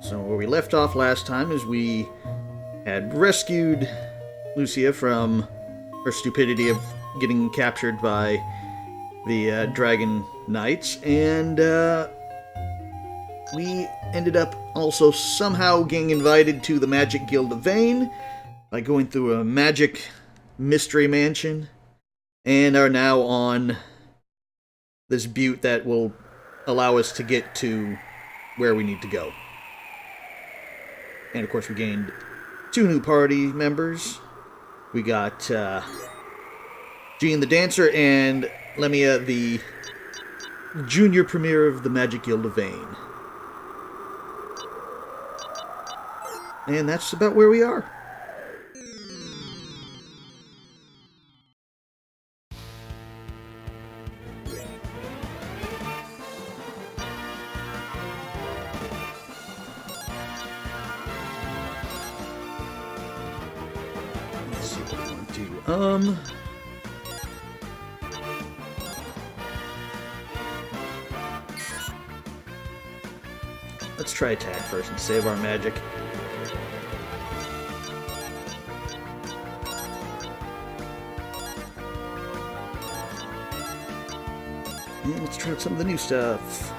So where we left off last time is we had rescued Lucia from her stupidity of getting captured by the Dragon Knights, and we ended up also somehow getting invited to the Magic Guild of Vane by going through a magic mystery mansion, and are now on this butte that will allow us to get to where we need to go. And of course we gained 2 new party members. We got Jean the Dancer and Lemia the junior premier of the Magic Guild of Vane. And that's about where we are. Let's see what we want to do. Let's try attack first and save our magic. And let's try out some of the new stuff.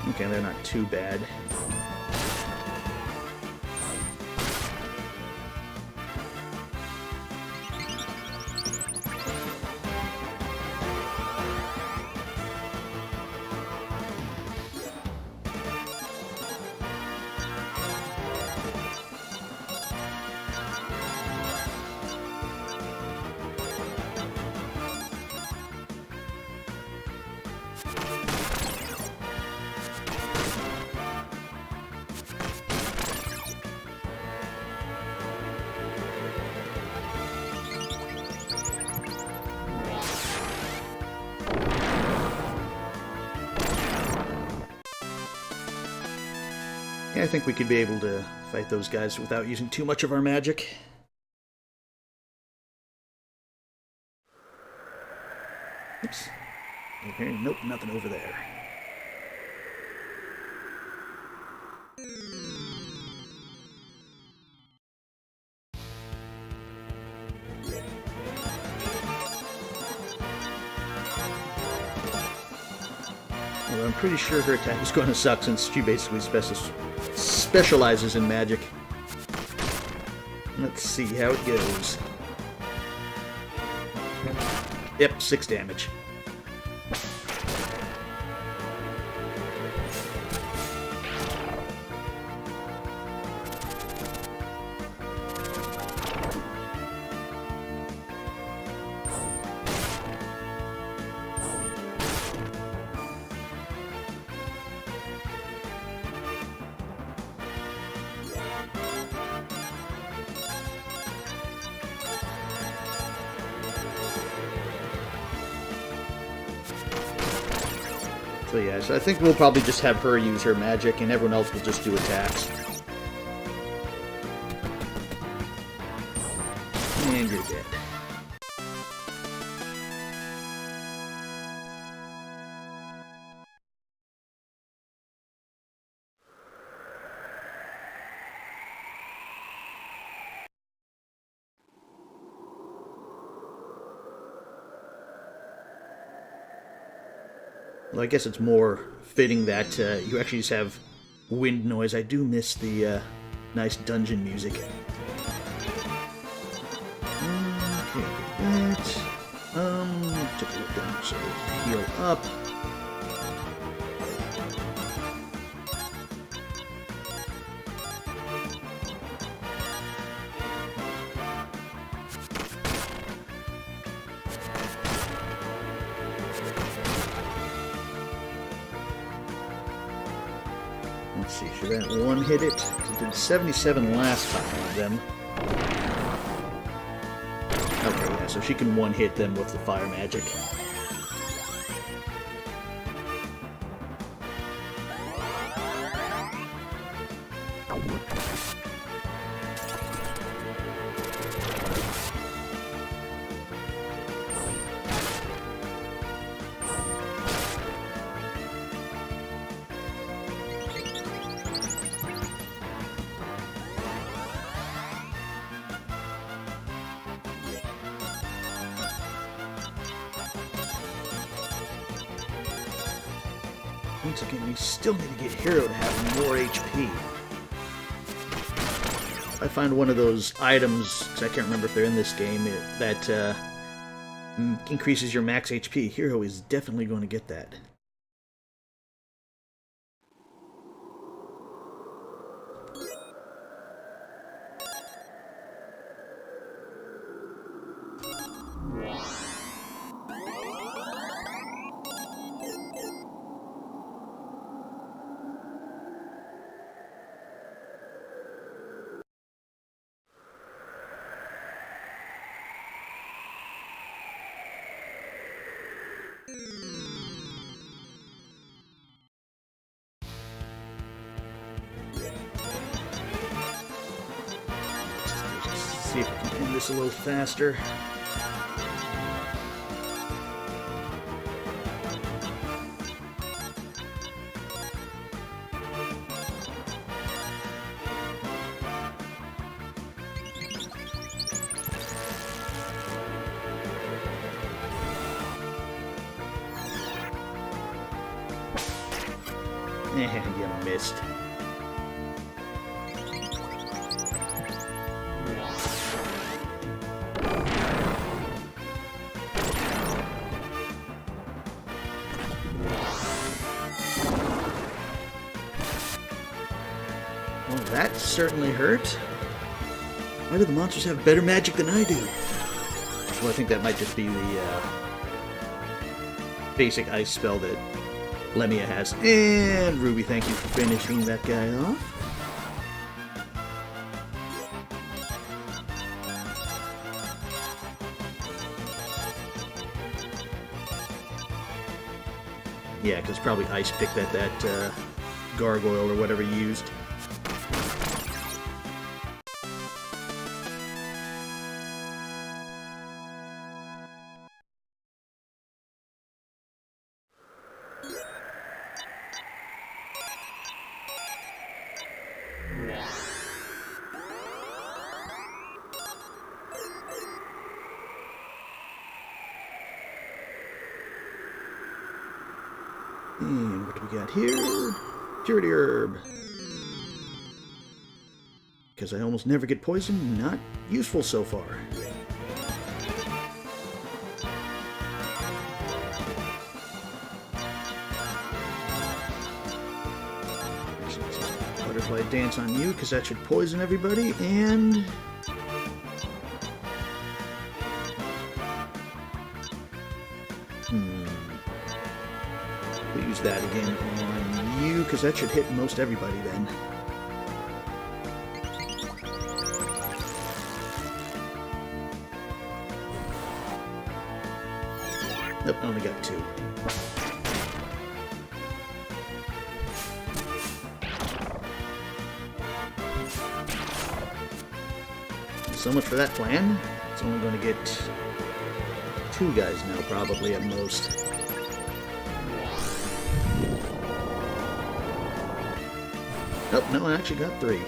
Okay, they're not too bad. Yeah, I think we could be able to fight those guys without using too much of our magic. Oops. Okay, nope, nothing over there. Well, I'm pretty sure her attack is going to suck since she basically specializes in magic. Let's see how it goes. Yep, 6 damage. So yeah, so I think we'll probably just have her use her magic and everyone else will just do attacks. And you're dead. Well, I guess it's more fitting that you actually just have wind noise. I do miss the nice dungeon music. Okay, that. Took a look down, so heal up. Let's see, should that one hit it? It did 77 last time with them. Okay, yeah, so she can one hit them with the fire magic. Once again, we still need to get Hero to have more HP. If I find one of those items, because I can't remember if they're in this game, that increases your max HP, Hero is definitely going to get that. See if we can end this a little faster. And you missed. Well, that certainly hurt. Why do the monsters have better magic than I do? Well, I think that might just be the basic ice spell that Lemia has. And Ruby, thank you for finishing that guy off. Yeah, because probably Ice picked at that gargoyle or whatever he used. And what do we got here? Purity Herb. Because I almost never get poisoned, not useful so far. Butterfly Dance on you, because that should poison everybody, and... We'll use that again on you, because that should hit most everybody then. Nope, I only got 2. So much for that plan. It's only going to get 2 guys now, probably, at most. Nope, no, I actually got 3.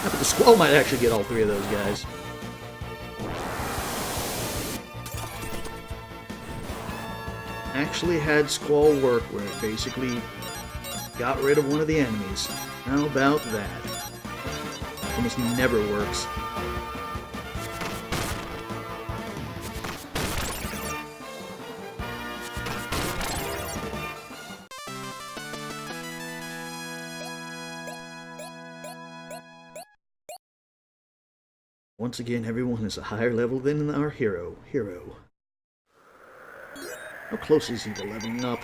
But the Squall might actually get all 3 of those guys. Actually had Squall work where it basically got rid of one of the enemies. How about that? Almost never works. Once again, everyone is a higher level than our hero. How close is he to leveling up?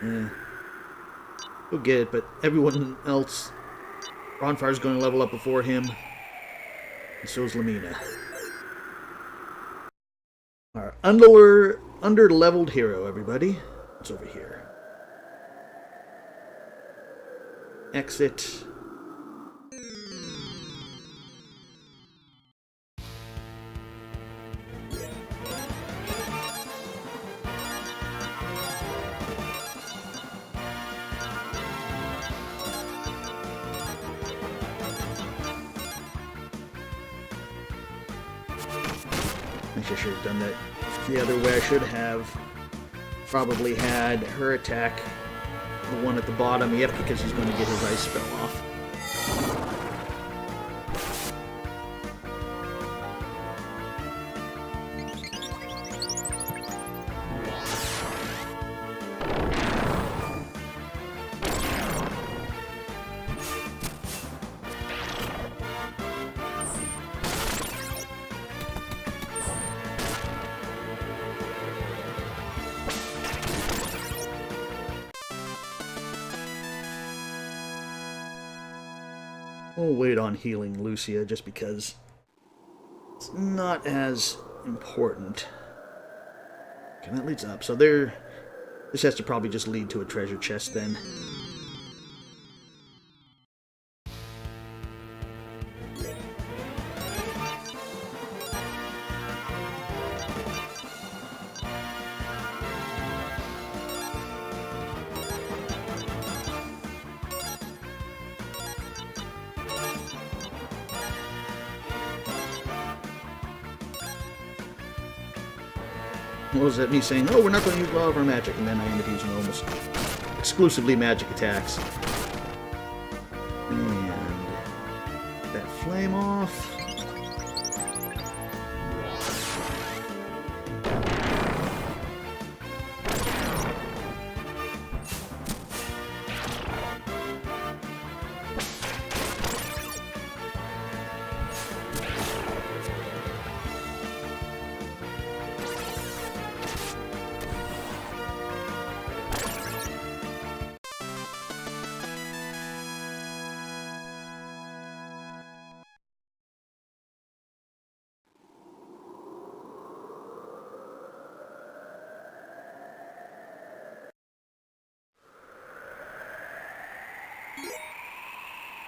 Yeah. He'll get it, but everyone else... Ronfire's going to level up before him. And so is Lamina. Our under-leveled hero, everybody. What's over here? Exit. I should have done that the other way. I should have probably had her attack the one at the bottom. Yep, because he's going to get his ice spell off. We'll wait on healing Lucia just because it's not as important. Okay, that leads up. So this has to probably just lead to a treasure chest then. What was that, me saying, oh, we're not going to use all of our magic, and then I end up using almost exclusively magic attacks. And that flame off.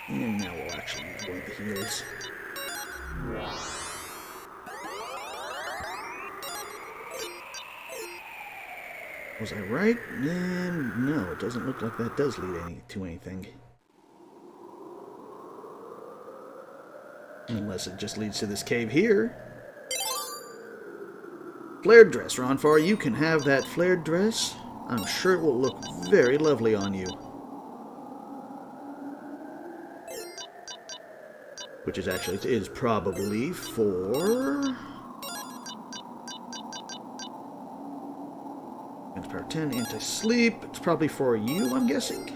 And now we'll actually avoid the heals. Was I right? No, it doesn't look like that does lead to anything. Unless it just leads to this cave here. Flared dress, Ronfar. You can have that flared dress. I'm sure it will look very lovely on you. Which is actually, it is probably for... Power 10, anti-sleep. It's probably for you, I'm guessing.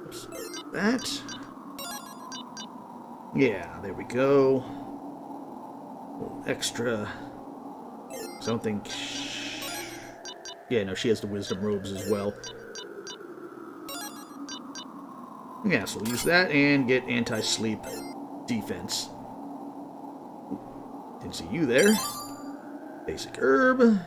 Oops. That. Yeah, there we go. A little extra. I don't think... Yeah, no, she has the wisdom robes as well. Yeah, so we'll use that and get anti-sleep defense. Didn't see you there. Basic herb. Use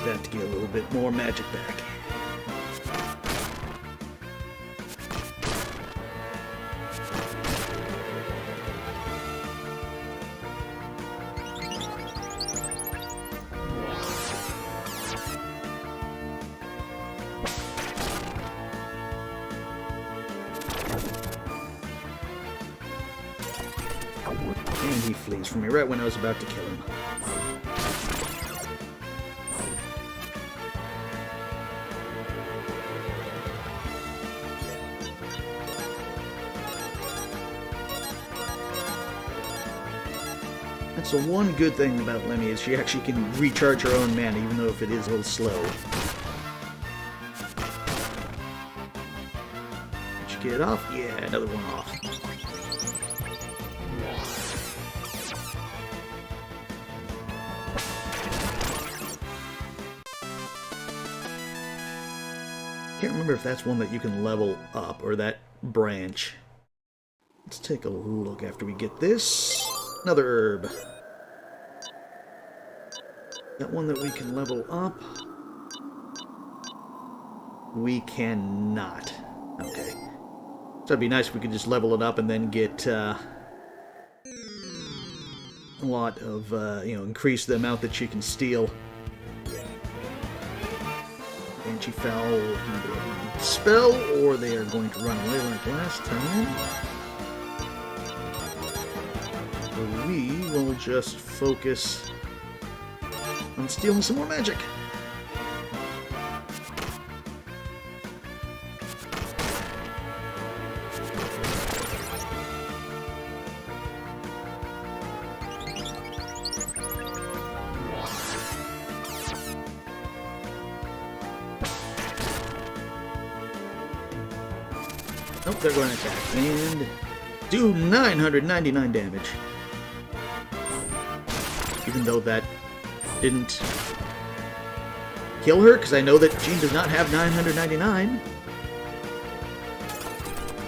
that to get a little bit more magic back. And he flees from me right when I was about to kill him. So one good thing about Lemmy is she actually can recharge her own mana, even though if it is a little slow. Did you get it off? Yeah, another one off. Can't remember if that's one that you can level up, or that branch. Let's take a look after we get this. Another herb. That one that we can level up? We cannot. Okay. So it'd be nice if we could just level it up and then get a lot of, increase the amount that she can steal. And she fell either spell, or they are going to run away like last time. So we will just focus on stealing some more magic. Nope, they're going to attack. And do 999 damage. Even though that didn't kill her, because I know that Jean does not have 999.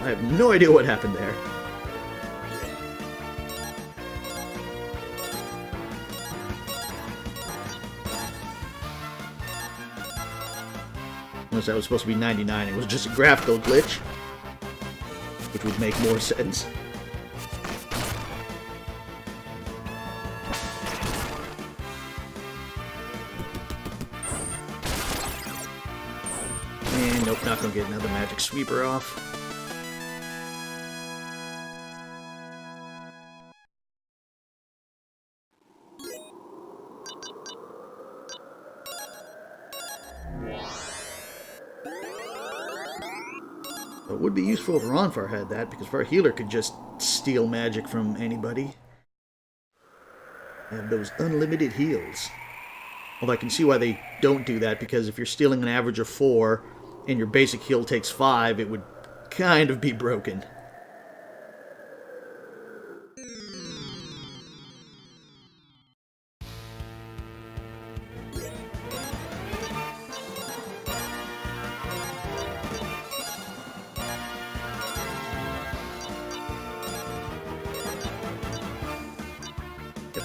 I have no idea what happened there. Unless that was supposed to be 99, it was just a graphical glitch. Which would make more sense. And nope, not gonna get another magic sweeper off. It would be useful if Ronfar had that, because our healer could just steal magic from anybody. Have those unlimited heals. Although I can see why they don't do that, because if you're stealing an average of 4, and your basic heal takes 5, it would kind of be broken.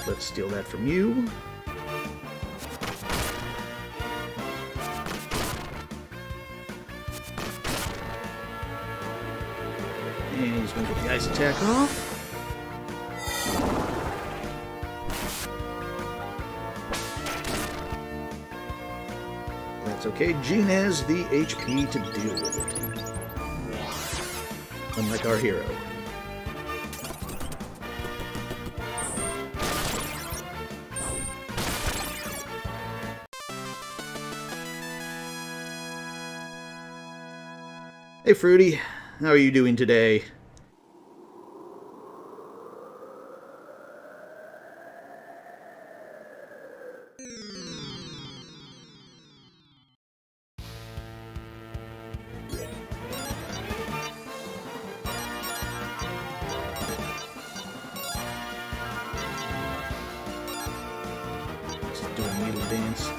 Let's steal that from you. And he's going to get the ice attack off. That's okay. Jean has the HP to deal with it. Unlike our hero. Hey Fruity, how are you doing today? Let's do a needle dance.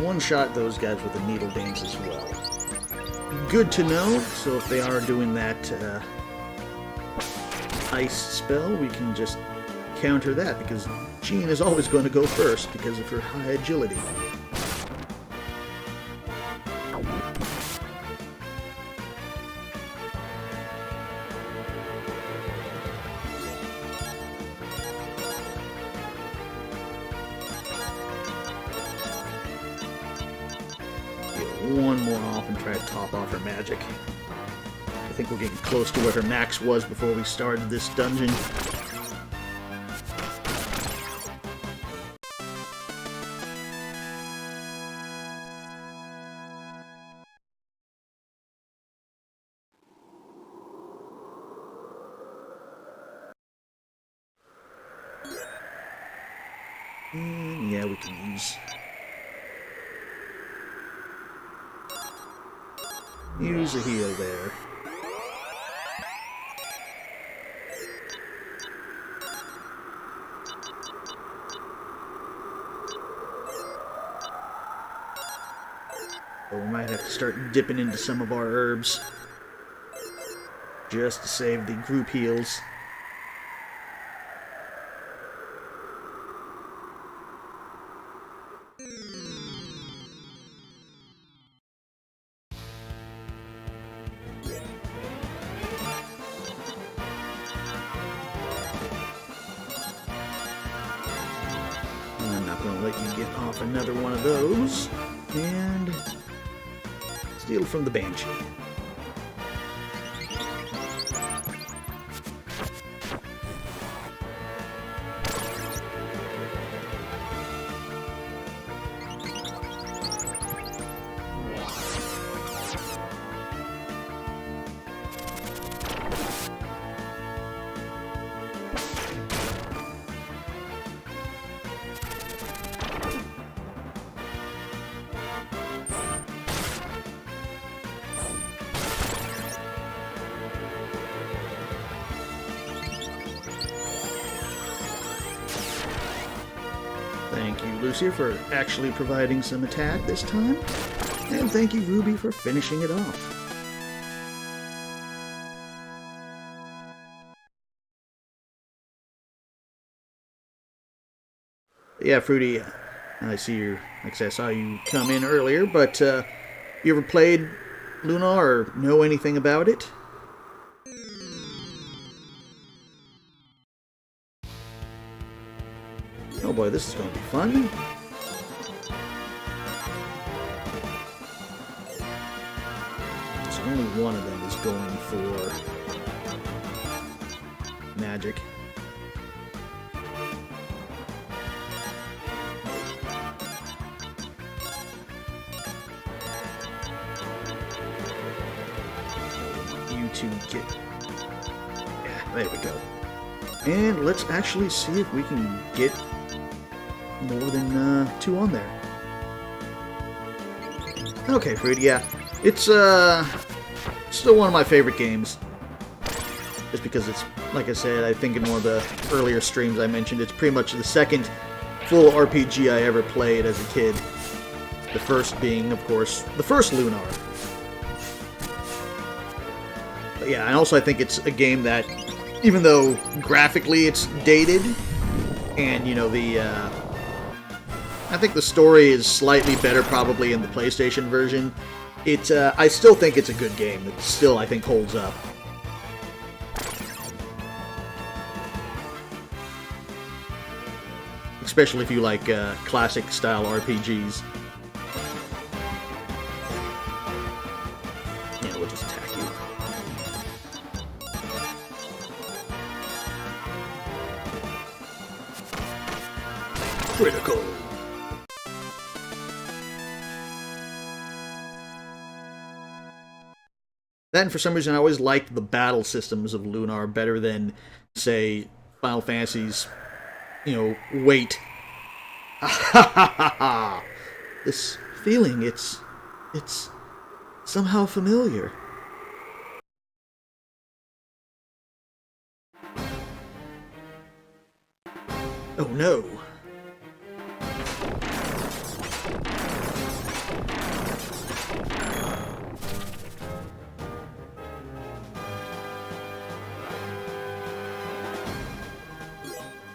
One-shot those guys with a needle dance as well. Good to know, so if they are doing that ice spell, we can just counter that, because Jean is always going to go first because of her high agility. One more off and try to top off her magic. I think we're getting close to where her max was before we started this dungeon. And yeah, we can use a heal there. But we might have to start dipping into some of our herbs just to save the group heals. I'm not going to let you get off another one of those. And steal from the Banshee. Thank you, Lucia, for actually providing some attack this time. And thank you, Ruby, for finishing it off. Yeah, Fruity, I see you. Like I said, I saw you come in earlier, but you ever played Lunar or know anything about it? Oh boy, this is going to be fun. So only one of them is going for magic. You two get... Yeah, there we go. And let's actually see if we can get more than 2 on there. Okay, Fruity, yeah. It's still one of my favorite games. Just because it's, like I said, I think in one of the earlier streams I mentioned, it's pretty much the second full RPG I ever played as a kid. The first being, of course, the first Lunar. But yeah, and also I think it's a game that, even though graphically it's dated, and, you know, I think the story is slightly better probably in the PlayStation version. I still think it's a good game. It still, I think, holds up. Especially if you like classic-style RPGs. Yeah, we'll just attack you. Critical. Then, for some reason, I always liked the battle systems of Lunar better than, say, Final Fantasy's, you know, wait. This feeling, it's somehow familiar. Oh no.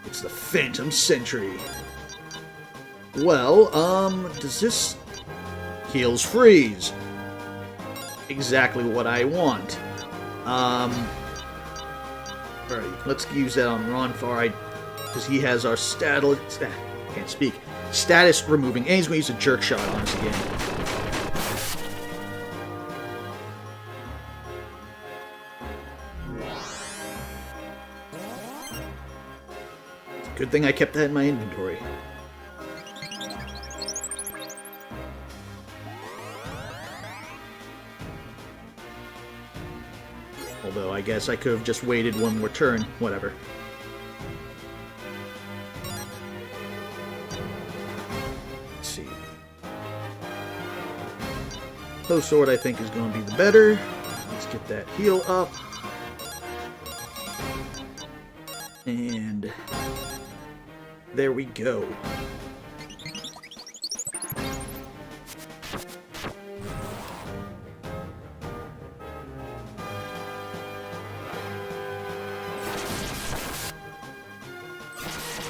It's the Phantom Sentry. Well, does this... Heals freeze. Exactly what I want. Alright, let's use that on Ronfar, because he has our can't speak. Status removing. And he's going to use a jerk shot on us again. Good thing I kept that in my inventory. Although, I guess I could have just waited one more turn. Whatever. see. Post sword I think is going to be the better. Let's get that heal up. And there we go.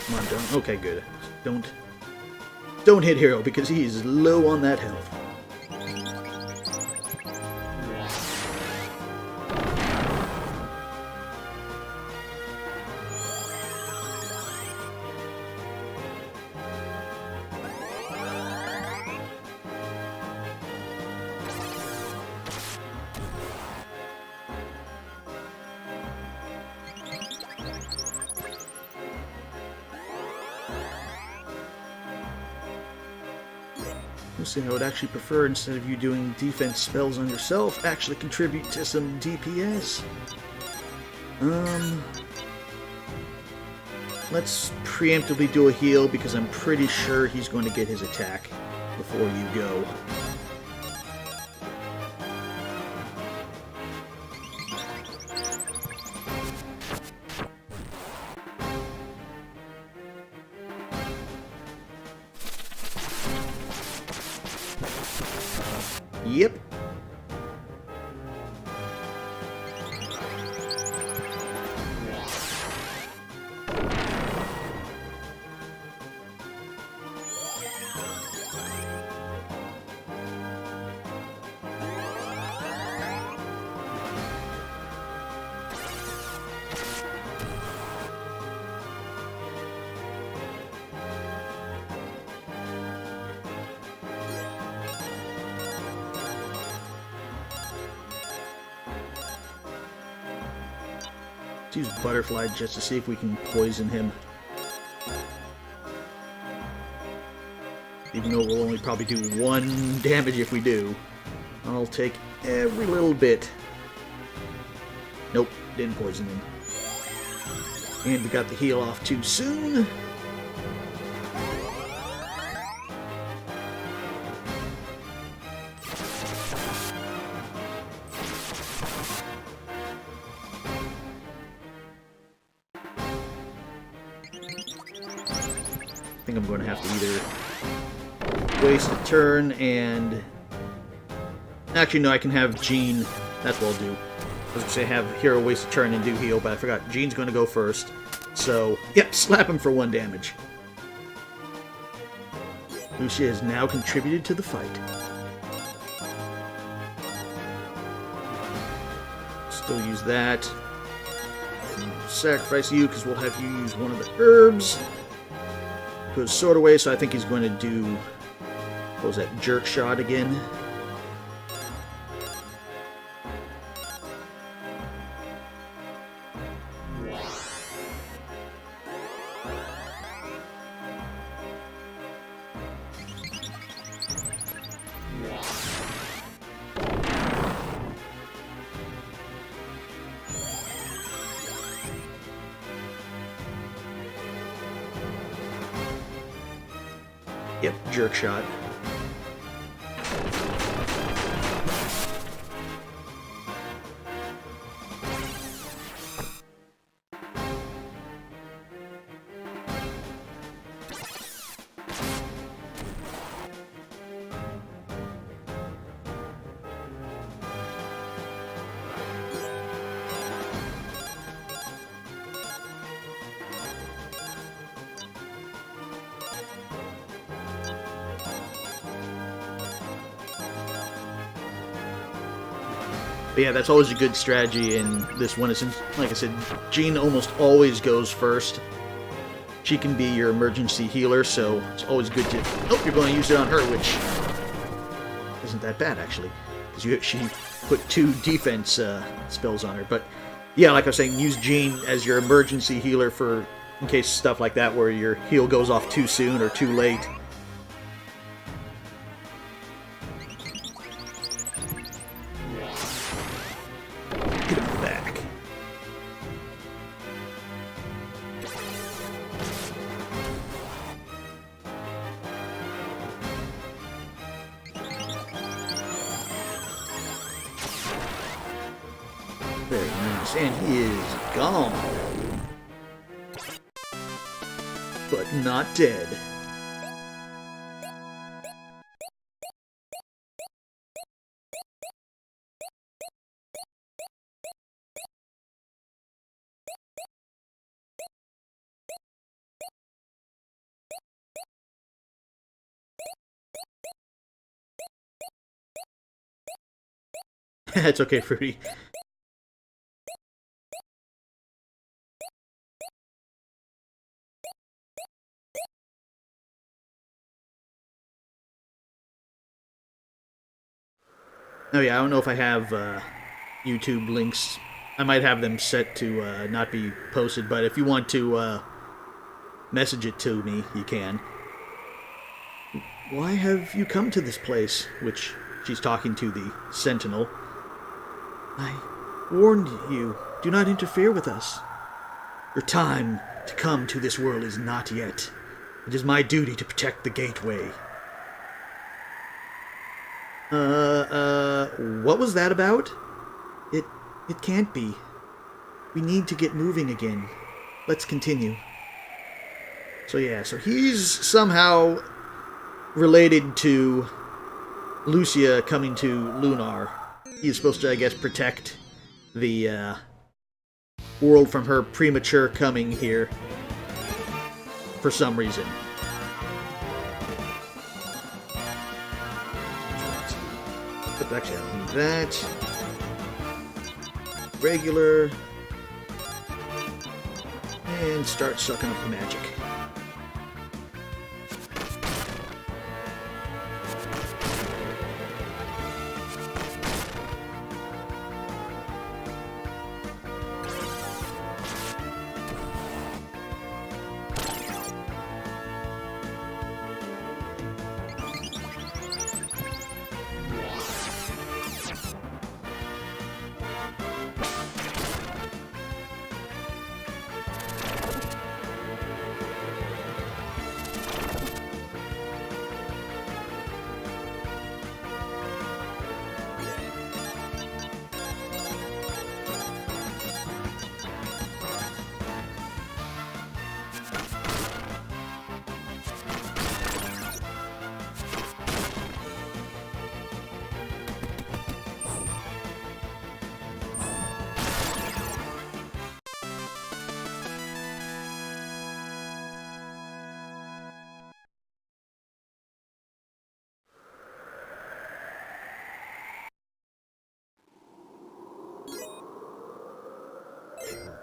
Come on, don't. Okay, good. Don't hit Hero because he is low on that health. I would actually prefer, instead of you doing defense spells on yourself, actually contribute to some DPS. Let's preemptively do a heal because I'm pretty sure he's going to get his attack before you go. Yep. Let's use Butterfly just to see if we can poison him. Even though we'll only probably do 1 damage if we do. I'll take every little bit. Nope, didn't poison him. And we got the heal off too soon. I think I'm going to have to either waste a turn and... Actually, no, I can have Jean. That's what I'll do. I was going to say have Hero waste a turn and do heal, but I forgot. Jean's going to go first. So, yep, slap him for 1 damage. Lucia has now contributed to the fight. Still use that. Sacrifice you, because we'll have you use one of the herbs. Goes sword away, so I think he's going to do, what was that, jerk shot again? Yep, jerk shot. But yeah, that's always a good strategy in this one. It's, like I said, Jean almost always goes first. She can be your emergency healer, so it's always good to... Oh, you're going to use it on her, which isn't that bad, actually. Because she put 2 defense spells on her. But yeah, like I was saying, use Jean as your emergency healer for in case stuff like that where your heal goes off too soon or too late. Very nice. And he is gone. But not dead. It's okay, Fruity. Oh yeah, I don't know if I have YouTube links. I might have them set to not be posted, but if you want to message it to me, you can. Why have you come to this place? Which she's talking to the Sentinel. I warned you, do not interfere with us. Your time to come to this world is not yet. It is my duty to protect the gateway. What was that about? It can't be. We need to get moving again. Let's continue. So yeah, so he's somehow related to Lucia coming to Lunar. He's supposed to, I guess, protect the world from her premature coming here for some reason. But actually, I don't need that. Regular. And start sucking up the magic.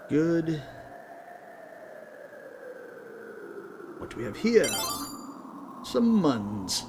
Good. What do we have here? Some muns.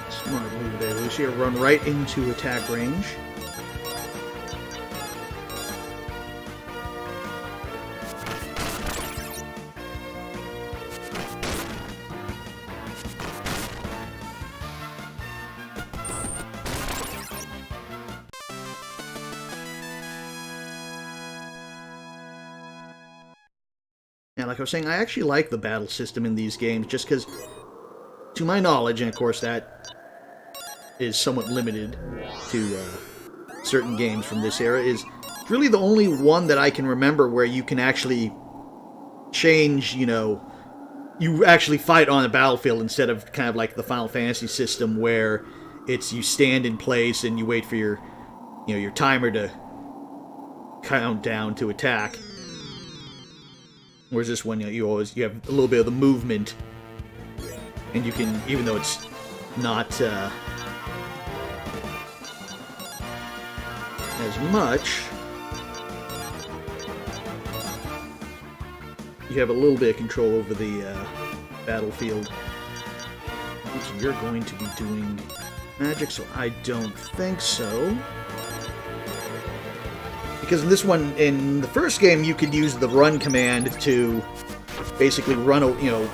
Smart move there, Lucia. Run right into attack range. Yeah, like I was saying, I actually like the battle system in these games, just because, to my knowledge, and of course that is somewhat limited to certain games from this era, is really the only one that I can remember where you can actually change, you actually fight on the battlefield instead of kind of like the Final Fantasy system where it's you stand in place and you wait for your, your timer to count down to attack. Whereas this one, you have a little bit of the movement, and you can, even though it's not as much. You have a little bit of control over the battlefield. Which you're going to be doing magic, so I don't think so. Because in this one, in the first game, you could use the run command to basically run, you know,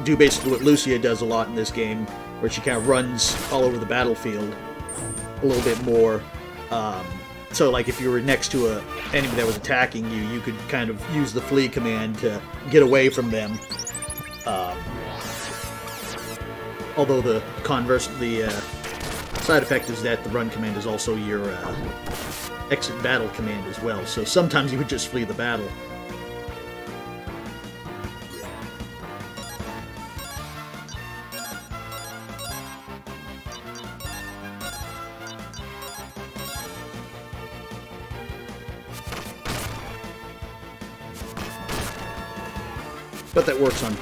do basically what Lucia does a lot in this game, where she kind of runs all over the battlefield a little bit more. So, like, if you were next to an enemy that was attacking you, you could kind of use the flee command to get away from them. Although the converse, the side effect is that the run command is also your exit battle command as well. So sometimes you would just flee the battle. But that works on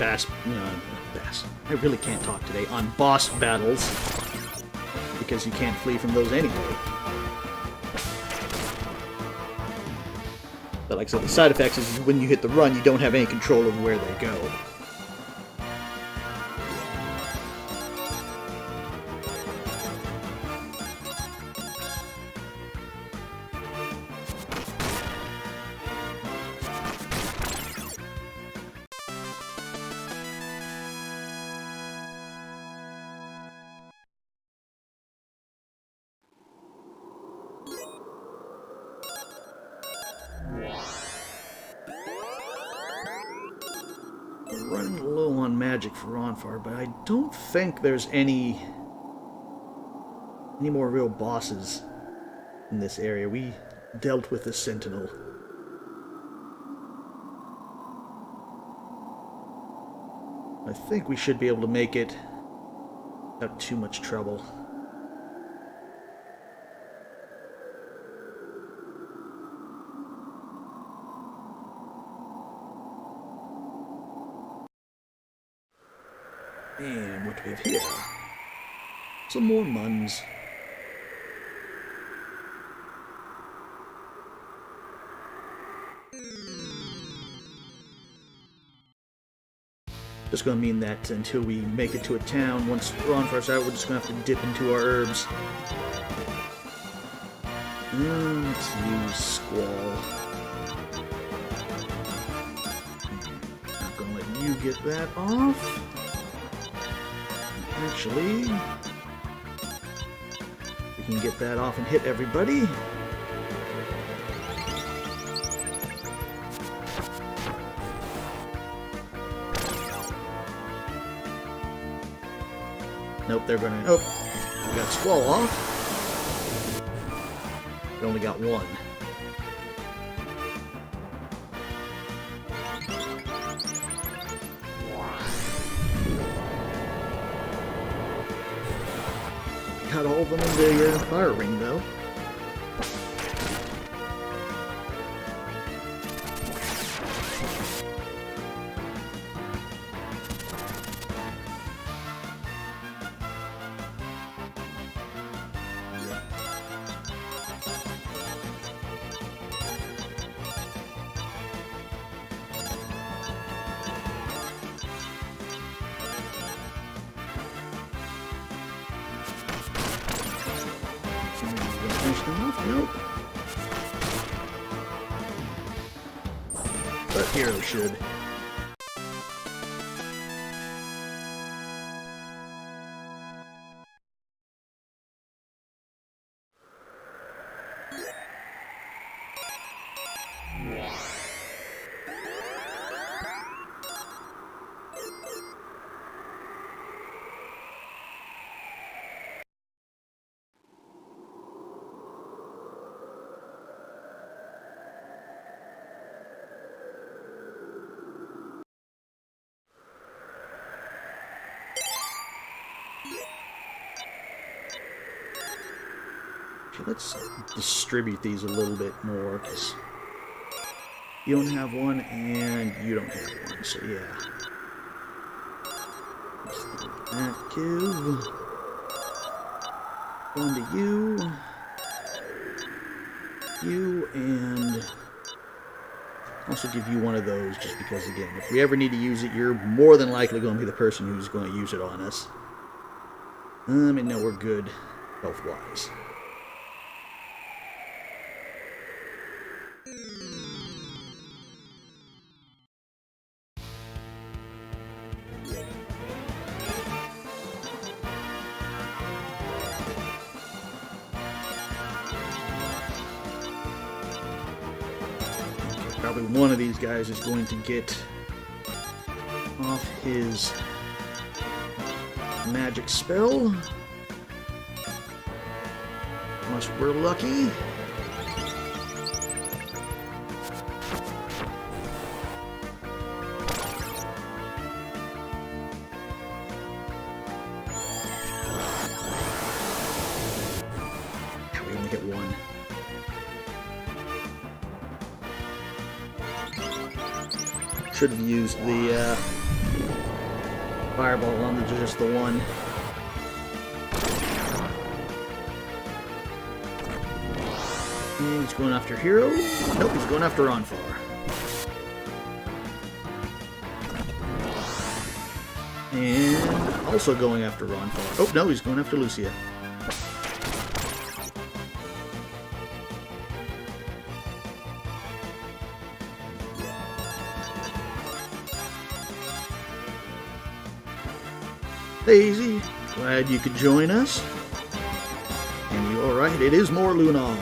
I really can't talk today. On boss battles, because you can't flee from those anyway. But like I said, the side effects is when you hit the run, you don't have any control over where they go. Running low on magic for Ronfar, but I don't think there's any more real bosses in this area. We dealt with the Sentinel. I think we should be able to make it without too much trouble. And what do we have here? Some more muns. Just gonna mean that until we make it to a town, once Ronfar's out, we're just gonna have to dip into our herbs. Let's use Squall. Not gonna let you get that off. Actually, we can get that off and hit everybody. Nope, they're gonna... Oh, we got Squall off. We only got one. Got all of them in the fire ring, though. Nope. But Hero should. Let's distribute these a little bit more, because you don't have one and you don't have one, so yeah. Active. Going to you. You, and also give you one of those, just because, again, if we ever need to use it, you're more than likely going to be the person who's going to use it on us. And no, we're good health-wise. Probably one of these guys is going to get off his magic spell. Unless we're lucky. We only get one. Should have used the fireball on just the one. And he's going after Hero. Nope, he's going after Ronfar. And also going after Ronfar. Oh, no, he's going after Lucia. Daisy, glad you could join us. And you're right, it is more Lunar.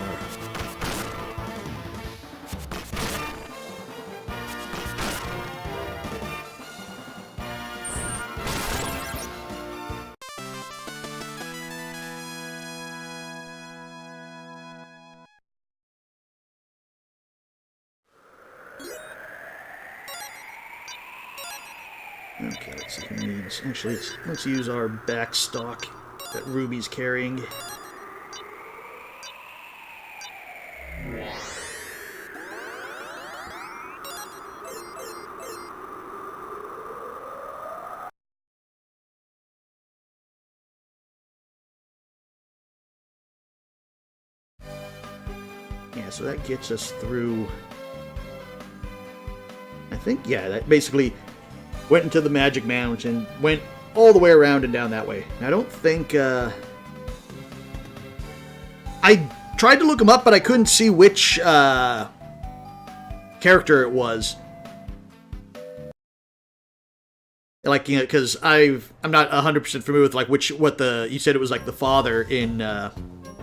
Okay, let's see who needs. Actually, let's use our back stock that Ruby's carrying. Yeah, so that gets us through. I think, yeah, that basically went into the Magic Mountain, went all the way around and down that way. I don't think, I tried to look him up, but I couldn't see which, character it was. Like, you know, because I'm not 100% familiar with, like, you said it was, like, the father in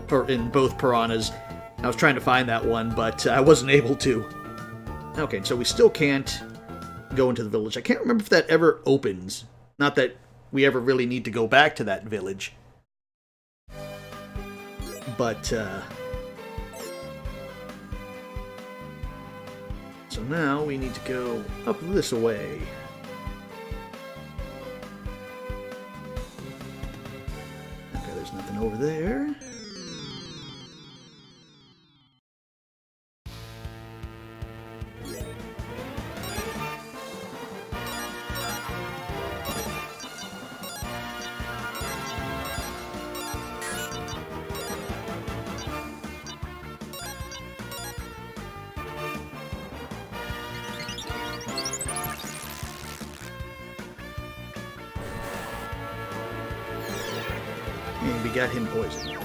both Piranhas. I was trying to find that one, but I wasn't able to. Okay, so we still can't go into the village. I can't remember if that ever opens. Not that we ever really need to go back to that village. But, so now we need to go up this way. Okay, there's nothing over there. And we got him poisoned.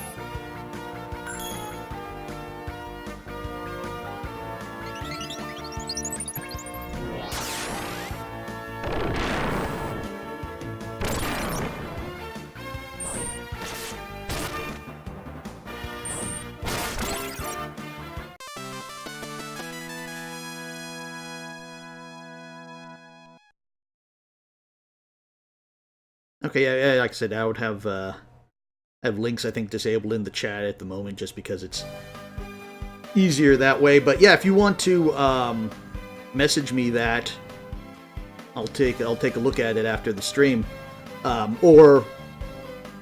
Okay, yeah, like I said, I would have links, I think, disabled in the chat at the moment, just because it's easier that way. But yeah, if you want to message me that, I'll take a look at it after the stream, or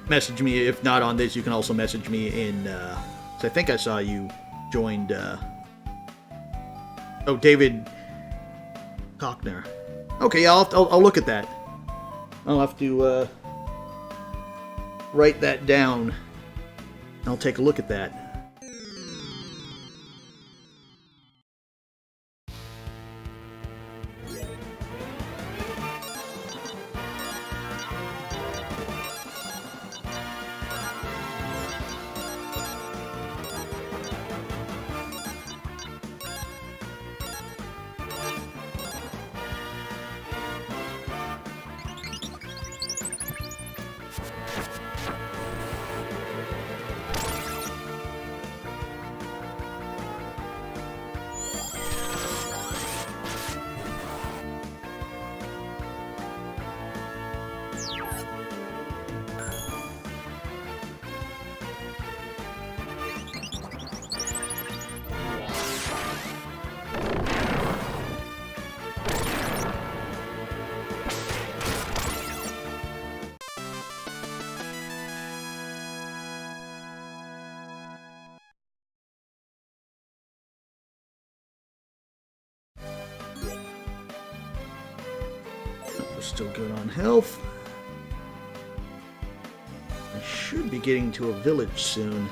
message me if not on this. You can also message me in. So I think I saw you joined. Oh, David Cockner. Okay, yeah, I'll look at that. I'll have to write that down. I'll take a look at that. We're still good on health. I should be getting to a village soon.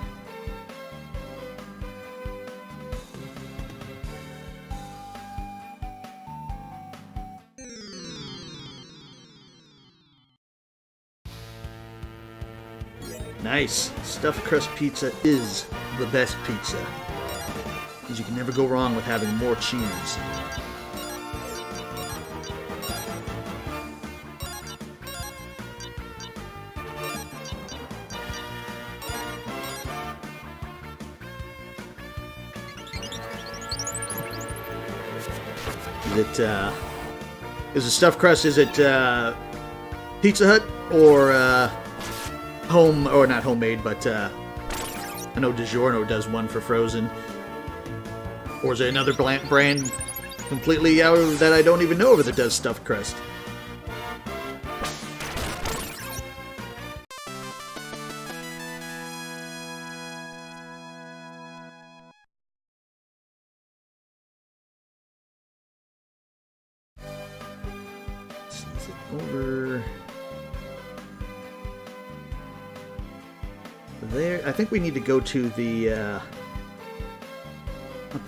Nice. Stuffed crust pizza is the best pizza, because you can never go wrong with having more cheese. Is the stuffed crust, is it Pizza Hut or home, or not homemade, but I know DiGiorno does one for frozen. Or is it another brand completely out of that I don't even know of that does stuffed crust? Is it over there? I think we need to go to the up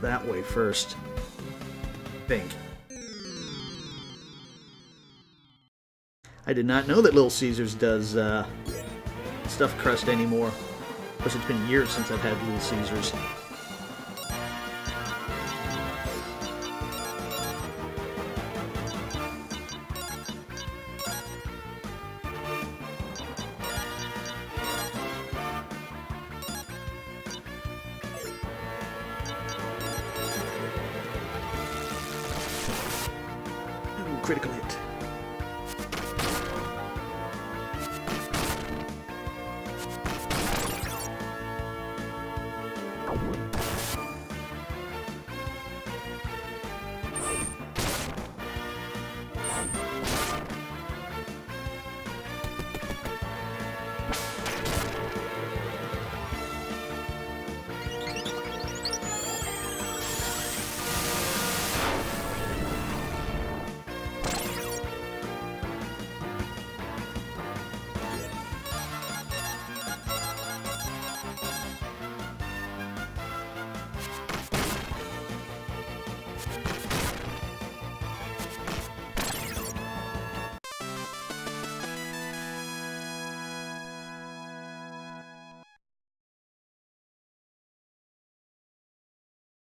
that way first. I think. I did not know that Little Caesars does stuffed crust anymore. Of course, it's been years since I've had Little Caesars. Critical hit.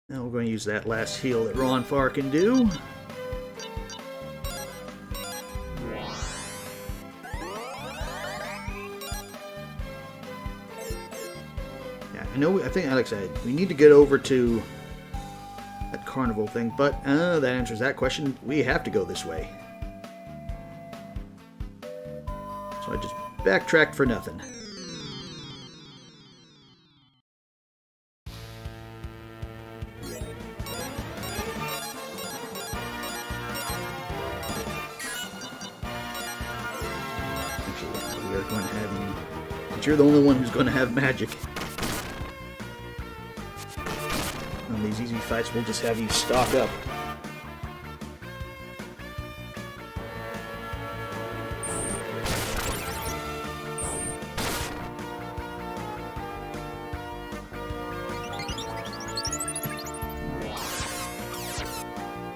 Now we're going to use that last heal that Ron Farr can do. Yeah, I think Alex said we need to get over to that carnival thing, but that answers that question. We have to go this way. So I just backtracked for nothing. You're the only one who's going to have magic. On these easy fights, we'll just have you stock up.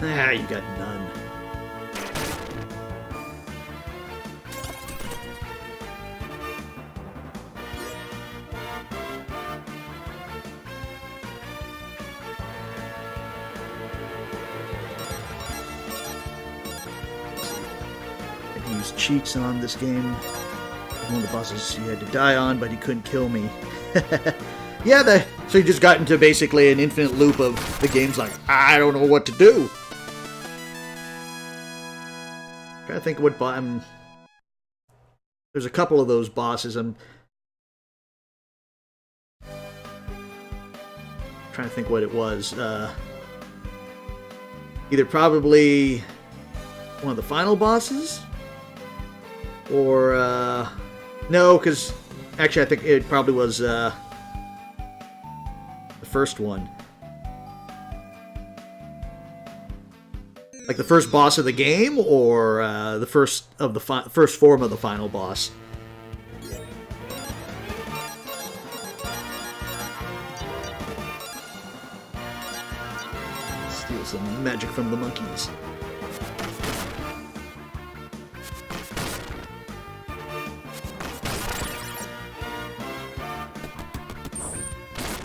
Ah, you got none. I used cheats on this game. One of the bosses he had to die on, but he couldn't kill me. Yeah, so he just got into basically an infinite loop of the game's like, I don't know what to do. I'm trying to think what there's a couple of those bosses. I'm trying to think what it was. Either probably one of the final bosses, or no, because actually I think it probably was the first one. Like the first boss of the game, or the first form of the final boss. Steal some magic from the monkeys.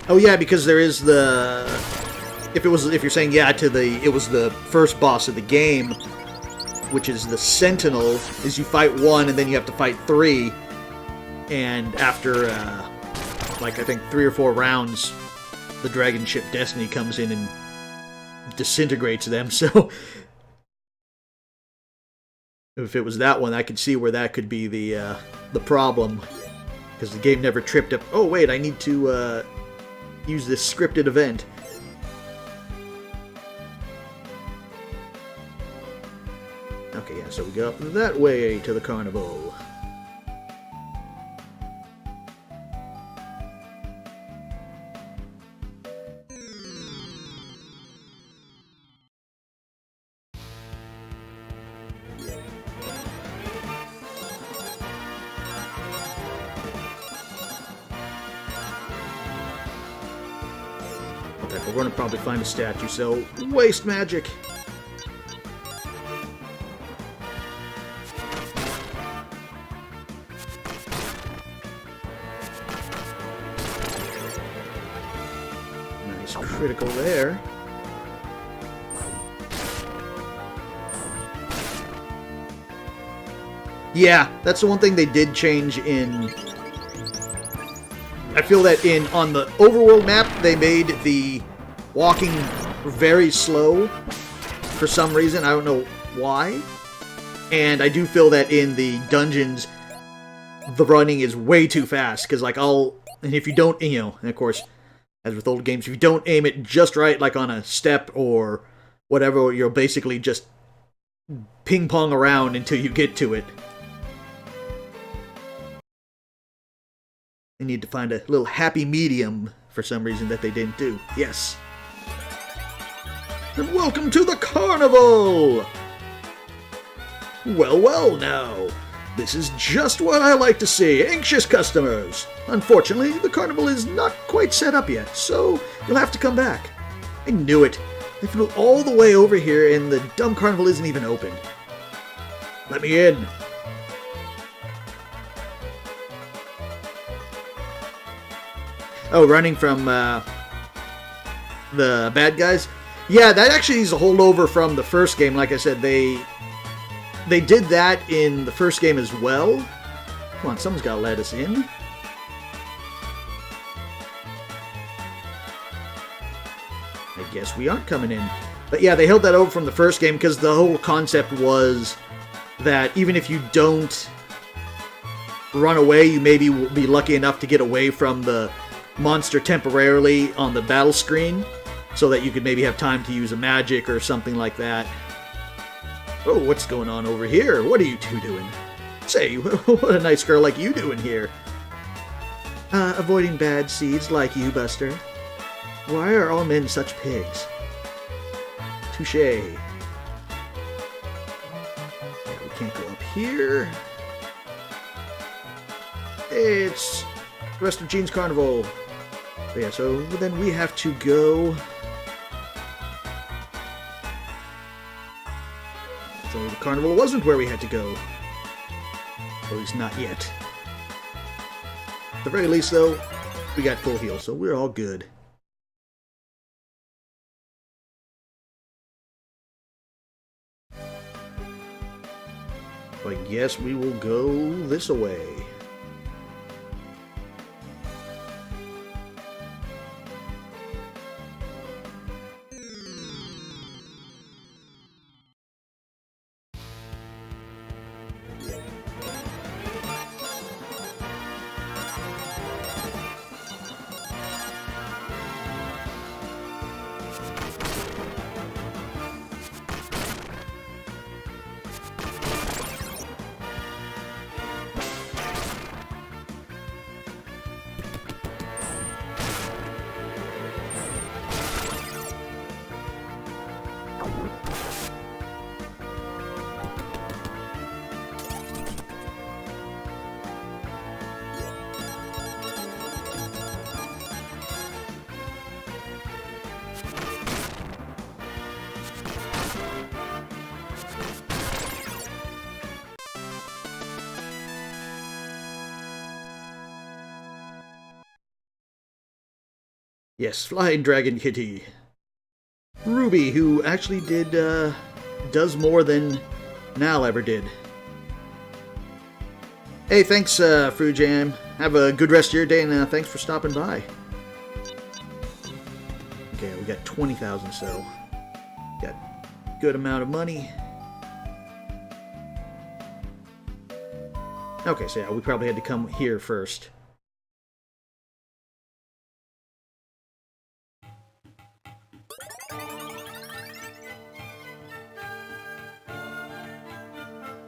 Oh yeah, because there is the... If you're saying yeah to it was the first boss of the game, which is the Sentinel, is you fight one and then you have to fight three, and after like I think 3 or 4 rounds, the dragon ship Destiny comes in and disintegrates them. So if it was that one, I could see where that could be the problem, because the game never tripped up. Oh wait, I need to use this scripted event. Okay, yeah, so we go up that way to the carnival. Okay, we're going to probably find a statue, so waste magic. Nice critical there. Yeah, that's the one thing they did change in... I feel that on the overworld map, they made the walking very slow for some reason. I don't know why. And I do feel that in the dungeons, the running is way too fast. Because, like, and if you don't, and of course, as with old games, if you don't aim it just right, like on a step or whatever, you'll basically just ping-pong around until you get to it. They need to find a little happy medium for some reason that they didn't do. Yes. And welcome to the carnival! Well, well now. This is just what I like to see, anxious customers. Unfortunately, the carnival is not quite set up yet, so you'll have to come back. I knew it. I flew all the way over here and the dumb carnival isn't even open. Let me in. Oh, running from the bad guys? Yeah, that actually is a holdover from the first game. Like I said, they did that in the first game as well. Come on, someone's got to let us in. I guess we aren't coming in. But yeah, they held that over from the first game because the whole concept was that even if you don't run away, you maybe will be lucky enough to get away from the monster temporarily on the battle screen, so that you could maybe have time to use a magic or something like that. Oh, what's going on over here? What are you two doing? Say, what a nice girl like you doing here? Avoiding bad seeds like you, Buster. Why are all men such pigs? Touché. Yeah, we can't go up here. It's the rest of Gene's Carnival. But yeah, so then we have to go the carnival wasn't where we had to go. At least not yet. At the very least, though, we got full heal, so we're all good. I guess we will go this way. Yes, Flying Dragon Kitty. Ruby, who actually does more than Nal ever did. Hey, thanks, Fruit Jam. Have a good rest of your day, and thanks for stopping by. Okay, we got 20,000, so got a good amount of money. Okay, so yeah, we probably had to come here first.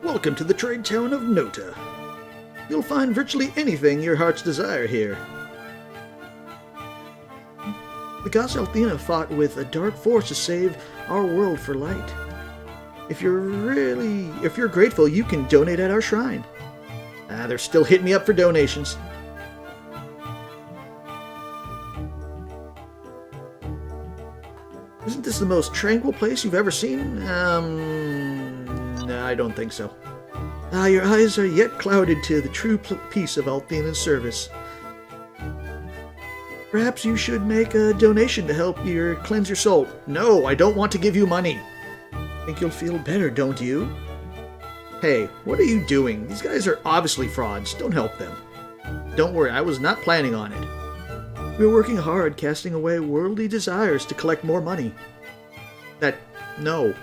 Welcome to the trade town of Nota. You'll find virtually anything your heart's desire here. The goddess Althena fought with a dark force to save our world for light. If you're grateful, you can donate at our shrine. They're still hitting me up for donations. Isn't this the most tranquil place you've ever seen? No, I don't think so. Your eyes are yet clouded to the true peace of Althena's service. Perhaps you should make a donation to help cleanse your soul. No, I don't want to give you money. Think you'll feel better, don't you? Hey, what are you doing? These guys are obviously frauds. Don't help them. Don't worry, I was not planning on it. We're working hard, casting away worldly desires to collect more money. No.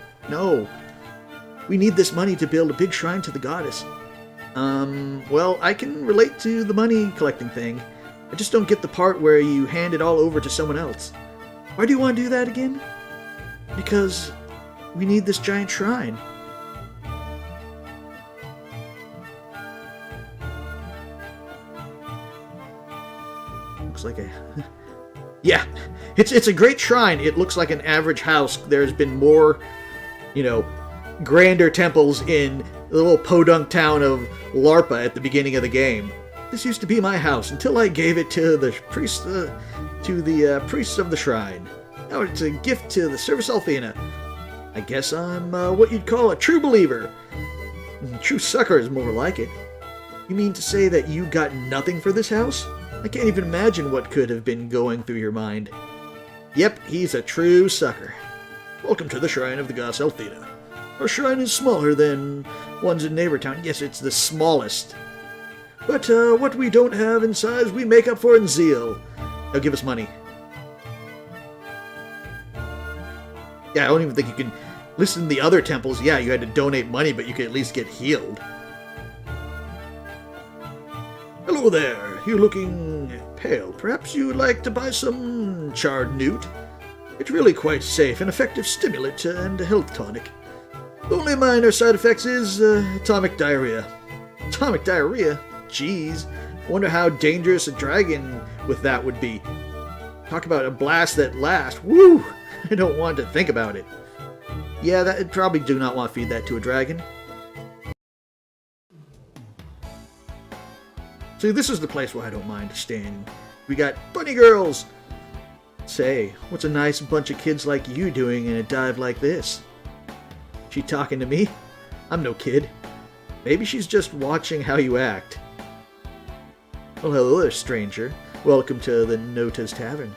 We need this money to build a big shrine to the goddess. Well, I can relate to the money collecting thing. I just don't get the part where you hand it all over to someone else. Why do you want to do that again? Because we need this giant shrine. Looks like a... Yeah, it's a great shrine. It looks like an average house. There's been more, grander temples in the little podunk town of Larpa at the beginning of the game. This used to be my house until I gave it to the priests of the shrine. Now it's a gift to the service Althena. I guess I'm what you'd call a true believer. True sucker is more like it. You mean to say that you got nothing for this house? I can't even imagine what could have been going through your mind. Yep, he's a true sucker. Welcome to the shrine of the goddess Althena. Our shrine is smaller than ones in Neighbortown. Yes, it's the smallest. But what we don't have in size, we make up for in zeal. Now give us money. Yeah, I don't even think you can listen to the other temples. Yeah, you had to donate money, but you could at least get healed. Hello there. You're looking pale. Perhaps you'd like to buy some charred newt? It's really quite safe, an effective stimulant and a health tonic. The only minor side effects is atomic diarrhea. Atomic diarrhea? Jeez. I wonder how dangerous a dragon with that would be. Talk about a blast that lasts. Woo! I don't want to think about it. Yeah, I'd probably do not want to feed that to a dragon. See, this is the place where I don't mind staying. We got bunny girls! Say, what's a nice bunch of kids like you doing in a dive like this? She talking to me? I'm no kid. Maybe she's just watching how you act. Well, hello there, stranger. Welcome to the Nota's Tavern.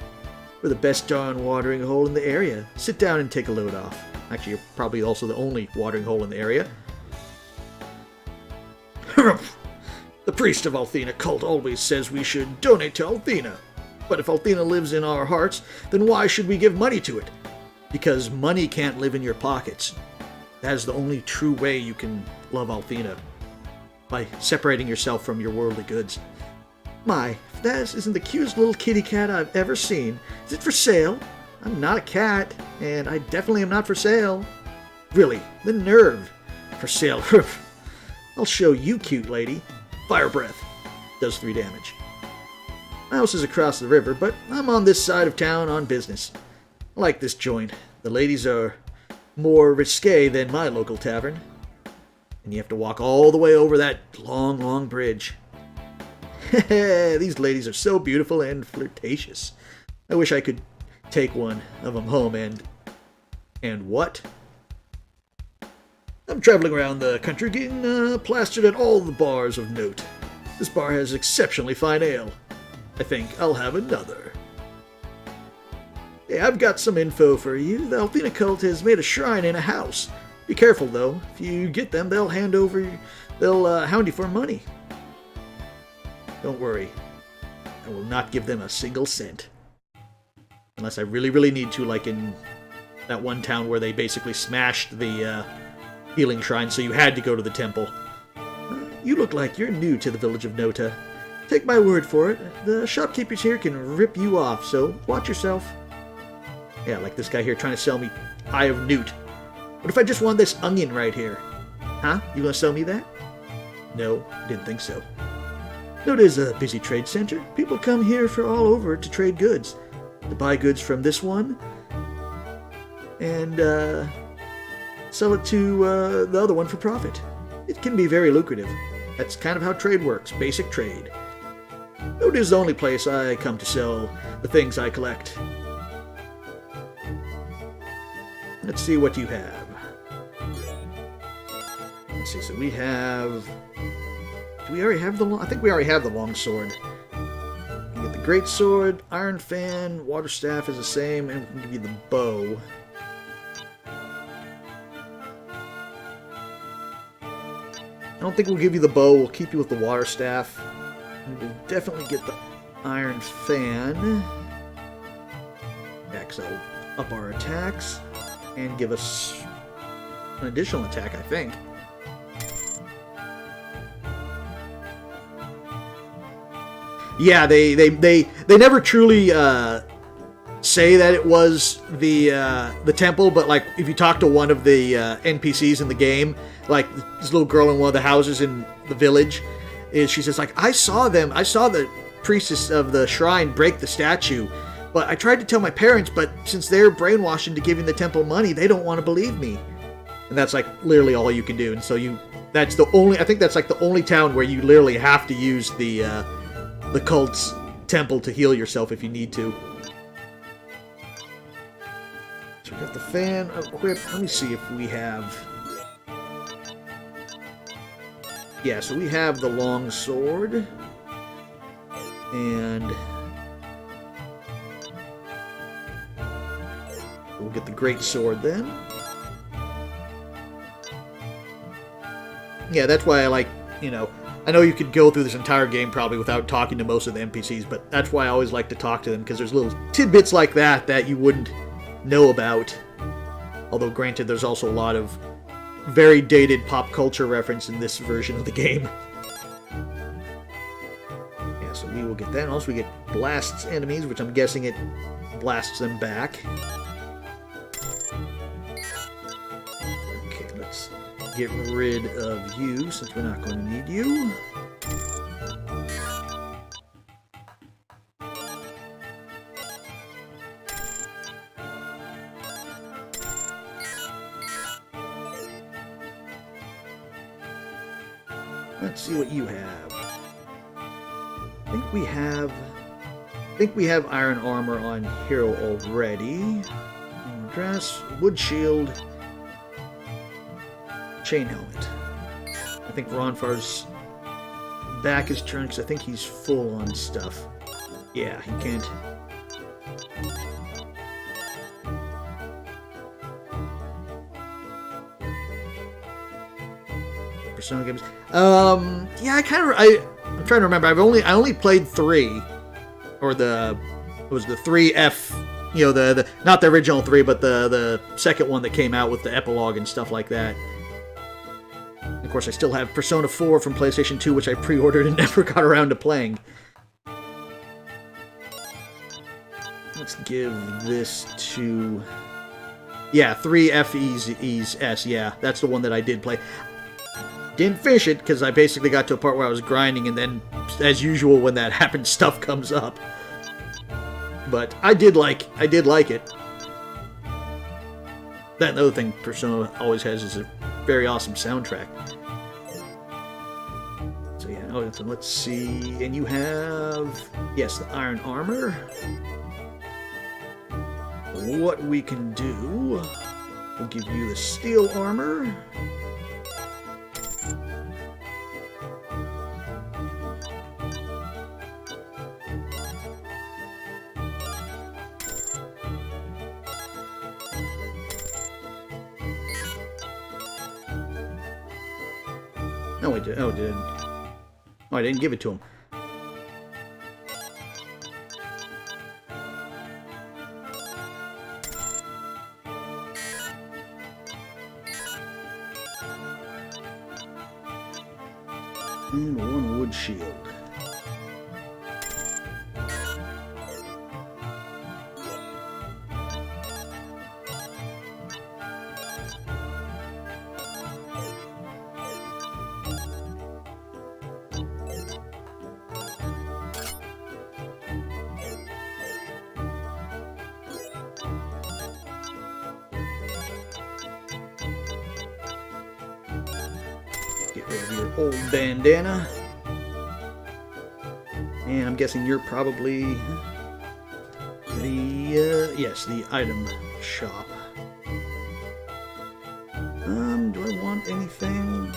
We're the best darn watering hole in the area. Sit down and take a load off. Actually, you're probably also the only watering hole in the area. The priest of Althena cult always says we should donate to Althena. But if Althena lives in our hearts, then why should we give money to it? Because money can't live in your pockets. That is the only true way you can love Althena. By separating yourself from your worldly goods. My, if that isn't the cutest little kitty cat I've ever seen. Is it for sale? I'm not a cat, and I definitely am not for sale. Really, the nerve. For sale. I'll show you, cute lady. Fire breath. Does 3 damage. My house is across the river, but I'm on this side of town on business. I like this joint. The ladies are more risque than my local tavern. And you have to walk all the way over that long, long bridge. These ladies are so beautiful and flirtatious. I wish I could take one of them home and... And what? I'm traveling around the country getting plastered at all the bars of note. This bar has exceptionally fine ale. I think I'll have another. Hey, I've got some info for you. The Althena cult has made a shrine in a house. Be careful, though. If you get them, they'll hound you for money. Don't worry. I will not give them a single cent. Unless I really, really need to, like in that one town where they basically smashed the healing shrine, so you had to go to the temple. You look like you're new to the village of Nota. Take my word for it, the shopkeepers here can rip you off, so watch yourself. Yeah, like this guy here trying to sell me Eye of Newt. What if I just want this onion right here? Huh? You gonna sell me that? No, didn't think so. Nota is a busy trade center. People come here from all over to trade goods. To buy goods from this one, and sell it to the other one for profit. It can be very lucrative. That's kind of how trade works, basic trade. Nota is the only place I come to sell the things I collect. Let's see what you have. Let's see, so we have... Do we already have the long... I think we already have the long sword. You get the great sword, iron fan, water staff is the same, and we can give you the bow. I don't think we'll give you the bow, we'll keep you with the water staff. And we'll definitely get the iron fan. Max out up our attacks, and give us an additional attack, I think. Yeah, they never truly say that it was the temple, but like if you talk to one of the NPCs in the game, like this little girl in one of the houses in the village, she says like, I saw the priestess of the shrine break the statue, but I tried to tell my parents, but since they're brainwashed into giving the temple money, they don't want to believe me. And that's like literally all you can do. And so I think that's like the only town where you literally have to use the cult's temple to heal yourself if you need to. So we got the fan equipped. Let me see if we have... Yeah, so we have the long sword. And... we'll get the great sword then. Yeah, that's why I like, I know you could go through this entire game probably without talking to most of the NPCs, but that's why I always like to talk to them, because there's little tidbits like that you wouldn't know about. Although, granted, there's also a lot of very dated pop culture reference in this version of the game. Yeah, so we will get that. And also we get blasts enemies, which I'm guessing it blasts them back. Okay, let's get rid of you, since we're not going to need you. Let's see what you have. I think we have iron armor on hero already. Dress, wood shield, chain helmet. I think Ronfar's back is turned because I think he's full on stuff. Yeah, he can't. Persona games. Yeah, I'm trying to remember. I only played 3, or it was the 3F. You know, the not the original 3, but the second one that came out with the epilogue and stuff like that. Of course, I still have Persona 4 from PlayStation 2, which I pre-ordered and never got around to playing. Let's give this to... Yeah, 3FES, yeah, that's the one that I did play. Didn't finish it, because I basically got to a part where I was grinding, and then, as usual, when that happens, stuff comes up. But I did like it. That and the other thing Persona always has is a very awesome soundtrack. So yeah, let's see. And you have, yes, the iron armor. What we can do, we'll give you the steel armor. No, I did. Oh, I didn't give it to him. And one wood shield. Get rid of your old bandana. And I'm guessing you're probably the, yes, the item shop. Do I want anything?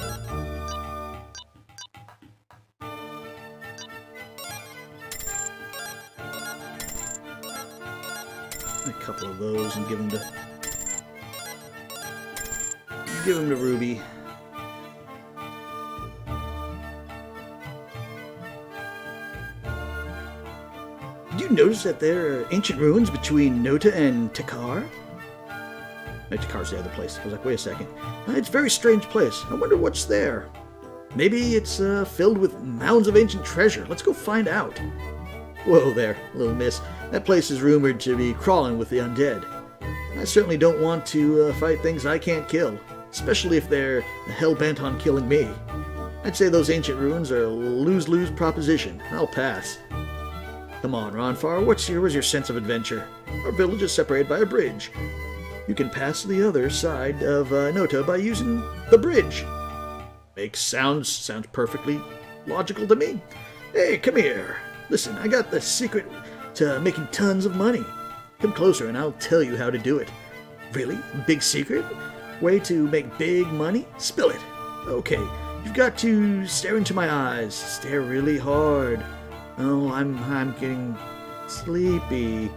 A couple of those and give them to Ruby. Notice that there are ancient ruins between Nota and Takar? No, Takar's the other place. I was like, wait a second. It's a very strange place. I wonder what's there. Maybe it's filled with mounds of ancient treasure. Let's go find out. Whoa there, little miss. That place is rumored to be crawling with the undead. I certainly don't want to fight things I can't kill, especially if they're hell-bent on killing me. I'd say those ancient ruins are a lose-lose proposition. I'll pass. Come on, Ronfar, where's your sense of adventure? Our village is separated by a bridge. You can pass to the other side of Nota by using the bridge. Sounds perfectly logical to me. Hey, come here. Listen, I got the secret to making tons of money. Come closer and I'll tell you how to do it. Really? Big secret? Way to make big money? Spill it. Okay, you've got to stare into my eyes. Stare really hard. Oh, I'm getting sleepy.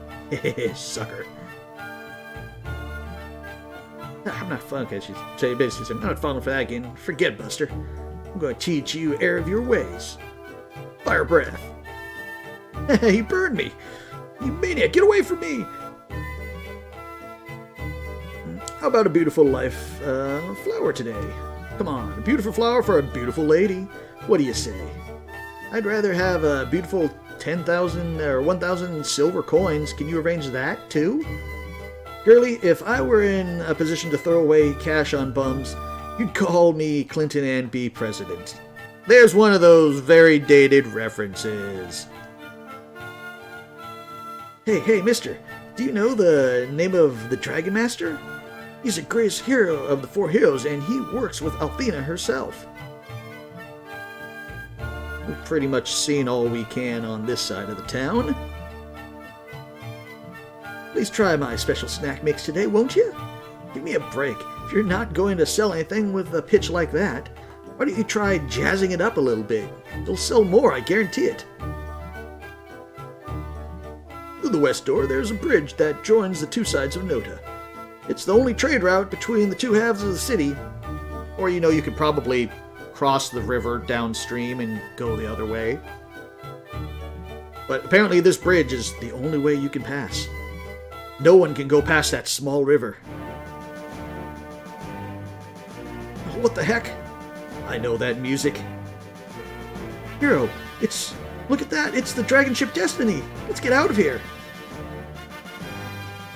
Sucker. I'm not fun. Okay, she's basically saying, I'm not falling for that again. Forget, Buster. I'm going to teach you error of your ways. Fire breath. He burned me. You maniac, get away from me. How about a beautiful life flower today? Come on, a beautiful flower for a beautiful lady. What do you say? I'd rather have a beautiful 10,000 or 1,000 silver coins. Can you arrange that, too? Girlie, if I were in a position to throw away cash on bums, you'd call me Clinton and be president. There's one of those very dated references. Hey, mister, do you know the name of the Dragon Master? He's the greatest hero of the 4 heroes, and he works with Althena herself. We've pretty much seen all we can on this side of the town. Please try my special snack mix today, won't you? Give me a break. If you're not going to sell anything with a pitch like that, why don't you try jazzing it up a little bit? It'll sell more, I guarantee it. Through the west door, there's a bridge that joins the two sides of Nota. It's the only trade route between the two halves of the city. Or, you could probably cross the river downstream and go the other way. But apparently this bridge is the only way you can pass. No one can go past that small river. What the heck? I know that music. Hero, look at that, it's the dragon ship Destiny. Let's get out of here.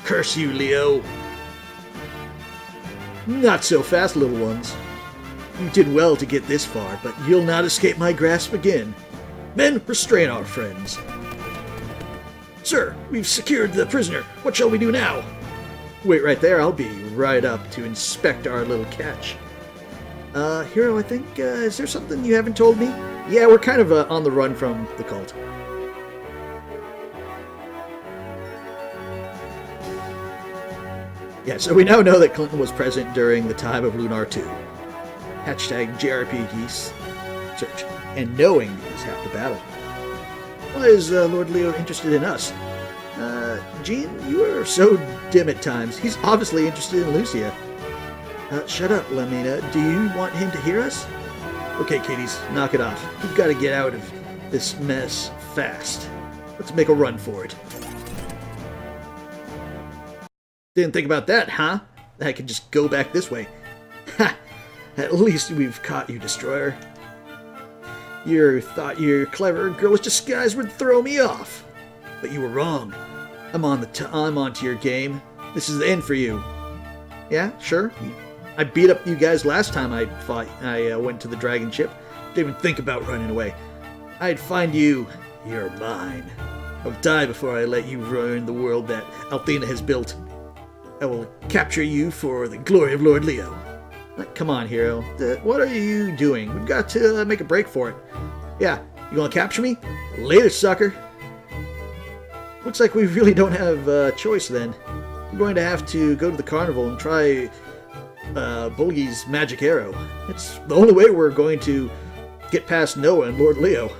Curse you, Leo. Not so fast, little ones. You did well to get this far, but you'll not escape my grasp again. Men, restrain our friends. Sir, we've secured the prisoner. What shall we do now? Wait right there, I'll be right up to inspect our little catch. Hero, I think, is there something you haven't told me? Yeah, we're kind of on the run from the cult. Yeah, so we now know that Clinton was present during the time of Lunar 2. Hashtag JRPG search. And knowing is half the battle. Why is Lord Leo interested in us? Jean, you are so dim at times. He's obviously interested in Lucia. Shut up, Lamina. Do you want him to hear us? Okay, kiddies, knock it off. We've got to get out of this mess fast. Let's make a run for it. Didn't think about that, huh? I could just go back this way. Ha! At least we've caught you, Destroyer. You thought your clever, girlish disguise would throw me off. But you were wrong. I'm onto your game. This is the end for you. Yeah, sure. I beat up you guys last time I went to the dragon ship. Didn't even think about running away. I'd find you. You're mine. I'll die before I let you ruin the world that Althena has built. I will capture you for the glory of Lord Leo. Come on, hero. What are you doing? We've got to make a break for it. Yeah, you gonna capture me? Later, sucker. Looks like we really don't have a choice then. We're going to have to go to the carnival and try Bulgy's magic arrow. It's the only way we're going to get past Noah and Lord Leo.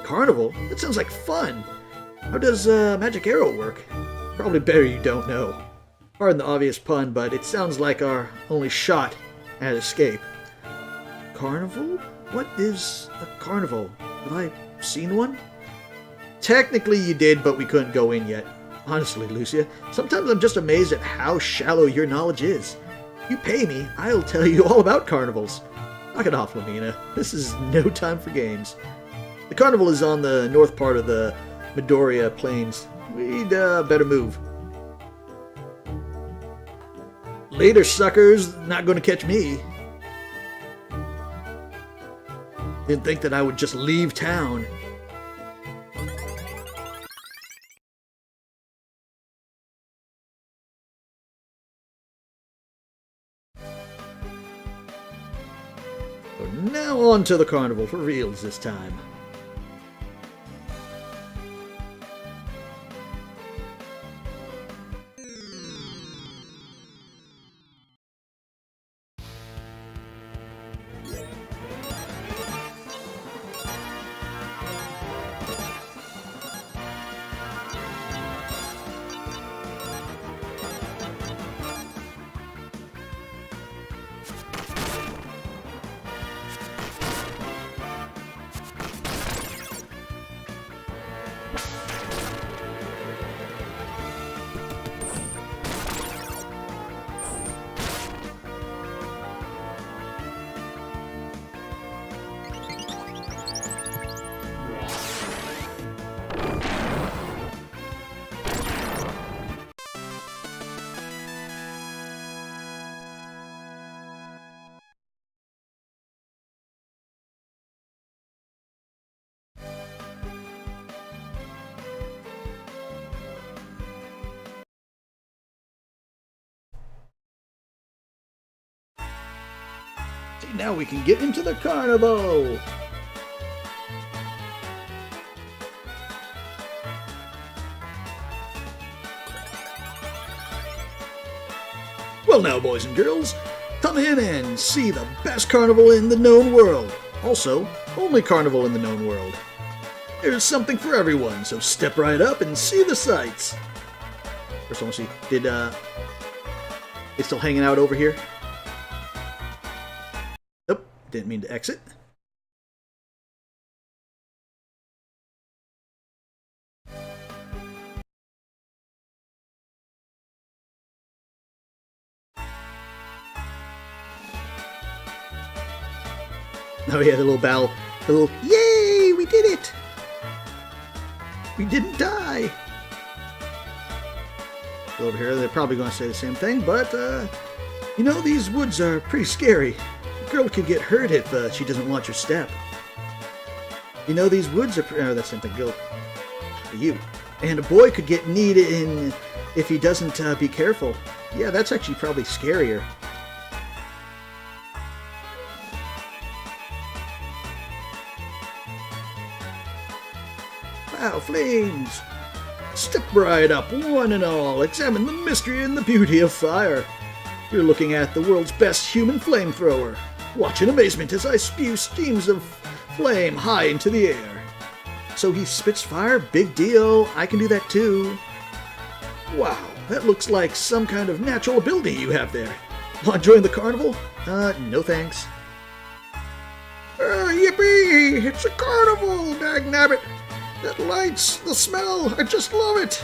Carnival? That sounds like fun. How does magic arrow work? Probably better you don't know. Pardon the obvious pun, but it sounds like our only shot at escape. Carnival? What is a carnival? Have I seen one? Technically you did, but we couldn't go in yet. Honestly, Lucia, sometimes I'm just amazed at how shallow your knowledge is. You pay me, I'll tell you all about carnivals. Knock it off, Lamina. This is no time for games. The carnival is on the north part of the Madoria Plains. We'd better move. Later, suckers. Not going to catch me. Didn't think that I would just leave town. So now on to the carnival for reals this time. Now we can get into the carnival! Well now, boys and girls, Come in and see the best carnival in the known world. Also, only carnival in the known world. There's something for everyone, so step right up and see the sights. First, I want to see, did, it's still hanging out over here? Nope, didn't mean to exit. Oh yeah, the little bell, the little, yay, we did it! We didn't die! Over here, they're probably going to say the same thing, but, you know, these woods are pretty scary. A girl could get hurt if she doesn't watch her step. You know, these woods are, oh, that's something, go for you. And a boy could get kneed in if he doesn't be careful. Yeah, that's actually probably scarier. Wow, flames! Step right up, one and all, examine the mystery and the beauty of fire. You're looking at the world's best human flamethrower. Watch in amazement as I spew streams of flame high into the air. So he spits fire? Big deal. I can do that too. Wow, that looks like some kind of natural ability you have there. Want to join the carnival? No thanks. Yippee! It's a carnival, dagnabbit! That lights, the smell, I just love it.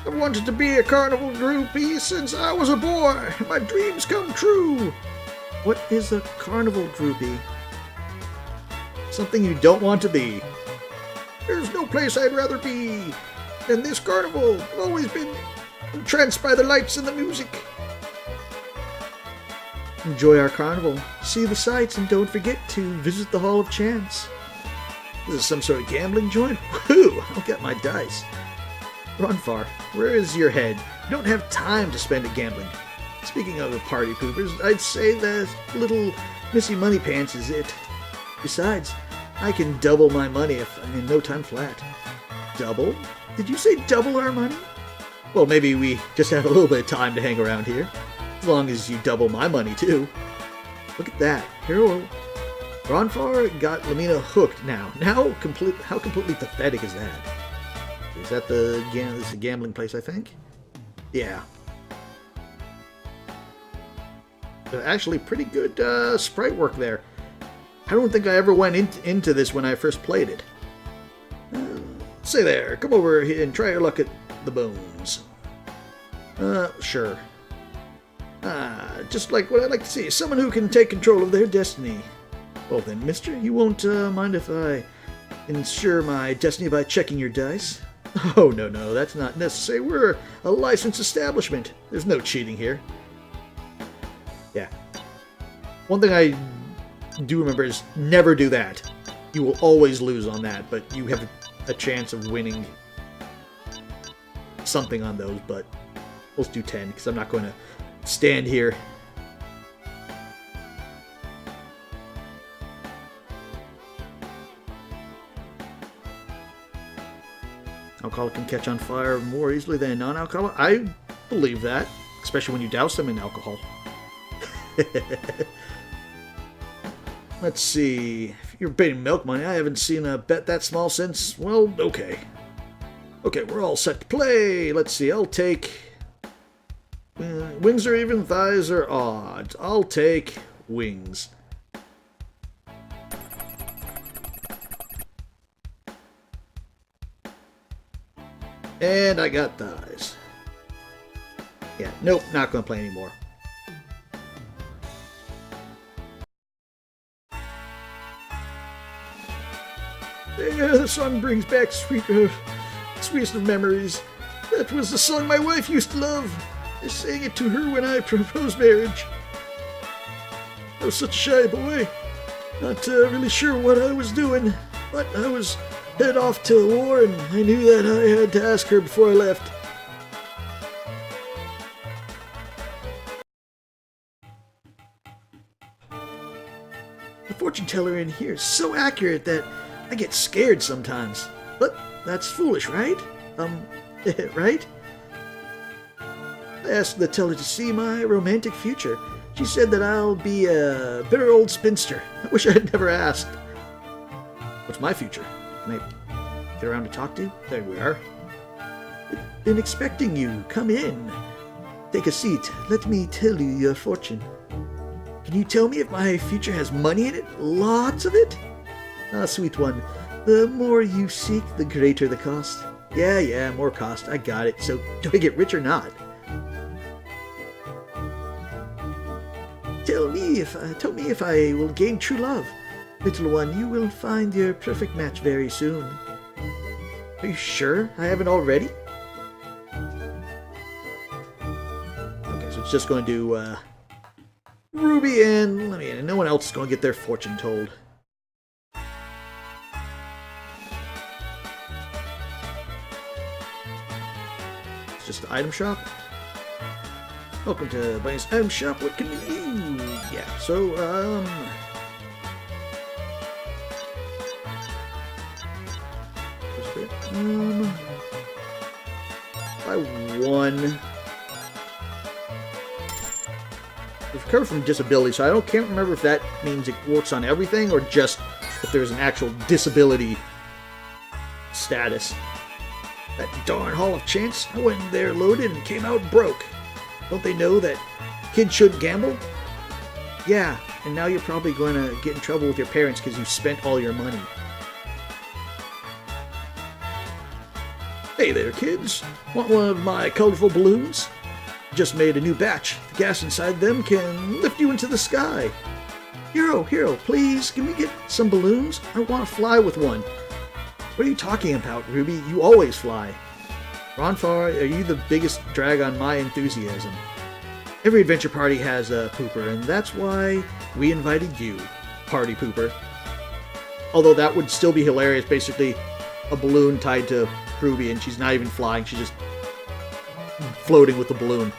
I've wanted to be a carnival groupie since I was a boy. My dreams come true. What is a carnival groupie? Something you don't want to be. There's no place I'd rather be than this carnival. I've always been entranced by the lights and the music. Enjoy our carnival. See the sights and don't forget to visit the Hall of Chance. This is some sort of gambling joint? Woohoo! I'll get my dice. Ronfar, where is your head? You don't have time to spend it gambling. Speaking of party poopers, I'd say the little Missy Money Pants is it. Besides, I can double my money in no time flat. Double? Did you say double our money? Well, maybe we just have a little bit of time to hang around here. As long as you double my money, too. Look at that. Hero. Ronfar got Lamina hooked now. How completely pathetic is that? Is that this is a gambling place, I think? Yeah. Actually, pretty good sprite work there. I don't think I ever went into this when I first played it. Say there, come over here and try your luck at the bones. Sure. Just like what I'd like to see. Someone who can take control of their destiny. Well then, mister, you won't mind if I ensure my destiny by checking your dice? Oh, no, that's not necessary. We're a licensed establishment. There's no cheating here. Yeah. One thing I do remember is never do that. You will always lose on that, but you have a chance of winning something on those, but let's do 10, because I'm not going to stand here. Alcohol can catch on fire more easily than non-alcoholic. I believe that, especially when you douse them in alcohol. Let's see. If you're betting milk money, I haven't seen a bet that small since, well, okay. Okay, we're all set to play. Let's see, I'll take... wings are even, thighs are odd. I'll take wings. And I got thighs. Yeah, nope, not going to play anymore. Yeah, the song brings back sweetest of memories. That was the song my wife used to love. I sang it to her when I proposed marriage. I was such a shy boy. Not really sure what I was doing, but I was head off to war, and I knew that I had to ask her before I left. The fortune teller in here is so accurate that I get scared sometimes. But that's foolish, right? Right? I asked the teller to see my romantic future. She said that I'll be a bitter old spinster. I wish I had never asked. What's my future? Can I get around to talk to? There we are. Been expecting you. Come in. Take a seat. Let me tell you your fortune. Can you tell me if my future has money in it? Lots of it? Ah, sweet one. The more you seek, the greater the cost. Yeah, more cost. I got it. So, do I get rich or not? Tell me if I will gain true love. Little one, you will find your perfect match very soon. Are you sure I haven't already? Okay, so it's just going to do Ruby and Lemmy, and no one else is going to get their fortune told. It's just the item shop. Welcome to Bunny's Item Shop. What can we do? Yeah, so, buy one. We've recovered from disability, so I can't remember if that means it works on everything or just if there's an actual disability status. That darn Hall of Chance, I went in there loaded and came out broke. Don't they know that kids shouldn't gamble? Yeah, and now you're probably going to get in trouble with your parents because you spent all your money. Hey there, kids. Want one of my colorful balloons? Just made a new batch. The gas inside them can lift you into the sky. Hero, please, can we get some balloons? I want to fly with one. What are you talking about, Ruby? You always fly. Ronfar, are you the biggest drag on my enthusiasm? Every adventure party has a pooper, and that's why we invited you, party pooper. Although that would still be hilarious, basically a balloon tied to Ruby, and she's not even flying, she's just floating with the balloon.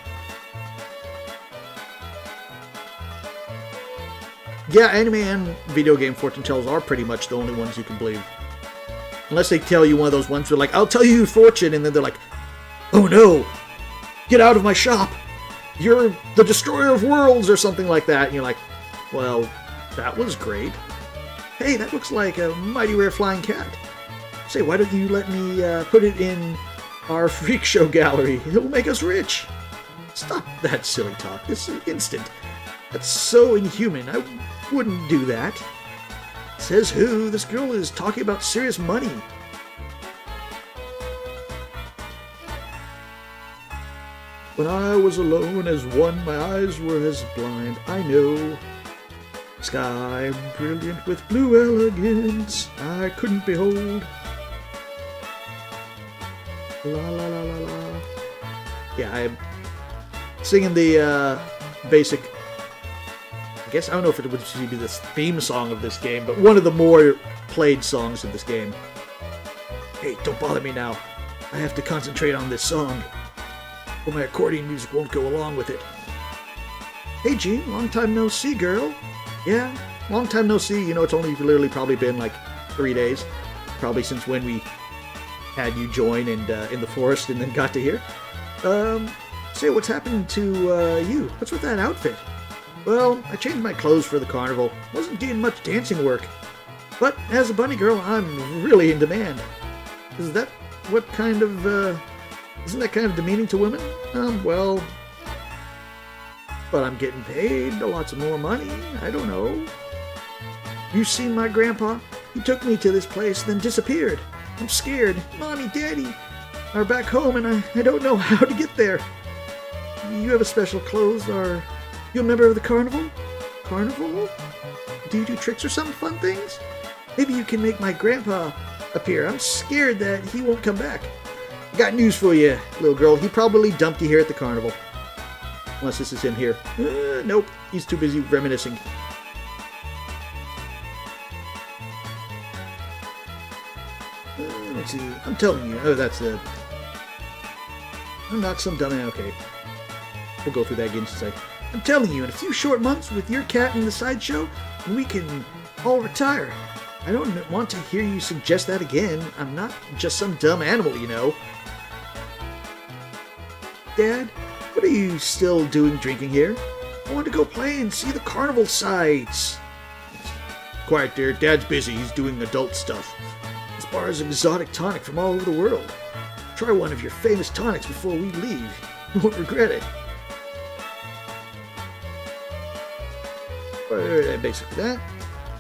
Yeah, anime and video game fortune tellers are pretty much the only ones you can believe. Unless they tell you one of those ones where like, I'll tell you your fortune, and then they're like, oh no, get out of my shop. You're the destroyer of worlds or something like that. And you're like, well, that was great. Hey, that looks like a mighty rare flying cat. Say, why don't you let me put it in our freak show gallery? It'll make us rich. Stop that silly talk. This is instant. That's so inhuman. I wouldn't do that. Says who? This girl is talking about serious money. When I was alone as one, my eyes were as blind. I know. Sky brilliant with blue elegance, I couldn't behold. La la la la la. Yeah, I'm singing the basic. I guess I don't know if it would be this theme song of this game, but one of the more played songs of this game. Hey, don't bother me now. I have to concentrate on this song, or my accordion music won't go along with it. Hey, Jean, long time no see, girl. Yeah, long time no see. You know, it's only literally probably been like 3 days, probably since when we had you join and in the forest and then got to here. Say, what's happened to you? What's with that outfit? Well, I changed my clothes for the carnival. Wasn't doing much dancing work. But as a bunny girl, I'm really in demand. Is that what kind of, isn't that kind of demeaning to women? Well, but I'm getting paid lots of more money. I don't know. You seen my grandpa? He took me to this place, then disappeared. I'm scared. Mommy, Daddy are back home, and I don't know how to get there. You have a special clothes, or you a member of the carnival? Carnival? Do you do tricks or some fun things? Maybe you can make my grandpa appear. I'm scared that he won't come back. I got news for you, little girl. He probably dumped you here at the carnival. Unless this is him here. Nope. He's too busy reminiscing. Let's see. I'm telling you. Oh, that's the... I'm not some dumb... Okay. We'll go through that again to say... I'm telling you, in a few short months with your cat in the sideshow, we can all retire. I don't want to hear you suggest that again. I'm not just some dumb animal, you know. Dad, what are you still doing drinking here? I want to go play and see the carnival sights. Quiet, dear. Dad's busy. He's doing adult stuff. This bar is an exotic tonic from all over the world. Try one of your famous tonics before we leave. You won't regret it. Basically that.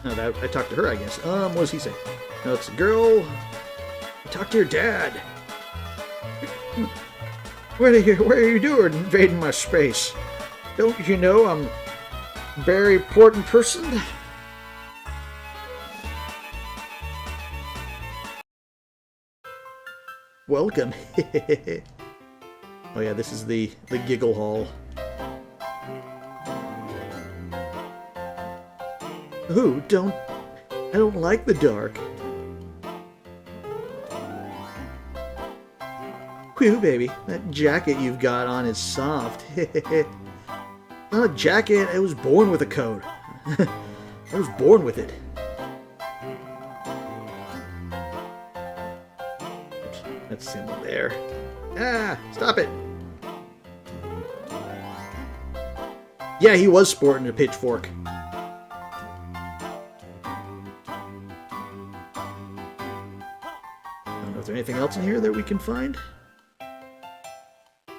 No, that I talked to her, I guess. What does he say? No, it's a girl. Talk to your dad. What are you doing invading my space? Don't you know I'm a very important person? Welcome. Oh yeah, this is the giggle hall. Ooh, I don't like the dark. Whew, baby, that jacket you've got on is soft. Not a jacket, I was born with a coat. I was born with it. Oops, that symbol there. Ah, stop it. Yeah, he was sporting a pitchfork. Is there anything else in here that we can find?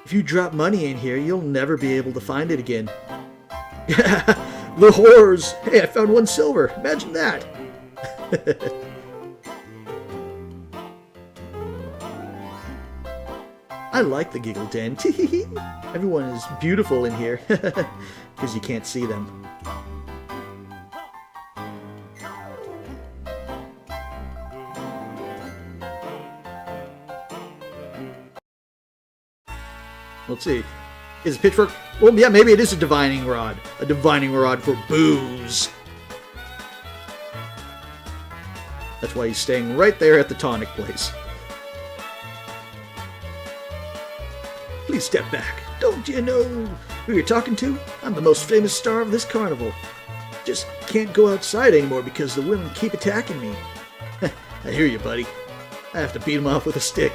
If you drop money in here, you'll never be able to find it again. The whores! Hey, I found 1 silver. Imagine that. I like the giggle den. Everyone is beautiful in here because you can't see them. Let's see. Is it pitchfork? Well, yeah, maybe it is a divining rod. A divining rod for booze. That's why he's staying right there at the tonic place. Please step back. Don't you know who you're talking to? I'm the most famous star of this carnival. Just can't go outside anymore because the women keep attacking me. I hear you, buddy. I have to beat them off with a stick.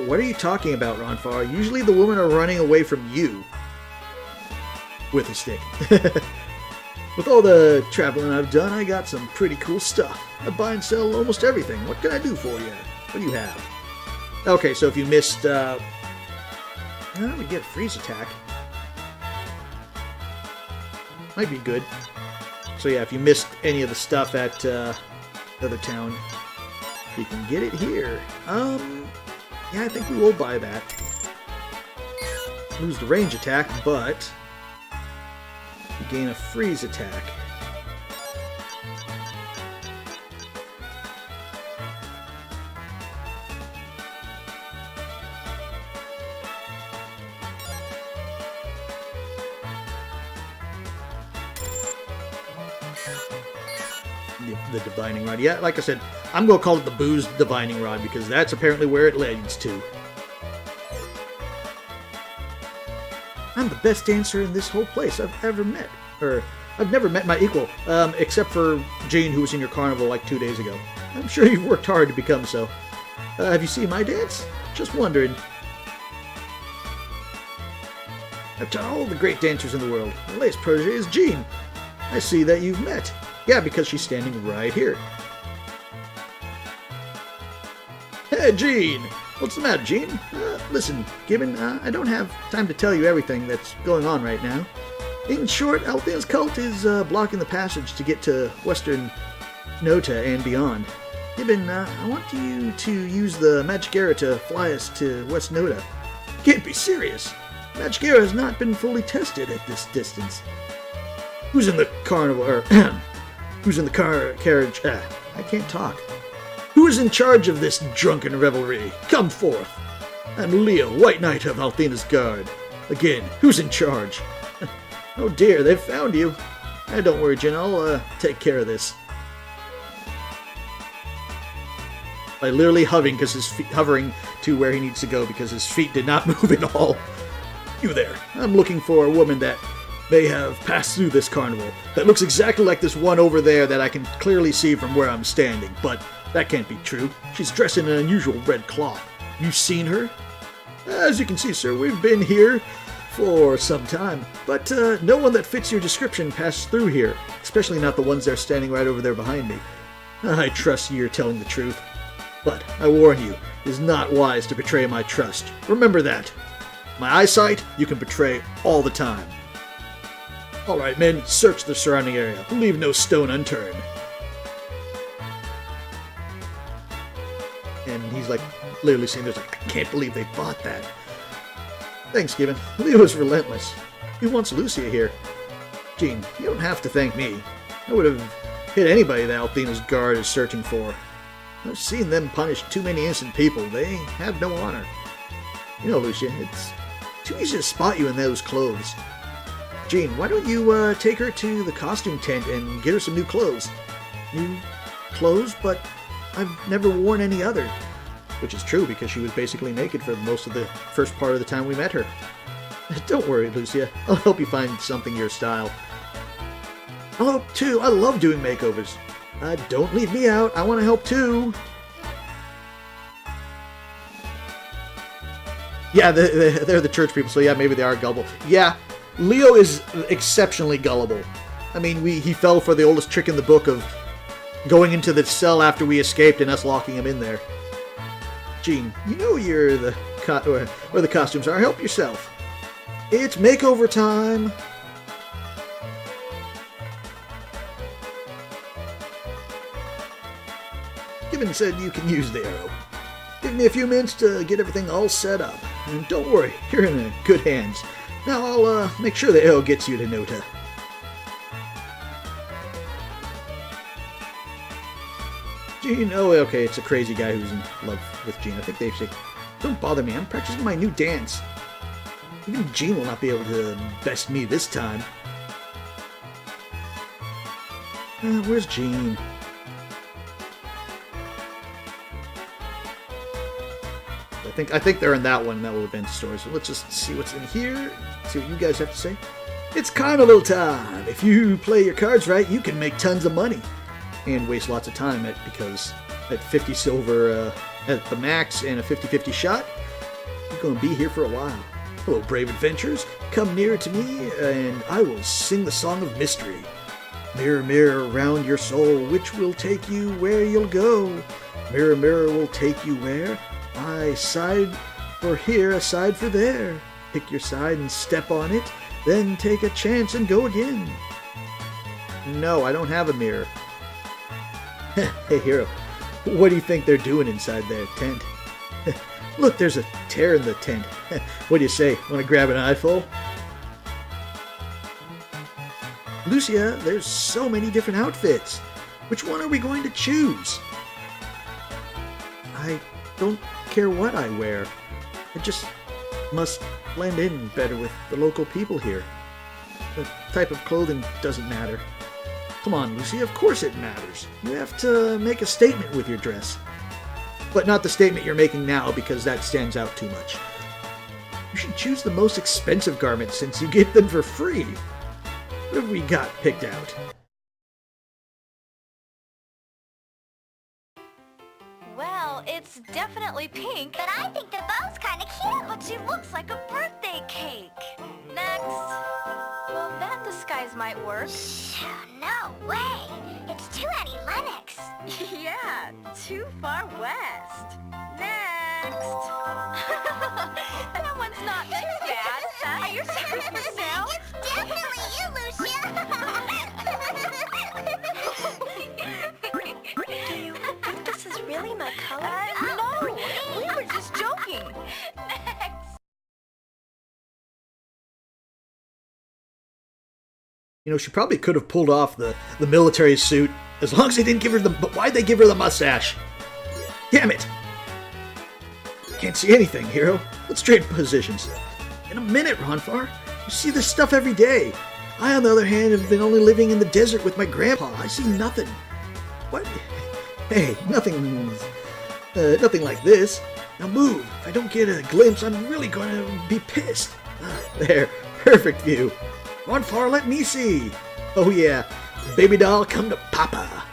What are you talking about, Ronfar? Usually the women are running away from you. With a stick. With all the traveling I've done, I got some pretty cool stuff. I buy and sell almost everything. What can I do for you? What do you have? Okay, so if you missed... we get a freeze attack. Might be good. So yeah, if you missed any of the stuff at the other town, you can get it here. Yeah, I think we will buy that. Lose the range attack, but you gain a freeze attack. The divining rod. Yeah, like I said, I'm going to call it the booze divining rod because that's apparently where it leads to. I'm the best dancer in this whole place I've ever met. Or, I've never met my equal, except for Jane, who was in your carnival like 2 days ago. I'm sure you've worked hard to become so. Have you seen my dance? Just wondering. I've taught all the great dancers in the world. My latest protege is Jean. I see that you've met. Yeah, because she's standing right here. Hey, Jean! What's the matter, Jean? Listen, Gibbon, I don't have time to tell you everything that's going on right now. In short, Althea's cult is blocking the passage to get to Western Nota and beyond. Gibbon, I want you to use the Magic Era to fly us to West Nota. Can't be serious. Magic Era has not been fully tested at this distance. Who's in the carnival, or who's in the carriage? I can't talk. Who is in charge of this drunken revelry? Come forth. I'm Leo, White Knight of Althea's Guard. Again, who's in charge? Oh dear, they've found you. Don't worry, Jen, I'll take care of this. By literally hovering because his feet, hovering to where he needs to go because his feet did not move at all. You there. I'm looking for a woman that may have passed through this carnival. That looks exactly like this one over there that I can clearly see from where I'm standing, but that can't be true. She's dressed in an unusual red cloth. You seen her? As you can see, sir, we've been here for some time, but no one that fits your description passed through here, especially not the ones that are standing right over there behind me. I trust you're telling the truth, but I warn you, it is not wise to betray my trust. Remember that. My eyesight, you can betray all the time. Alright, men, search the surrounding area. Leave no stone unturned. And he's like, literally saying, there's like, I can't believe they bought that. Thanks, Gibbon. Leo is relentless. He wants Lucia here. Jean, you don't have to thank me. I would have hit anybody that Althena's guard is searching for. I've seen them punish too many innocent people. They have no honor. You know, Lucia, it's too easy to spot you in those clothes. Jean, why don't you take her to the costume tent and get her some new clothes? New clothes? But I've never worn any other. Which is true, because she was basically naked for most of the first part of the time we met her. Don't worry, Lucia. I'll help you find something your style. I'll help too. I love doing makeovers. Don't leave me out. I want to help too. Yeah, they're the church people, so yeah, maybe they are gullible. Yeah, Leo is exceptionally gullible. I mean, he fell for the oldest trick in the book of going into the cell after we escaped and us locking him in there. Jean, you know you're where the costumes are. Help yourself. It's makeover time. Gibbon said you can use the arrow. Give me a few minutes to get everything all set up. And don't worry, you're in good hands. Now I'll make sure the arrow gets you to Nota. Jean, oh, okay, it's a crazy guy who's in love with Jean. I think they say, don't bother me, I'm practicing my new dance. Even Jean will not be able to best me this time. Where's Jean? I think they're in that one, that little adventure story. So let's just see what's in here. See what you guys have to say. It's carnival time. If you play your cards right, you can make tons of money. And waste lots of time because at 50 silver at the max and a 50-50 shot, you're going to be here for a while. Hello, brave adventurers. Come nearer to me, and I will sing the song of mystery. Mirror, mirror around your soul, which will take you where you'll go. Mirror, mirror will take you where? I side for here, a side for there. Pick your side and step on it, then take a chance and go again. No, I don't have a mirror. Hey, hero, what do you think they're doing inside their tent? Look, there's a tear in the tent. What do you say? Want to grab an eyeful? Lucia, there's so many different outfits. Which one are we going to choose? I don't care what I wear. I just must blend in better with the local people here. The type of clothing doesn't matter. Come on, Lucy, of course it matters. You have to make a statement with your dress. But not the statement you're making now, because that stands out too much. You should choose the most expensive garments since you get them for free. What have we got picked out? Well, it's definitely pink. But I think the bow's kind of cute. But she looks like a birthday cake. Next. Well, that disguise might work. No way. It's too Annie-Lennox. Yeah, too far west. Next. That one's not too bad. Are you serious yourself? It's definitely you, Lucia. Do you think this is really my color? No, we were just joking. Next. You know, she probably could have pulled off the military suit as long as they didn't give her the... But why'd they give her the mustache? Damn it! Can't see anything, hero. Let's trade positions. In a minute, Ronfar. You see this stuff every day. I, on the other hand, have been only living in the desert with my grandpa. I see nothing. What? Hey, nothing like this. Now move. If I don't get a glimpse, I'm really going to be pissed. There. Perfect view. Ronfar, let me see. Oh yeah. Baby doll, come to Papa.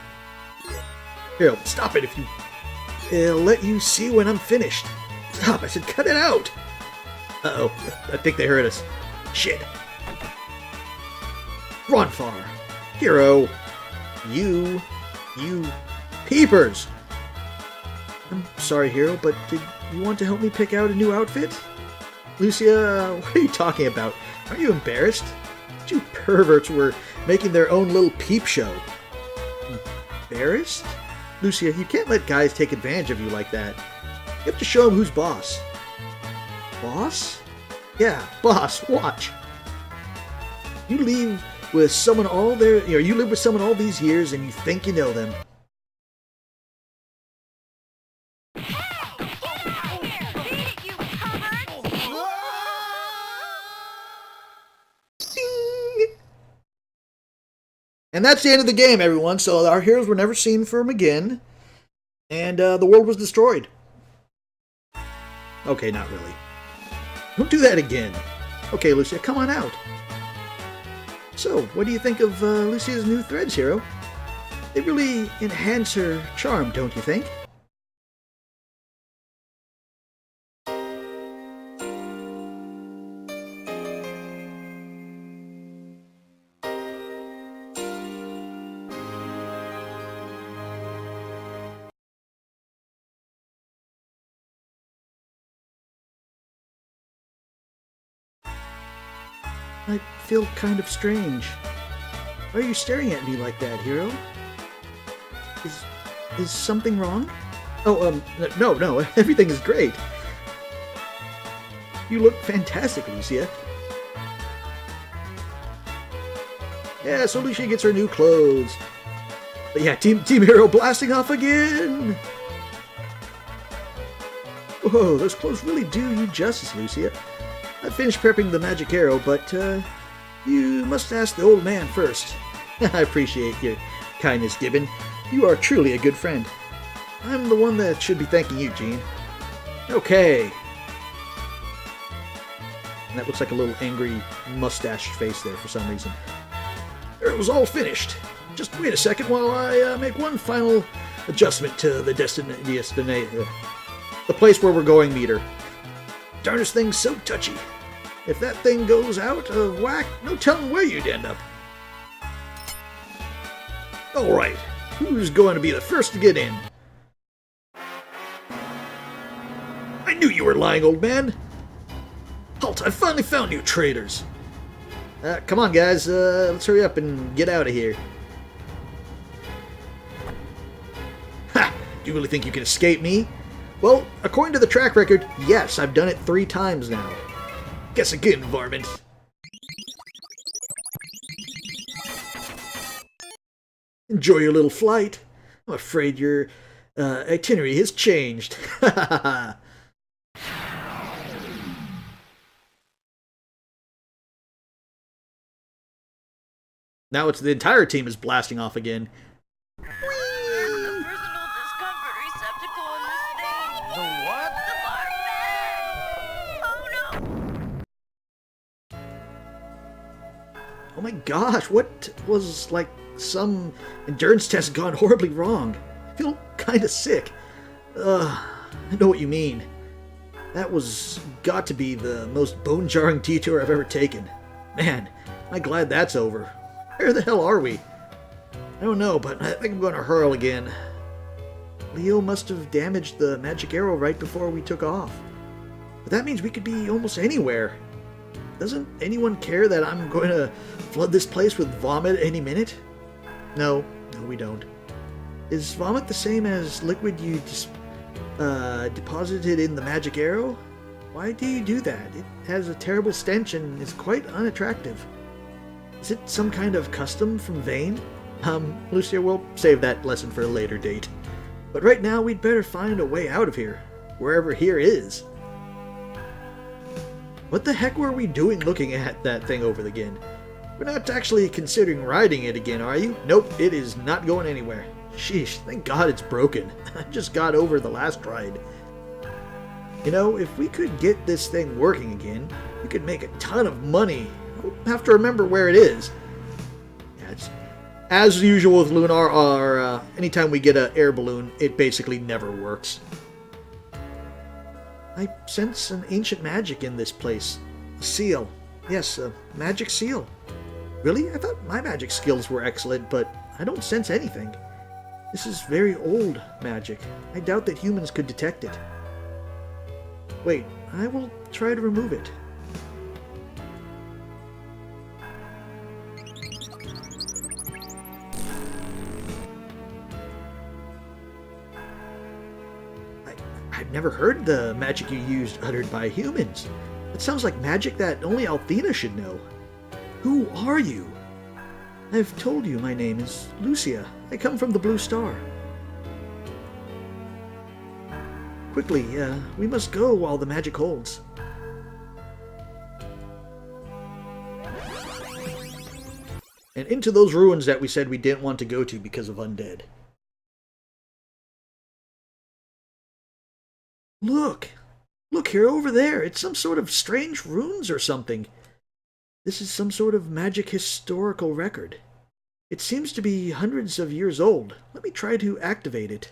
Here, stop it if you... I'll let you see when I'm finished. Stop, I said cut it out. Uh-oh, I think they heard us. Shit. Run far. Hero. You peepers. I'm sorry, Hero, but did you want to help me pick out a new outfit? Lucia, what are you talking about? Aren't you embarrassed? Two perverts were making their own little peep show. Embarrassed? Lucia, you can't let guys take advantage of you like that. You have to show them who's boss. Boss? Yeah, boss. Watch. You live with someone all these years and you think you know them. And that's the end of the game, everyone. So our heroes were never seen from again. And the world was destroyed. Okay, not really. Don't do that again. Okay, Lucia, come on out. So, what do you think of Lucia's new threads, Hero? They really enhance her charm, don't you think? I feel kind of strange. Why are you staring at me like that, Hero? Is something wrong? Oh, no, everything is great. You look fantastic, Lucia. Yeah, so Lucia gets her new clothes. But yeah, Team Hero blasting off again! Whoa, those clothes really do you justice, Lucia. I finished prepping the magic arrow, but you must ask the old man first. I appreciate your kindness, Gibbon. You are truly a good friend. I'm the one that should be thanking you, Jean. Okay. And that looks like a little angry mustache face there for some reason. It was all finished. Just wait a second while I make one final adjustment to the the place where we're going meter. Darnest thing's so touchy. If that thing goes out of whack, no telling where you'd end up. Alright, who's going to be the first to get in? I knew you were lying, old man. Halt, I finally found you, traitors. Come on, guys, let's hurry up and get out of here. Ha! Do you really think you can escape me? Well, according to the track record, yes, I've done it 3 times now. Guess again, varmint. Enjoy your little flight. I'm afraid your itinerary has changed. Now it's the entire team is blasting off again. Oh my gosh, what was like some endurance test gone horribly wrong? I feel kinda sick. I know what you mean. That was got to be the most bone-jarring detour I've ever taken. Man, I'm glad that's over. Where the hell are we? I don't know, but I think I'm gonna hurl again. Leo must have damaged the magic arrow right before we took off. But that means we could be almost anywhere. Doesn't anyone care that I'm going to flood this place with vomit any minute? No, we don't. Is vomit the same as liquid you deposited in the magic arrow? Why do you do that? It has a terrible stench and is quite unattractive. Is it some kind of custom from Vane? Lucia, we'll save that lesson for a later date. But right now, we'd better find a way out of here, wherever here is. What the heck were we doing looking at that thing over again? We're not actually considering riding it again, are you? Nope, it is not going anywhere. Sheesh, thank God it's broken. I just got over the last ride. You know, if we could get this thing working again, we could make a ton of money. We'll have to remember where it is. Yeah, it's, as usual with Lunar, anytime we get an air balloon, it basically never works. I sense an ancient magic in this place. A seal. Yes, a magic seal. Really? I thought my magic skills were excellent, but I don't sense anything. This is very old magic. I doubt that humans could detect it. Wait, I will try to remove it. I've never heard the magic you used uttered by humans. It sounds like magic that only Althena should know. Who are you? I've told you my name is Lucia. I come from the Blue Star. Quickly, we must go while the magic holds. And into those ruins that we said we didn't want to go to because of undead. Look! Look here over there! It's some sort of strange runes or something. This is some sort of magic historical record. It seems to be hundreds of years old. Let me try to activate it.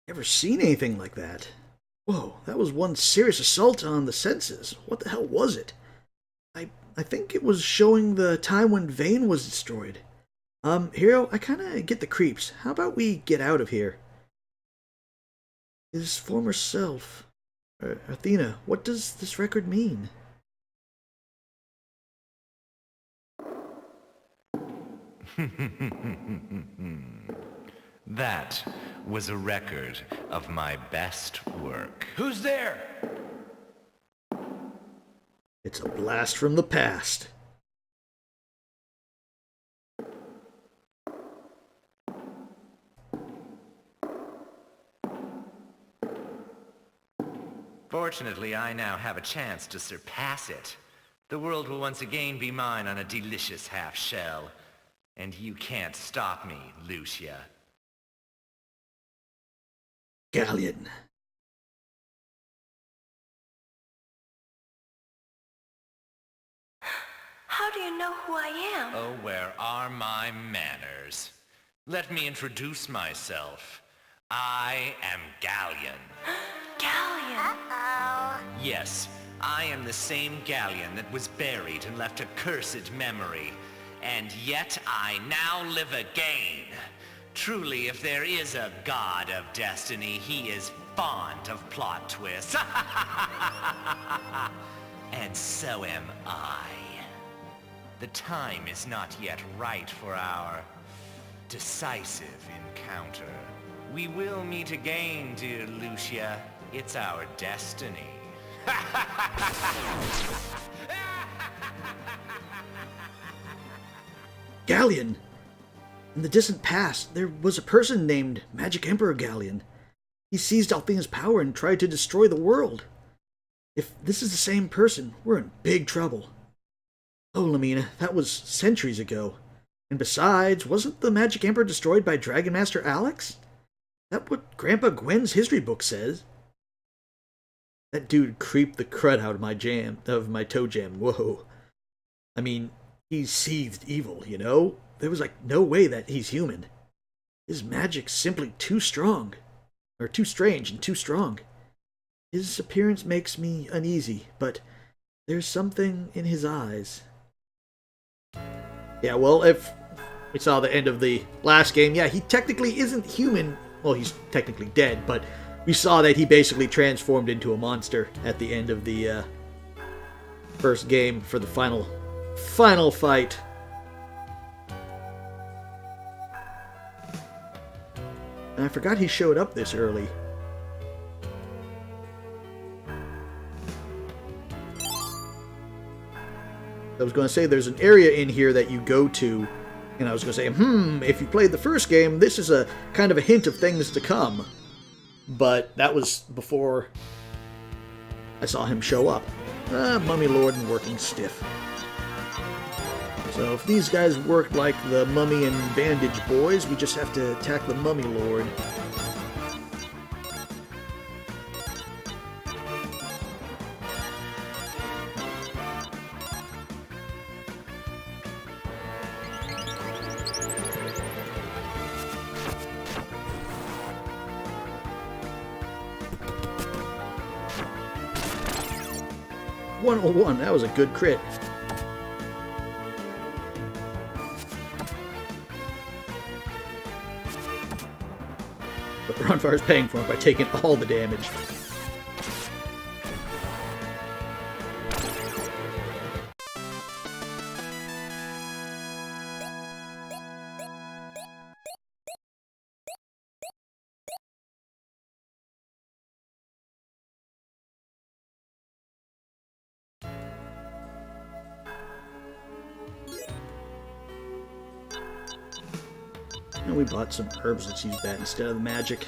Never seen anything like that. Whoa, that was one serious assault on the senses. What the hell was it? I think it was showing the time when Vane was destroyed. Hero, I kinda get the creeps. How about we get out of here? His former self. Athena, what does this record mean? That was a record of my best work. Who's there? It's a blast from the past. Fortunately, I now have a chance to surpass it. The world will once again be mine on a delicious half-shell. And you can't stop me, Lucia. Galleon. How do you know who I am? Oh, where are my manners? Let me introduce myself. I am Galleon. Galleon. Uh-oh. Yes, I am the same Galleon that was buried and left a cursed memory. And yet I now live again. Truly, if there is a god of destiny, he is fond of plot twists. And so am I. The time is not yet right for our decisive encounter. We will meet again, dear Lucia. It's our destiny. Galleon! In the distant past, there was a person named Magic Emperor Galleon. He seized Althena's power and tried to destroy the world. If this is the same person, we're in big trouble. Oh, Lamina, that was centuries ago. And besides, wasn't the Magic Emperor destroyed by Dragon Master Alex? That's what Grandpa Gwen's history book says. That dude creeped the crud out of my toe jam. Whoa. I mean, he seethed evil, you know? There was no way that he's human. His magic's simply too strong. Or too strange and too strong. His appearance makes me uneasy, but there's something in his eyes. Yeah, well, if we saw the end of the last game, yeah, he technically isn't human. Well, he's technically dead, but we saw that he basically transformed into a monster at the end of the first game for the final fight. I forgot he showed up this early. I was going to say there's an area in here that you go to, and I was going to say, if you played the first game, this is a kind of a hint of things to come. But that was before I saw him show up. Mummy Lord and working stiff. So if these guys work like the Mummy and Bandage boys, we just have to attack the Mummy Lord. .101, that was a good crit. But the Runfire's paying for it by taking all the damage. And we bought some herbs. Let's use that instead of the magic.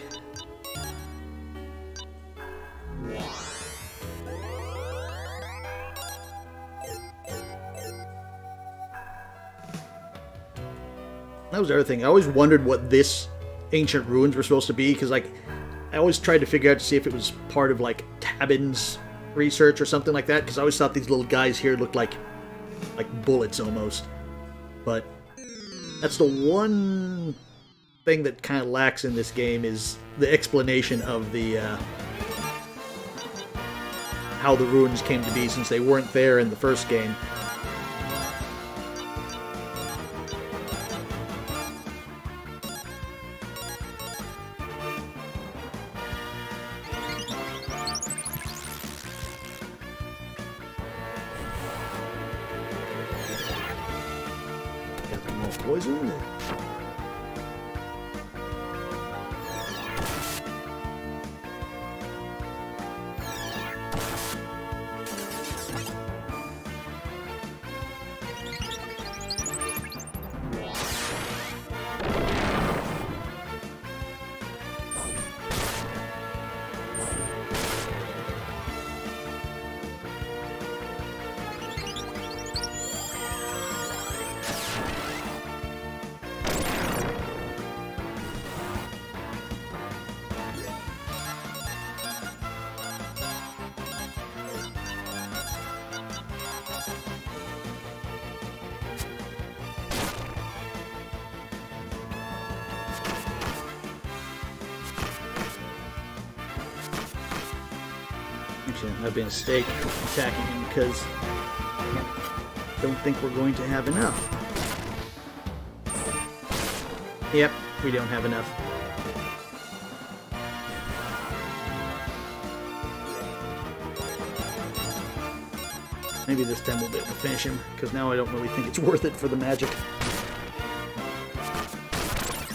That was the other thing. I always wondered what this ancient ruins were supposed to be, because like I always tried to figure out to see if it was part of like Tabin's research or something like that, because I always thought these little guys here looked like bullets almost. But that's the one thing that kind of lacks in this game, is the explanation of the how the ruins came to be, since they weren't there in the first game. Got them all poisoned. Actually, that might be a mistake attacking him, because I don't think we're going to have enough. Yep, we don't have enough. Maybe this time we'll be able to finish him, because now I don't really think it's worth it for the magic.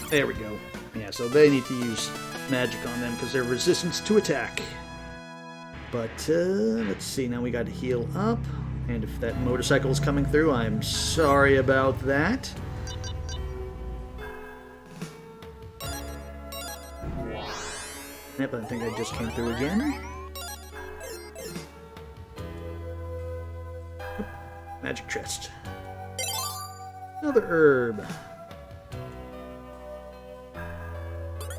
There we go. Yeah, so they need to use magic on them, because they're resistant to attack. But, let's see, now we got to heal up. And if that motorcycle is coming through, I'm sorry about that. Yep, I think I just came through again. Oop, magic chest. Another herb.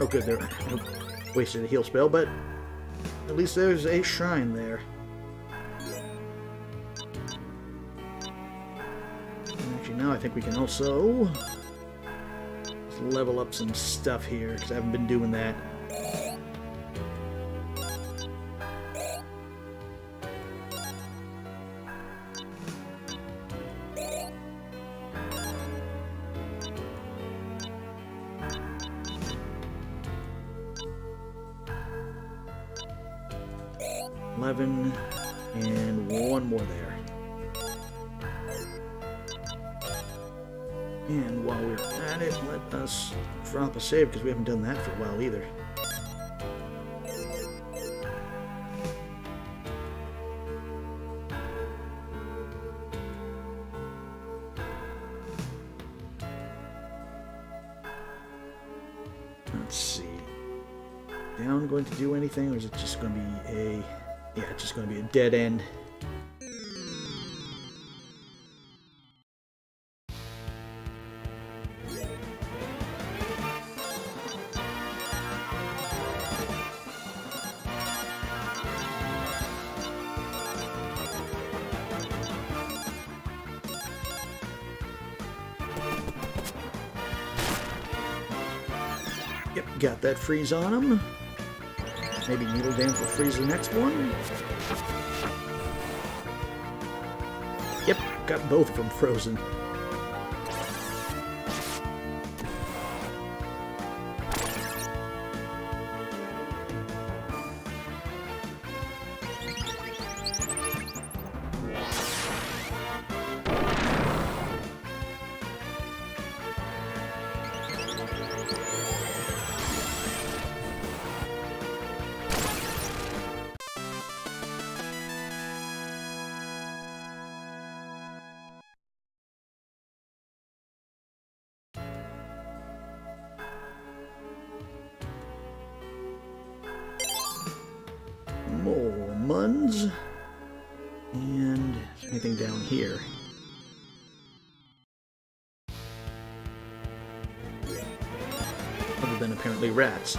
Oh good, there. Nope. Wasted a heal spell, but at least there's a shrine there. And actually, now I think we can also level up some stuff here, because I haven't been doing that. And one more there. And while we're at it, let us drop a save, because we haven't done that for a while either. Let's see. Down going to do anything, or is it just going to be a... Yeah, it's just going to be a dead end. Yep, got that freeze on him. Maybe Needle Dance will freeze the next one. Yep, got both of them frozen. More muns. And is there anything down here? Other than apparently rats.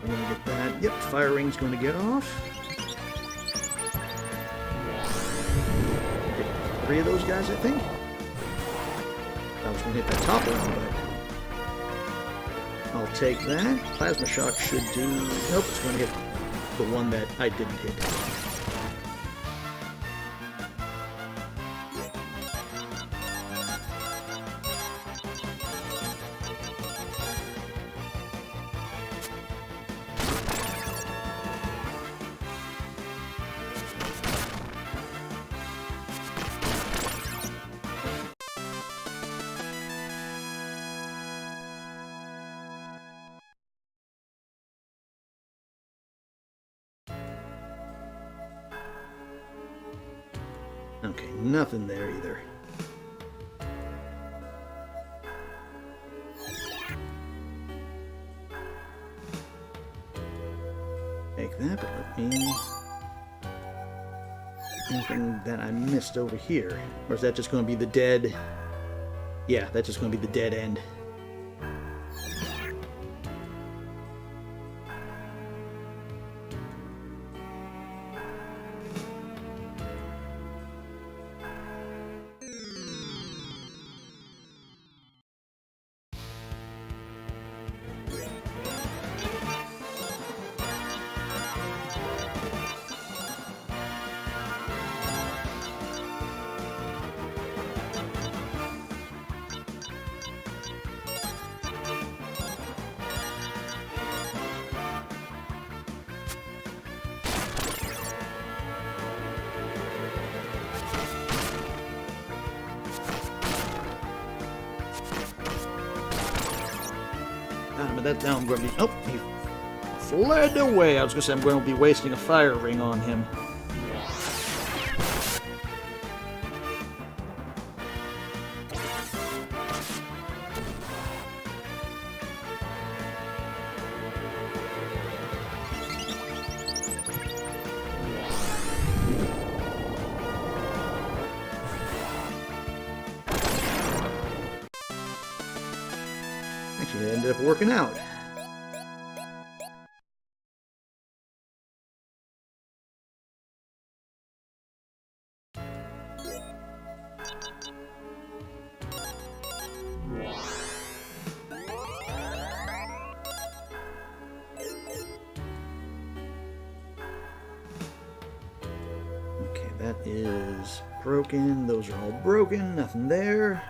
We're gonna get that. Yep, fire ring's going to get off. Hit 3 of those guys, I think. I was going to hit that top one, but I'll take that. Plasma shock should do... Nope, it's going to hit the one that I didn't hit. Okay, nothing there either. Take that, but let me... Anything that I missed over here? Or is that just going to be the dead... Yeah, that's just going to be the dead end. But that now I'm going to be... Oh, he fled away. I was going to say I'm going to be wasting a fire ring on him. Actually, it ended up working out. that is broken. Those are all broken. Nothing there.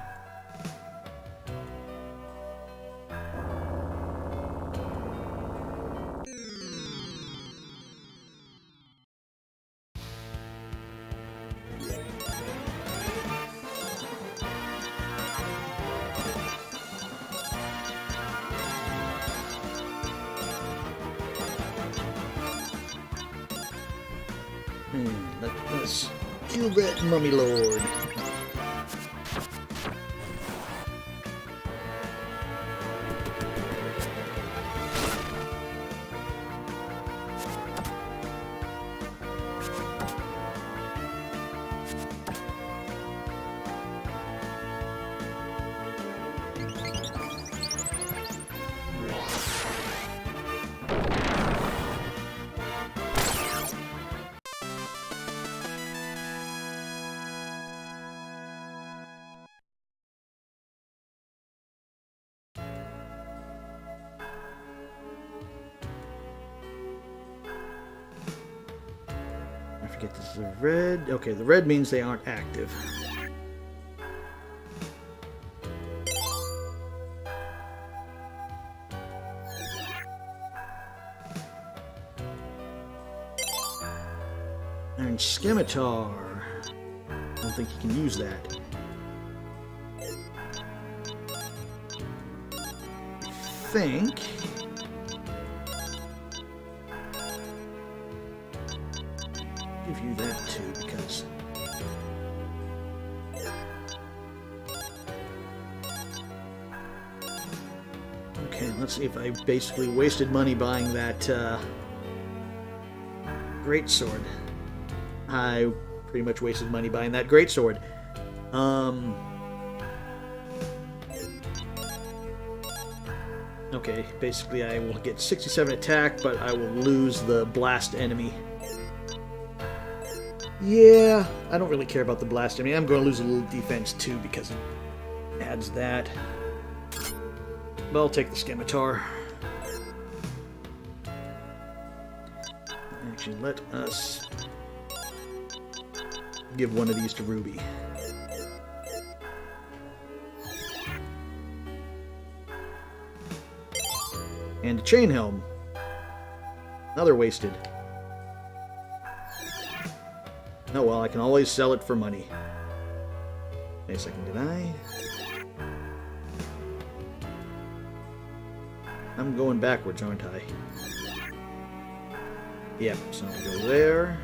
Let's kill that mummy lord. I forget this is a red. Okay, the red means they aren't active. And scimitar. I don't think you can use that. I think. Give you that too, because okay, let's see if I basically wasted money buying that greatsword. I pretty much wasted money buying that greatsword. Okay, basically I will get 67 attack, but I will lose the blast enemy. Yeah, I don't really care about the blast enemy. I'm going to lose a little defense too because it adds that. But I'll take the scimitar. Actually, let us give one of these to Ruby. And a chain helm. Another wasted. Oh well, I can always sell it for money. Wait a second, did I? I'm going backwards, aren't I? Yep, so I'm gonna go there.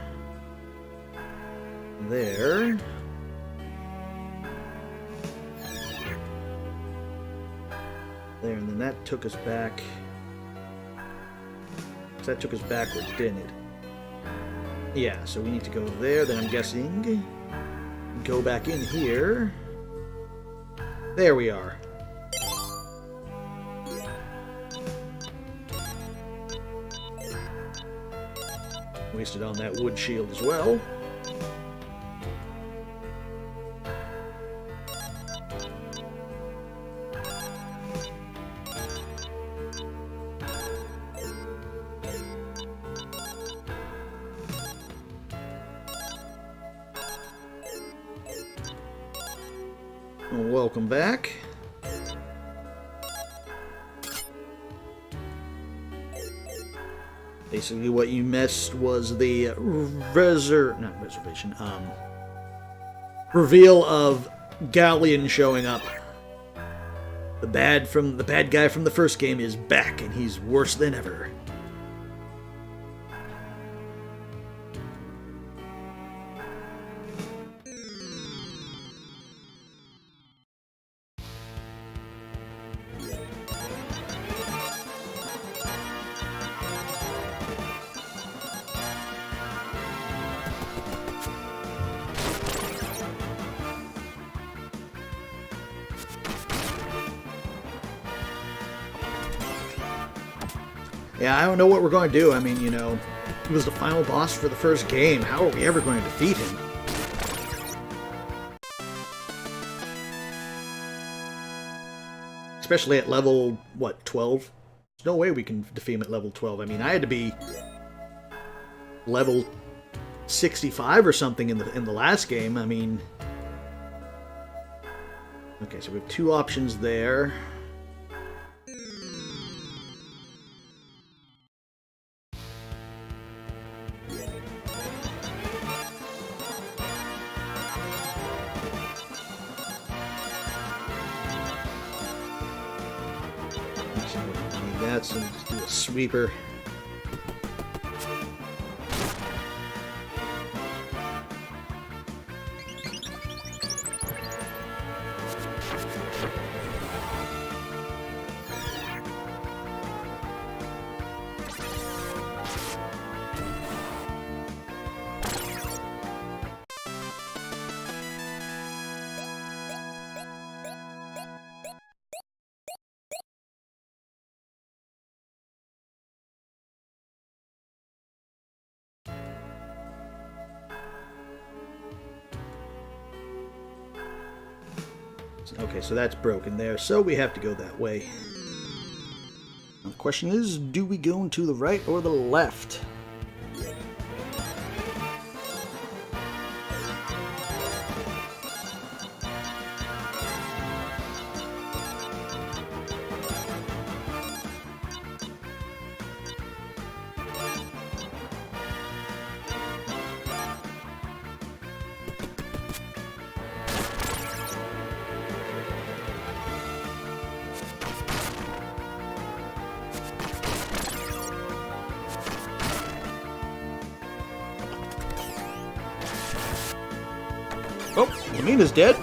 There. There, and then that took us back. So that took us backwards, didn't it? Yeah, so we need to go there, then I'm guessing go back in here. There we are. Wasted on that wood shield as well. Welcome back. Basically what you missed was the reveal of Galleon showing up. The bad guy from the first game is back and he's worse than ever. Yeah, I don't know what we're going to do. I mean, you know, he was the final boss for the first game. How are we ever going to defeat him? Especially at level, what, 12? There's no way we can defeat him at level 12. I mean, I had to be level 65 or something in the last game. I mean, okay, so we have two options there. So let's do a sweeper. Okay, so that's broken there, so we have to go that way. Now, the question is, do we go to the right or the left? Oh, Lamina's dead.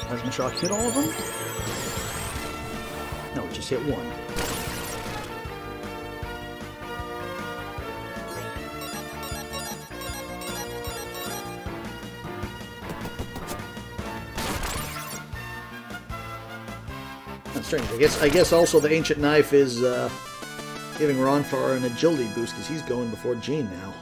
Plasma shock hit all of them? No, it just hit one. That's strange. I guess also the ancient knife is giving Ronfar an agility boost because he's going before Jean now.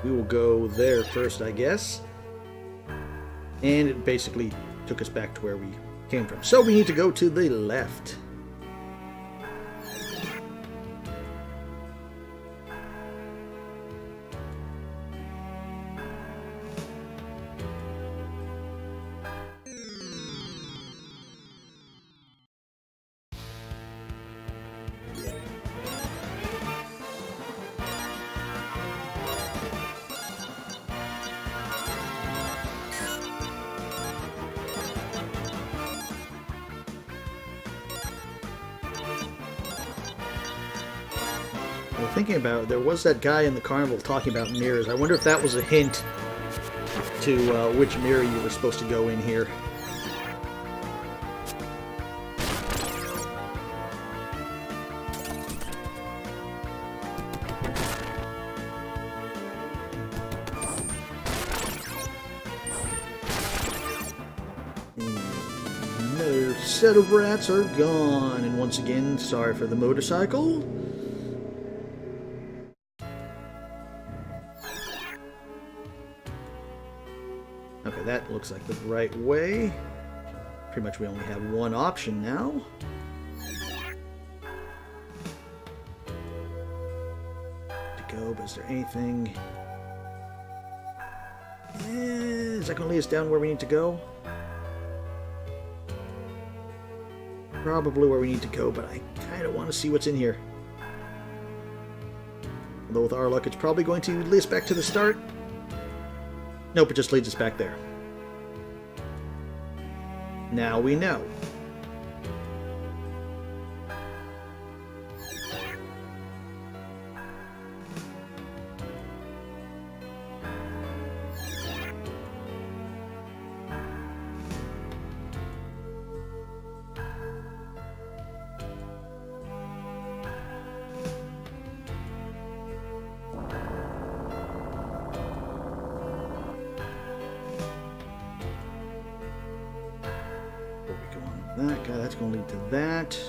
We will go there first, I guess. And it basically took us back to where we came from. So we need to go to the left. Thinking about it, there was that guy in the carnival talking about mirrors. I wonder if that was a hint to which mirror you were supposed to go in here. Another set of rats are gone, and once again, sorry for the motorcycle. Okay, that looks like the right way. Pretty much we only have one option now. To go, but is there anything? Is that going to lead us down where we need to go? Probably where we need to go, but I kind of want to see what's in here. Although with our luck, it's probably going to lead us back to the start. Nope, it just leads us back there. Now we know. that guy. That's going to lead to that.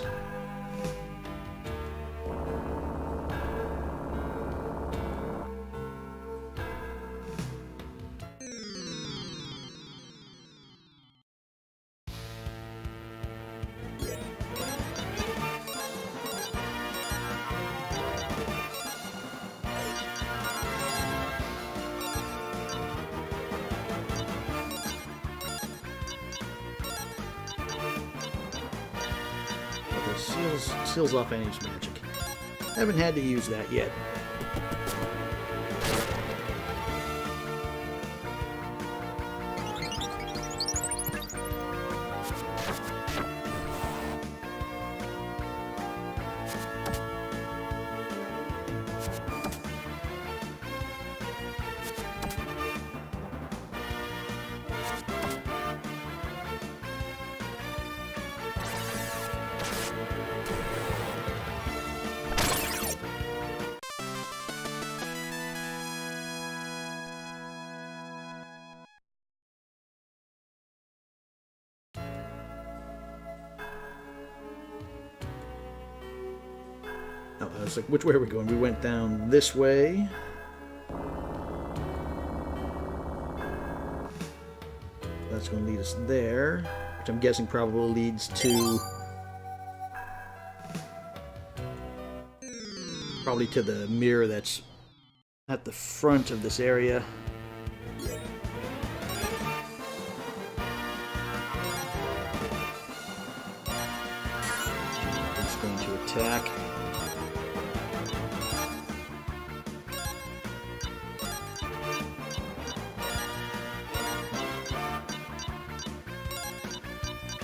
Seals off enemy's magic. Haven't had to use that yet. Oh, I was like, which way are we going? We went down this way. That's going to lead us there, which I'm guessing probably leads to... probably to the mirror that's at the front of this area. It's going to attack.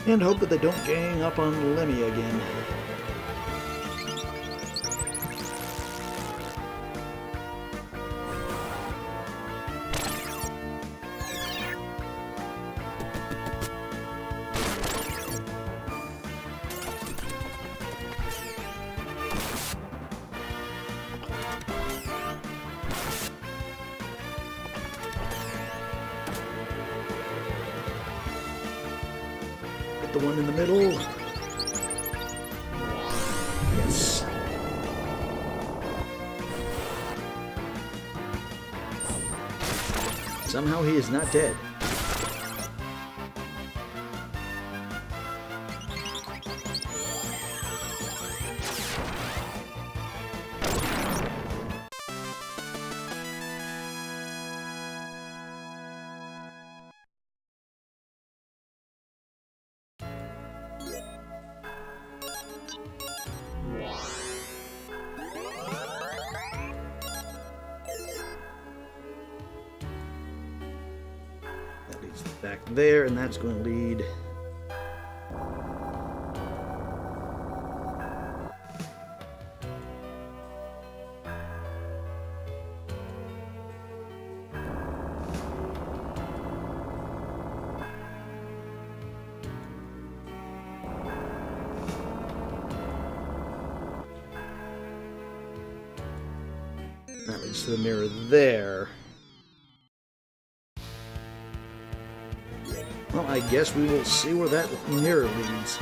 And hope that they don't gang up on Lemmy again. The one in the middle. Yes. Somehow he is not dead. Back there, and that's going to lead to the mirror there. Well, I guess we will see where that mirror leads.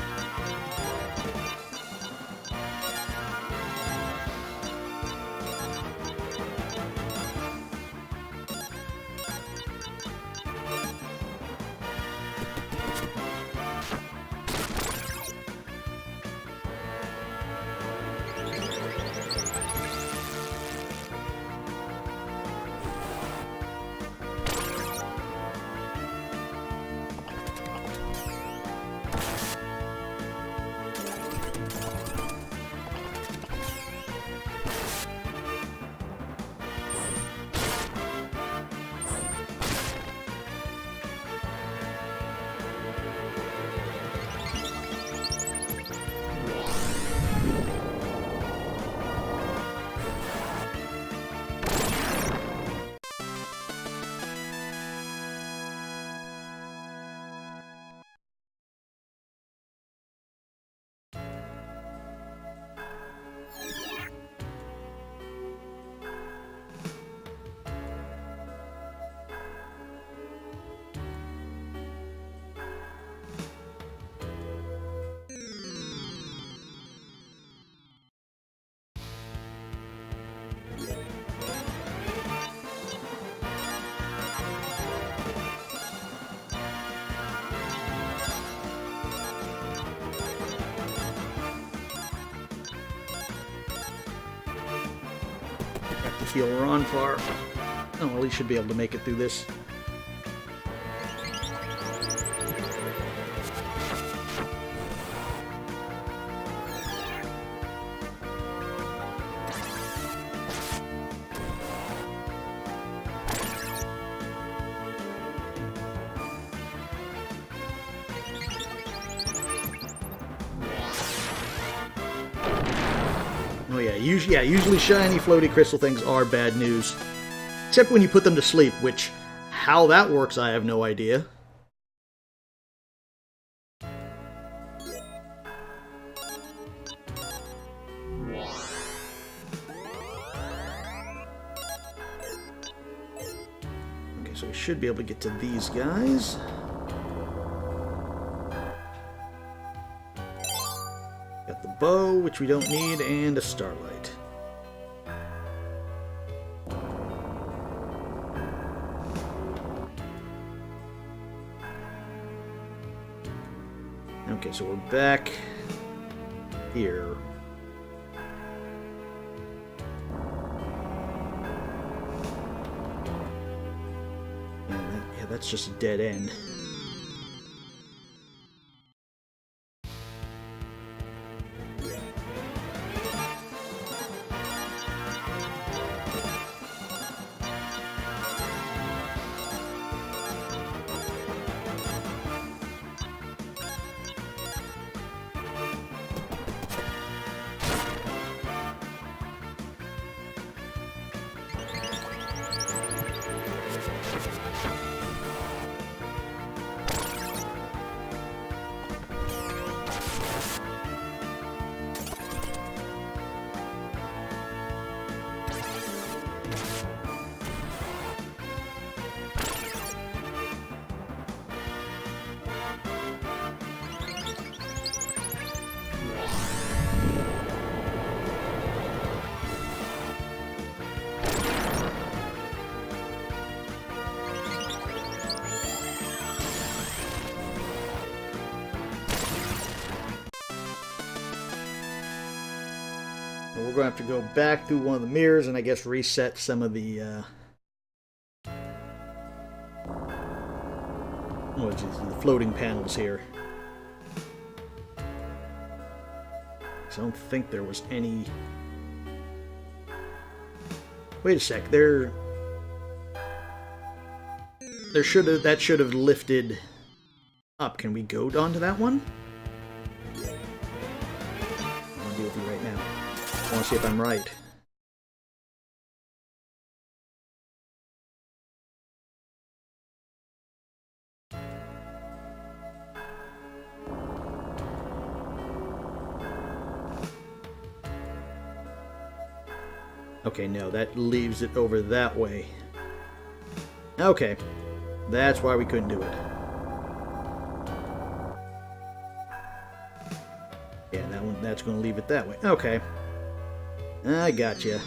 to feel we're on far. Oh, well, he should be able to make it through this. Oh yeah, usually shiny floaty crystal things are bad news. Except when you put them to sleep, which, how that works, I have no idea. Okay, so we should be able to get to these guys. Got the bow, which we don't need, and a starlight. Okay, so we're back here. Yeah, that's just a dead end. We're going to have to go back through one of the mirrors and I guess reset some of the the floating panels here. I don't think there was any... Wait a sec, that should have lifted up. Can we go onto that one? I'll deal with you right now. I want to see if I'm right. Okay, no, that leaves it over that way. Okay, that's why we couldn't do it. Yeah, that's going to leave it that way. Okay. I gotcha.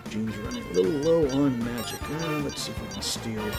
June's running a little low on magic. Let's see if we can steal.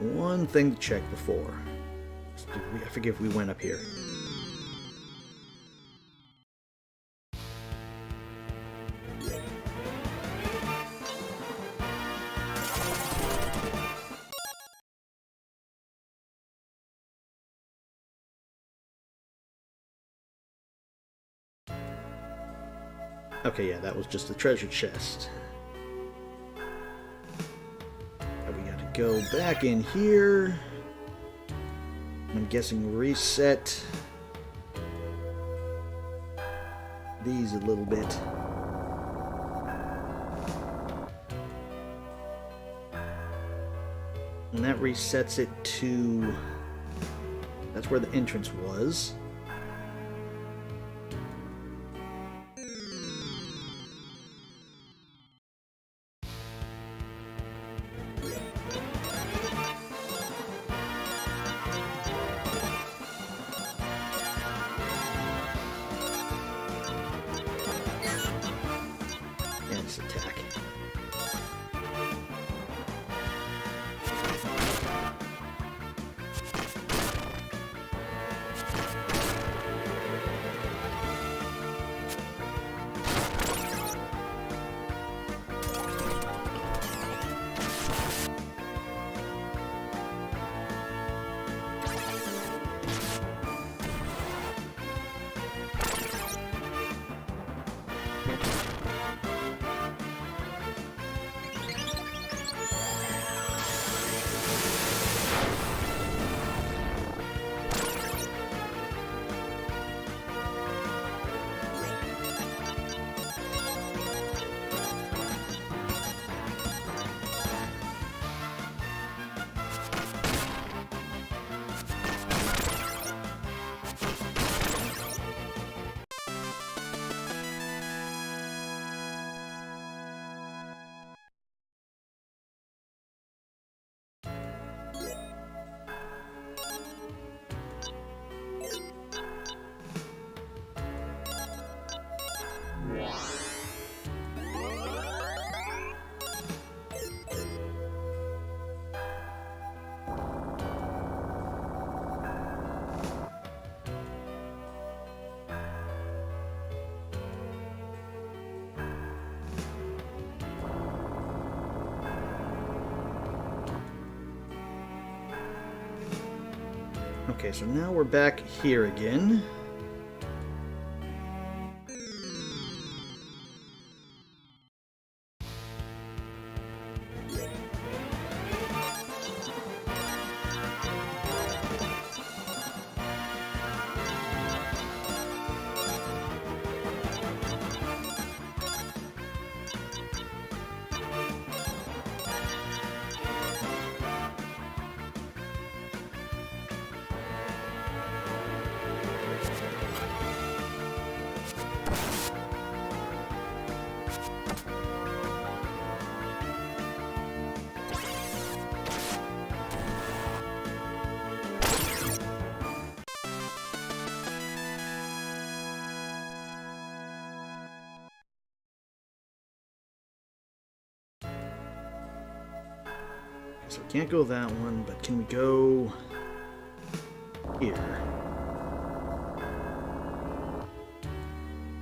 one thing to check before. I forget if we went up here. Okay, yeah, that was just the treasure chest. Now we gotta go back in here. I'm guessing reset these a little bit. And that resets it to... That's where the entrance was. Attack. Okay, so now we're back here again. So we can't go that one, but can we go here?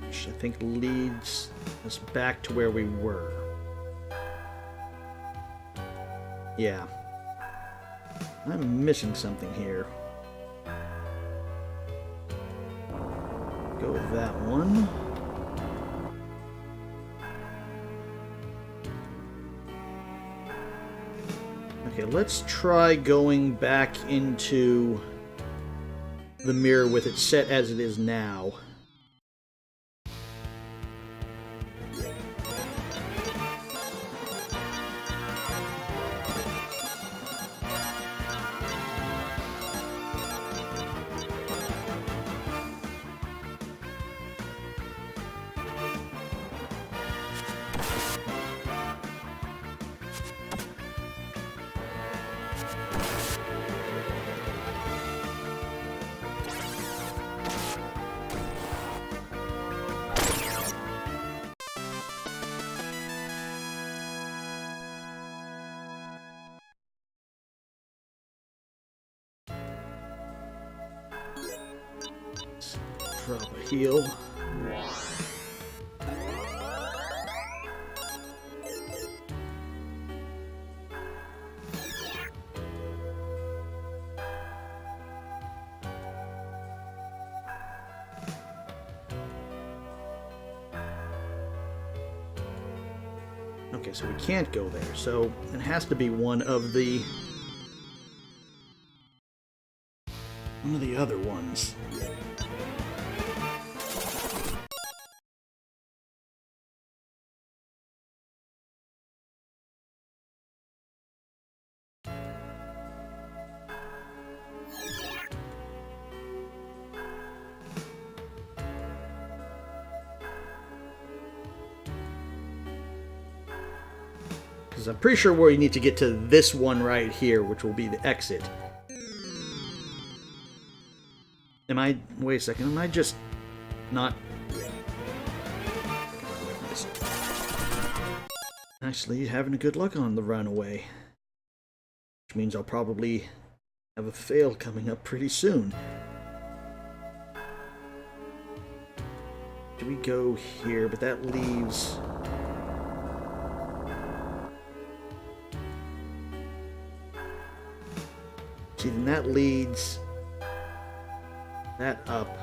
Which I think leads us back to where we were. Yeah. I'm missing something here. Go with that one. Okay, let's try going back into the mirror with it set as it is now. drop a heal. Okay, so we can't go there, so it has to be one of the other ones. Because I'm pretty sure we need to get to this one right here, which will be the exit. Wait a second, am I just not... Actually, having a good luck on the runaway. Which means I'll probably have a fail coming up pretty soon. Do we go here? But that leaves... See, then that leads that up.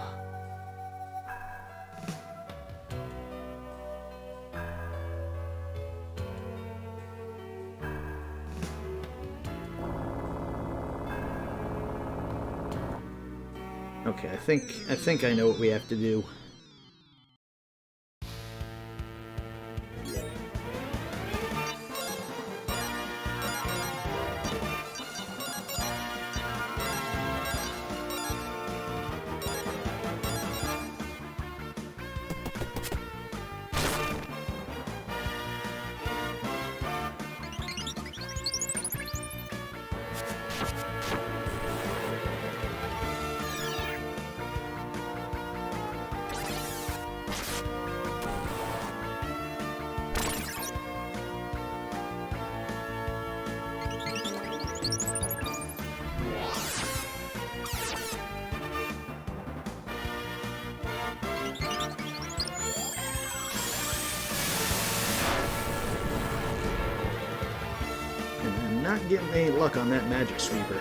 Okay, I think I know what we have to do. Not getting any luck on that magic sweeper.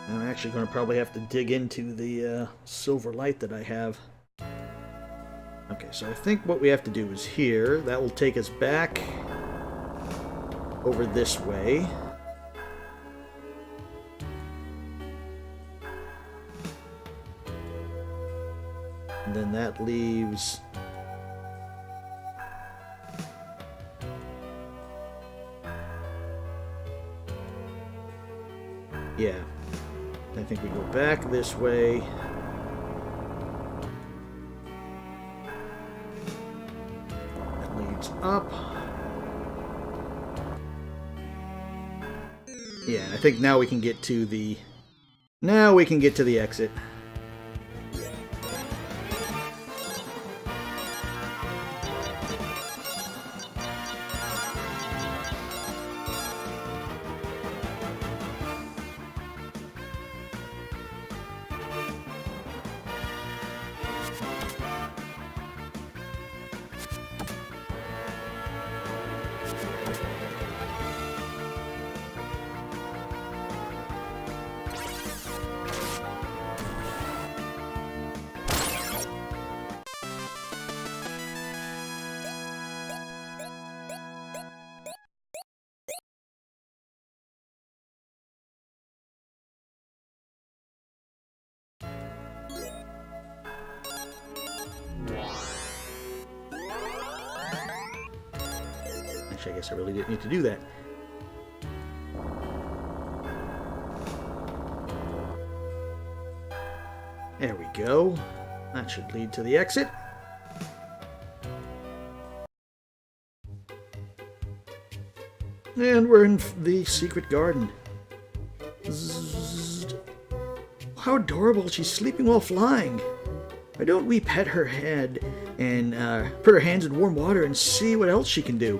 I'm actually going to probably have to dig into the silver light that I have. Okay, so I think what we have to do is here. That will take us back over this way. And then that leaves... Yeah. I think we go back this way. That leads up. Yeah, I think now we can get to the... Now we can get to the exit. Actually, I guess I really didn't need to do that. There we go. That should lead to the exit. And we're in the secret garden. Zzzt. how adorable. She's sleeping while flying. Why don't we pet her head and put her hands in warm water and see what else she can do?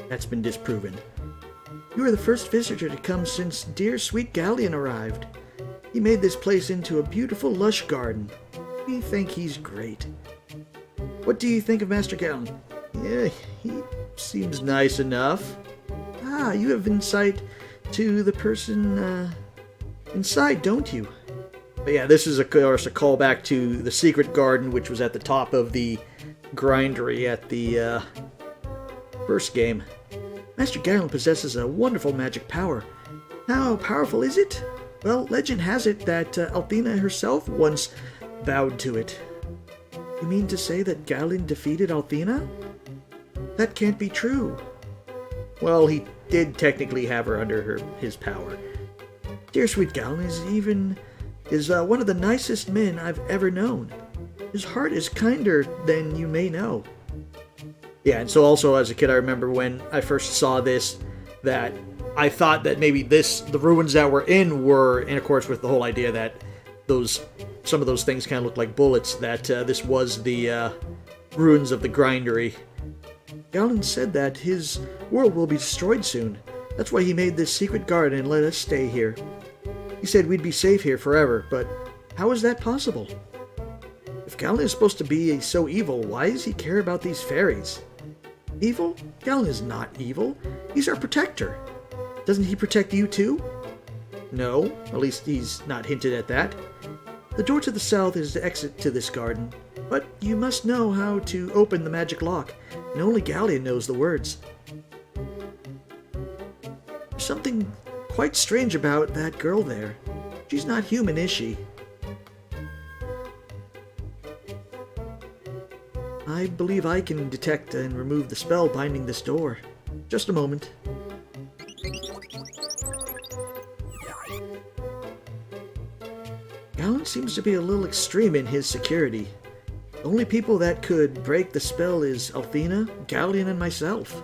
That's been disproven. You are the first visitor to come since dear sweet Galleon arrived. He made this place into a beautiful lush garden. We think he's great. What do you think of Master Galleon? Yeah, he seems nice enough. Ah, you have insight to the person inside, don't you? But yeah, this is of course a callback to the secret garden, which was at the top of the grindery at the first game. Master Galleon possesses a wonderful magic power. How powerful is it? Well, legend has it that Althena herself once vowed to it. You mean to say that Galleon defeated Althena? That can't be true. Well, he did technically have her under his power. Dear sweet Galleon is one of the nicest men I've ever known. His heart is kinder than you may know. Yeah, and so also as a kid, I remember when I first saw this, that I thought that maybe the ruins that we're in were, and of course with the whole idea that some of those things kind of look like bullets, that this was the ruins of the grindery. Galleon said that his world will be destroyed soon. That's why he made this secret garden and let us stay here. He said we'd be safe here forever, but how is that possible? If Galleon is supposed to be so evil, why does he care about these fairies? Evil? Galleon is not evil. He's our protector. Doesn't he protect you too? No, at least he's not hinted at that. The door to the south is the exit to this garden, but you must know how to open the magic lock, and only Galleon knows the words. There's something quite strange about that girl there. She's not human, is she? I believe I can detect and remove the spell binding this door. Just a moment. Galleon seems to be a little extreme in his security. The only people that could break the spell is Althena, Galleon, and myself.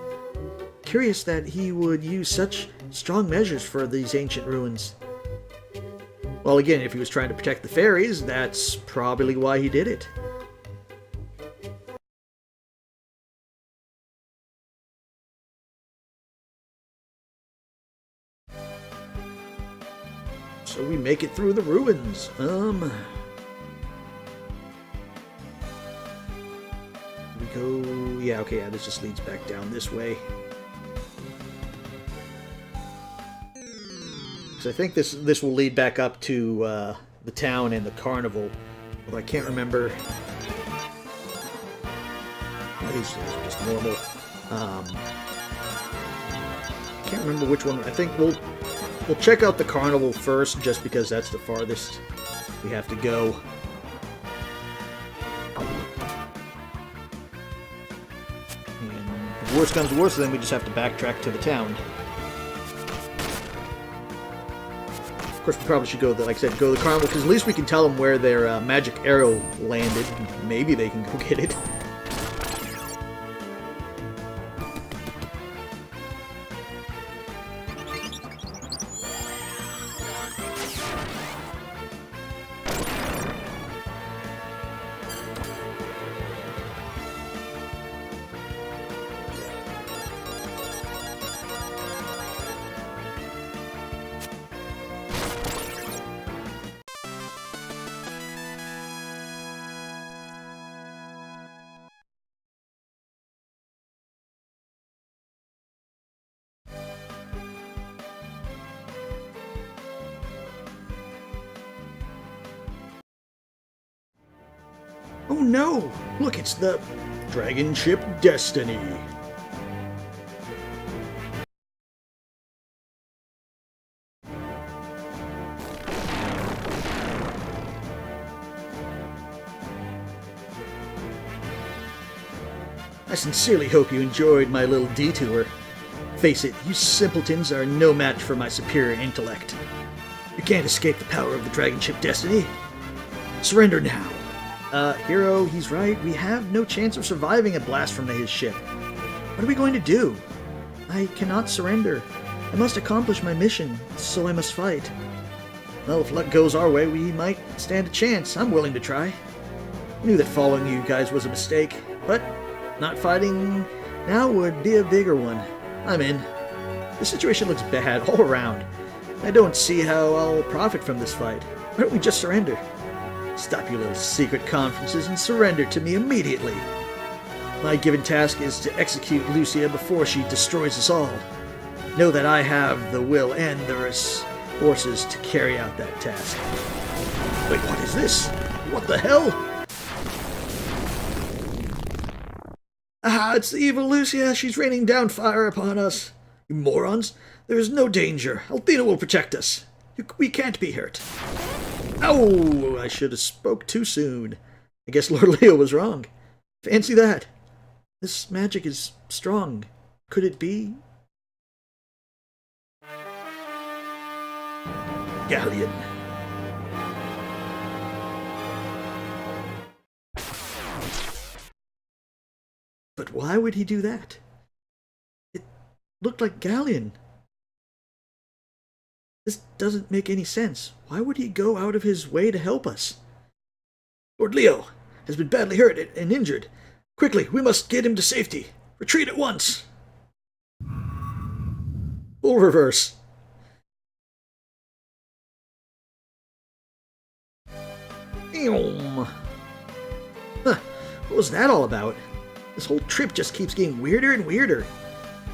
Curious that he would use such strong measures for these ancient ruins. Well, again, if he was trying to protect the fairies, that's probably why he did it. So we make it through the ruins. We go... Yeah, okay, yeah, this just leads back down this way. So I think this will lead back up to the town and the carnival. Although I can't remember... These are just normal. Can't remember which one. I think we'll check out the carnival first, just because that's the farthest we have to go. And if worse comes to worse, then we just have to backtrack to the town. Of course, we probably should go, like I said, go to the carnival, because at least we can tell them where their magic arrow landed. Maybe they can go get it. Oh no! Look, it's the dragon ship Destiny. I sincerely hope you enjoyed my little detour. Face it, you simpletons are no match for my superior intellect. You can't escape the power of the dragon ship Destiny. Surrender now. Hero, he's right. We have no chance of surviving a blast from his ship. What are we going to do? I cannot surrender. I must accomplish my mission, so I must fight. Well, if luck goes our way, we might stand a chance. I'm willing to try. I knew that following you guys was a mistake, but not fighting now would be a bigger one. I'm in. The situation looks bad all around. I don't see how I'll profit from this fight. Why don't we just surrender? Stop your little secret conferences and surrender to me immediately. My given task is to execute Lucia before she destroys us all. Know that I have the will and the resources to carry out that task. Wait, what is this? What the hell? Ah, it's the evil Lucia. She's raining down fire upon us. You morons. There is no danger. Althena will protect us. We can't be hurt. Oh, I should have spoke too soon. I guess Lord Leo was wrong. Fancy that. This magic is strong. Could it be? Galleon. But why would he do that? It looked like Galleon. This doesn't make any sense. Why would he go out of his way to help us? Lord Leo has been badly hurt and injured. Quickly, we must get him to safety. Retreat at once. Full reverse. Huh. What was that all about? This whole trip just keeps getting weirder and weirder.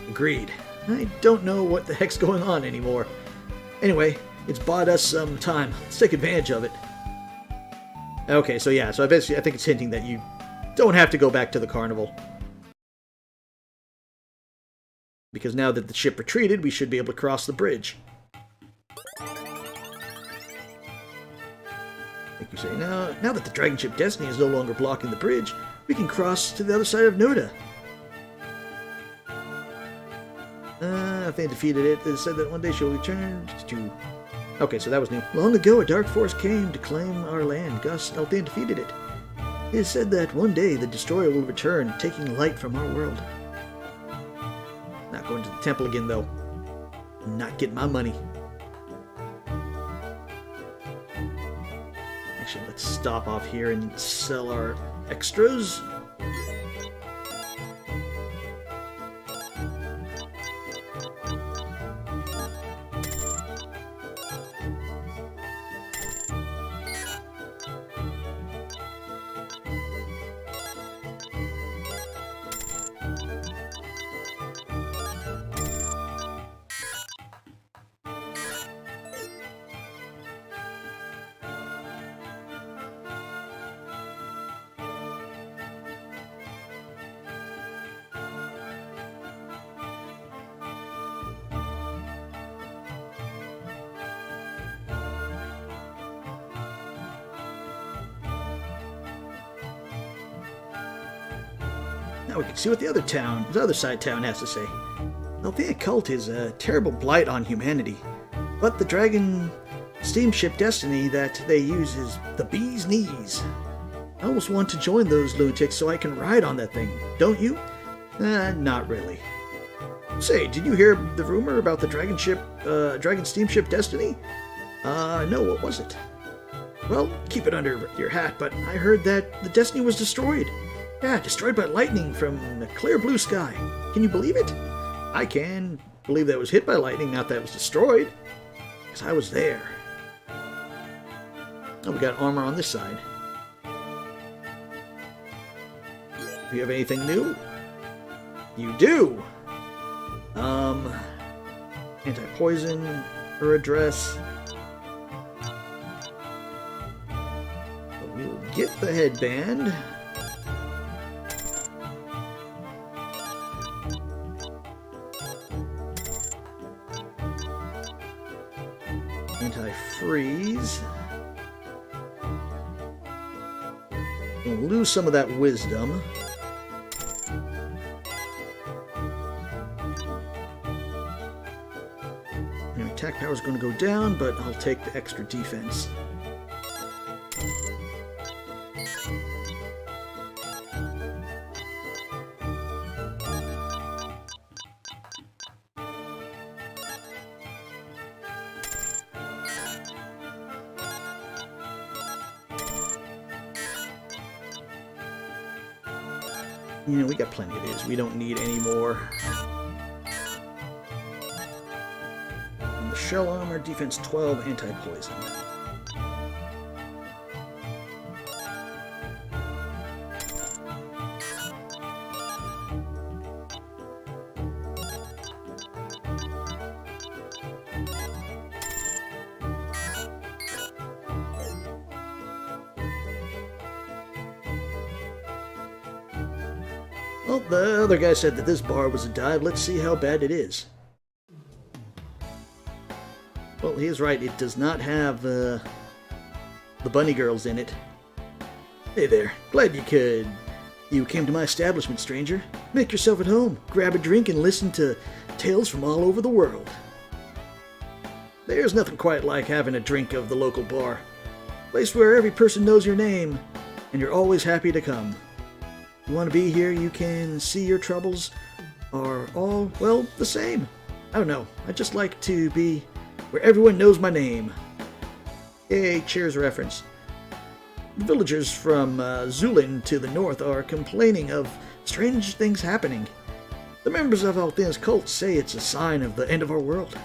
Agreed. I don't know what the heck's going on anymore. Anyway, it's bought us some time. Let's take advantage of it. Okay, so yeah, so I think it's hinting that you don't have to go back to the carnival. Because now that the ship retreated, we should be able to cross the bridge. Like you say, now that the dragon ship Destiny is no longer blocking the bridge, we can cross to the other side of Noda. If they defeated it, they said that one day she'll return to... Okay, so that was new. Long ago, a dark force came to claim our land. Gus Althane defeated it. It is said that one day the destroyer will return, taking light from our world. Not going to the temple again, though. I'm not getting my money. Actually, let's stop off here and sell our extras. Now we can see what the other side town has to say. The occult is a terrible blight on humanity, but the dragon steamship Destiny that they use is the bee's knees. I almost want to join those lunatics so I can ride on that thing, don't you? Not really. Say, did you hear the rumor about the dragon steamship Destiny? No, what was it? Well, keep it under your hat, but I heard that the Destiny was destroyed. Yeah, destroyed by lightning from a clear blue sky. Can you believe it? I can believe that it was hit by lightning, not that it was destroyed. Because I was there. Oh, we got armor on this side. Do you have anything new? You do! Anti-poison or a dress. But we'll get the headband. Anti-freeze. We'll lose some of that wisdom. Your attack power is going to go down, but I'll take the extra defense. You know, we got plenty of these. We don't need any more. And the shell armor, defense 12, anti-poison. Well, the other guy said that this bar was a dive. Let's see how bad it is. Well, he is right. It does not have the bunny girls in it. Hey there. Glad you came to my establishment, stranger. Make yourself at home. Grab a drink and listen to tales from all over the world. There's nothing quite like having a drink of the local bar. Place where every person knows your name, and you're always happy to come. You want to be here, you can see your troubles are all, well, the same. I don't know. I just like to be where everyone knows my name. Yay, Cheers reference. The villagers from Zulin to the north are complaining of strange things happening. The members of Althin's cult say it's a sign of the end of our world.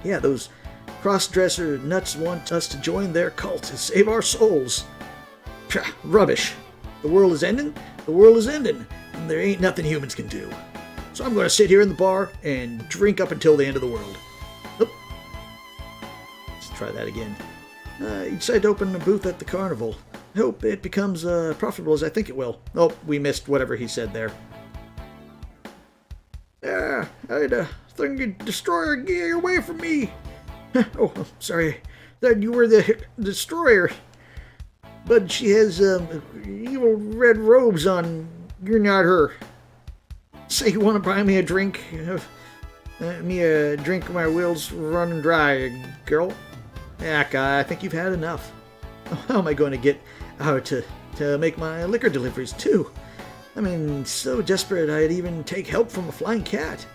Yeah, those cross-dresser nuts want us to join their cult to save our souls. Pah, rubbish. The world is ending, and there ain't nothing humans can do. So I'm going to sit here in the bar and drink up until the end of the world. Oop. Let's try that again. You decided to open a booth at the carnival. I hope it becomes profitable as I think it will. Oh, we missed whatever he said there. Yeah, I had a thing to destroyer get away from me. Oh, I'm sorry. Thought you were the destroyer. But she has evil red robes on. You're not her. Say you want to buy me a drink? My wheels running dry, girl. Yeah, guy, I think you've had enough. How am I going to get out to make my liquor deliveries, too? I mean, so desperate I'd even take help from a flying cat.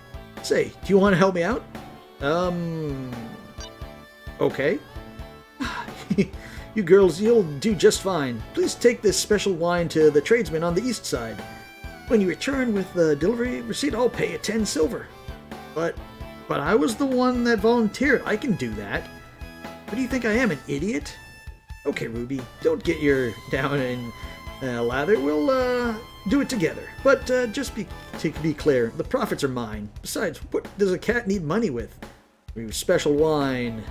Say, do you want to help me out? Okay. You girls, you'll do just fine. Please take this special wine to the tradesman on the east side. When you return with the delivery receipt, I'll pay you 10 silver. But I was the one that volunteered. I can do that. What do you think I am, an idiot? Okay, Ruby, don't get your down in lather. We'll do it together. But just to be clear, the profits are mine. Besides, what does a cat need money with? Special wine.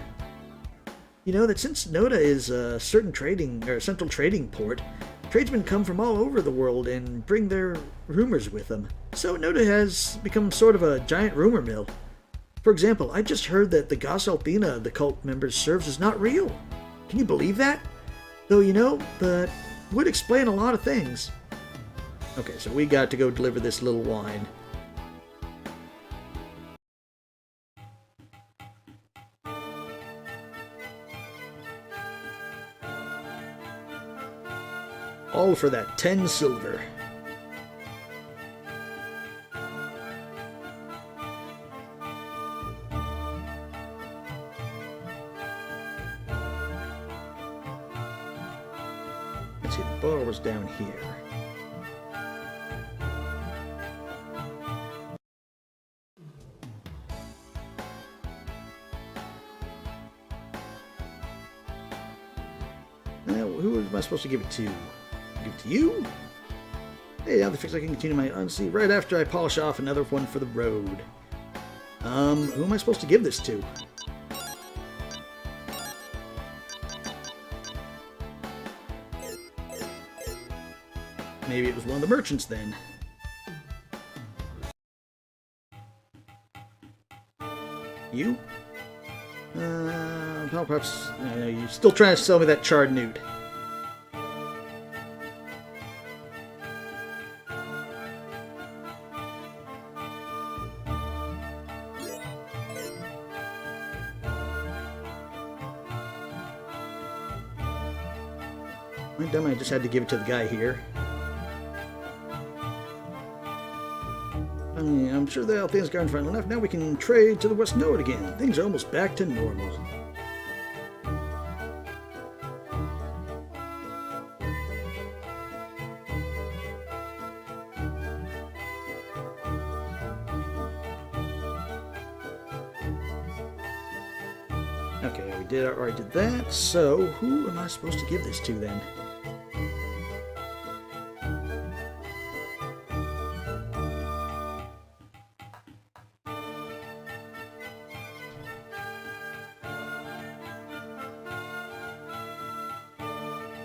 You know that since Noda is a central trading port, tradesmen come from all over the world and bring their rumors with them. So Noda has become sort of a giant rumor mill. For example, I just heard that the goddess Althena the cult members serves is not real. Can you believe that? Though, you know, that would explain a lot of things. Okay, so we got to go deliver this little wine. All for that 10 silver. Let's see, the bar was down here. Now, who am I supposed to give it to? Give it to you? Hey, now the fix I can continue my unsee right after I polish off another one for the road. Who am I supposed to give this to? Maybe it was one of the merchants then. You? Well, perhaps you're still trying to sell me that charred newt. Dumb, I just had to give it to the guy here. I'm sure the Althea's gotten fine enough. Now we can trade to the West Node again. Things are almost back to normal. Okay, we already did that. So, who am I supposed to give this to then?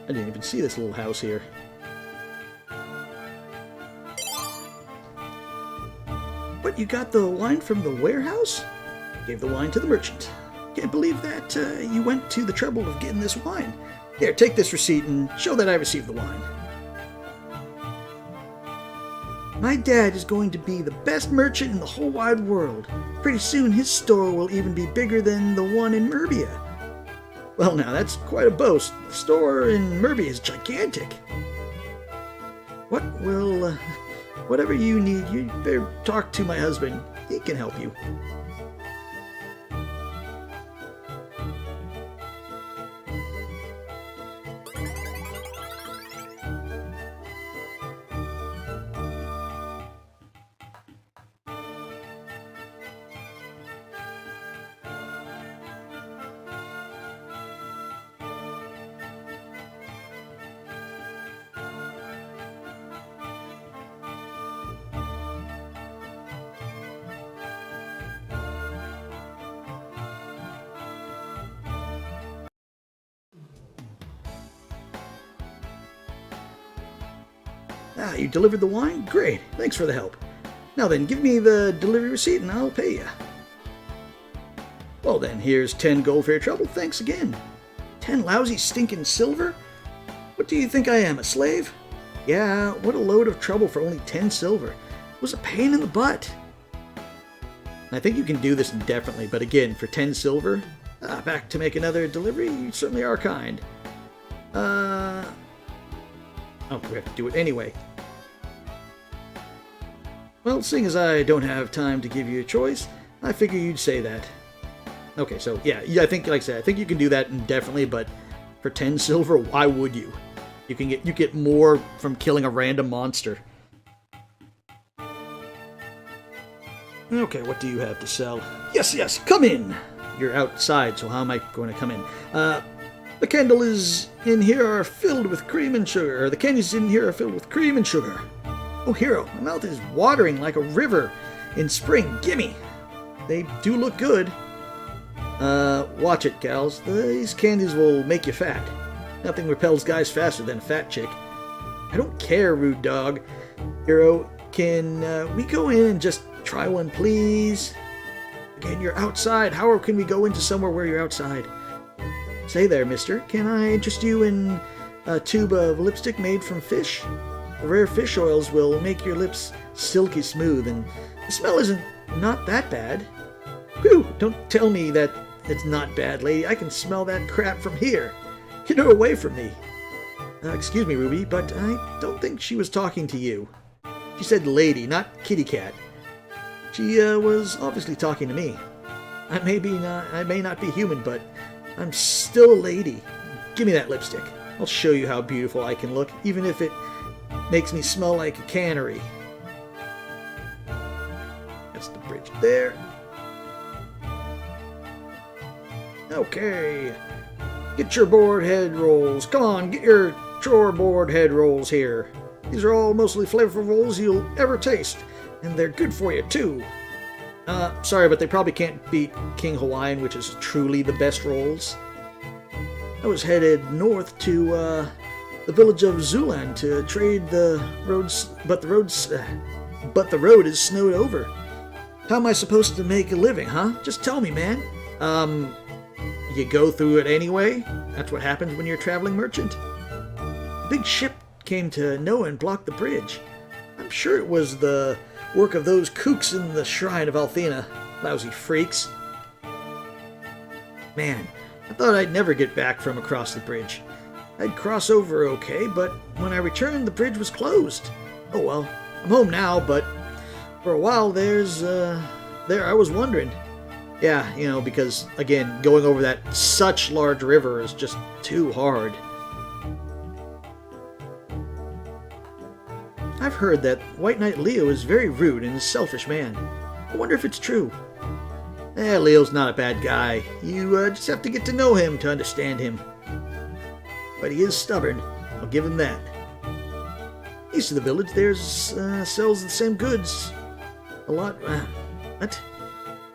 I didn't even see this little house here. But you got the wine from the warehouse? Gave the wine to the merchant. Can't believe that you went to the trouble of getting this wine. Here, take this receipt and show that I received the wine. My dad is going to be the best merchant in the whole wide world. Pretty soon his store will even be bigger than the one in Merbia. Well now, that's quite a boast. The store in Merbia is gigantic. Whatever you need, you better talk to my husband. He can help you. Ah, you delivered the wine? Great. Thanks for the help. Now then, give me the delivery receipt and I'll pay you. Well then, here's 10 gold for your trouble. Thanks again. 10 lousy stinking silver? What do you think I am, a slave? Yeah, what a load of trouble for only 10 silver. It was a pain in the butt. I think you can do this indefinitely, but again, for 10 silver, back to make another delivery, you certainly are kind. Oh, we have to do it anyway. Well, seeing as I don't have time to give you a choice, I figure you'd say that. Okay, so yeah, I think, like I said, I think you can do that indefinitely, but for 10 silver, why would you? You get more from killing a random monster. Okay, what do you have to sell? Yes, come in! You're outside, so how am I going to come in? The candle is in here are filled with cream and sugar. Or the candies in here are filled with cream and sugar. Oh, hero, my mouth is watering like a river in spring. Gimme! They do look good. Watch it, gals. These candies will make you fat. Nothing repels guys faster than a fat chick. I don't care, rude dog. Hero, can we go in and just try one, please? Again, you're outside. How can we go into somewhere where you're outside? Say there, mister. Can I interest you in a tube of lipstick made from fish? The rare fish oils will make your lips silky smooth, and the smell isn't not that bad. Whew! Don't tell me that it's not bad, lady. I can smell that crap from here. Get her away from me. Excuse me, Ruby, but I don't think she was talking to you. She said lady, not kitty cat. She was obviously talking to me. I may not be human, but I'm still a lady. Give me that lipstick. I'll show you how beautiful I can look, even if it makes me smell like a cannery. That's the bridge there. Okay. Get your board head rolls. Come on, get your chore board head rolls here. These are all mostly flavorful rolls you'll ever taste, and they're good for you, too. Sorry, but they probably can't beat King Hawaiian, which is truly the best rolls. I was headed north to, the village of Zulan to trade the roads, but the road is snowed over. How am I supposed to make a living, huh? Just tell me, man. You go through it anyway? That's what happens when you're a traveling merchant. A big ship came to Noah and blocked the bridge. I'm sure it was the work of those kooks in the shrine of Althena. Lousy freaks. Man, I thought I'd never get back from across the bridge. I'd cross over okay, but when I returned, the bridge was closed. Oh well, I'm home now, but for a while there I was wondering. Yeah, you know, because, again, going over that such large river is just too hard. I've heard that White Knight Leo is very rude and a selfish man. I wonder if it's true. Leo's not a bad guy. You just have to get to know him to understand him. But he is stubborn. I'll give him that. East of the village, there's sells the same goods. A lot. What?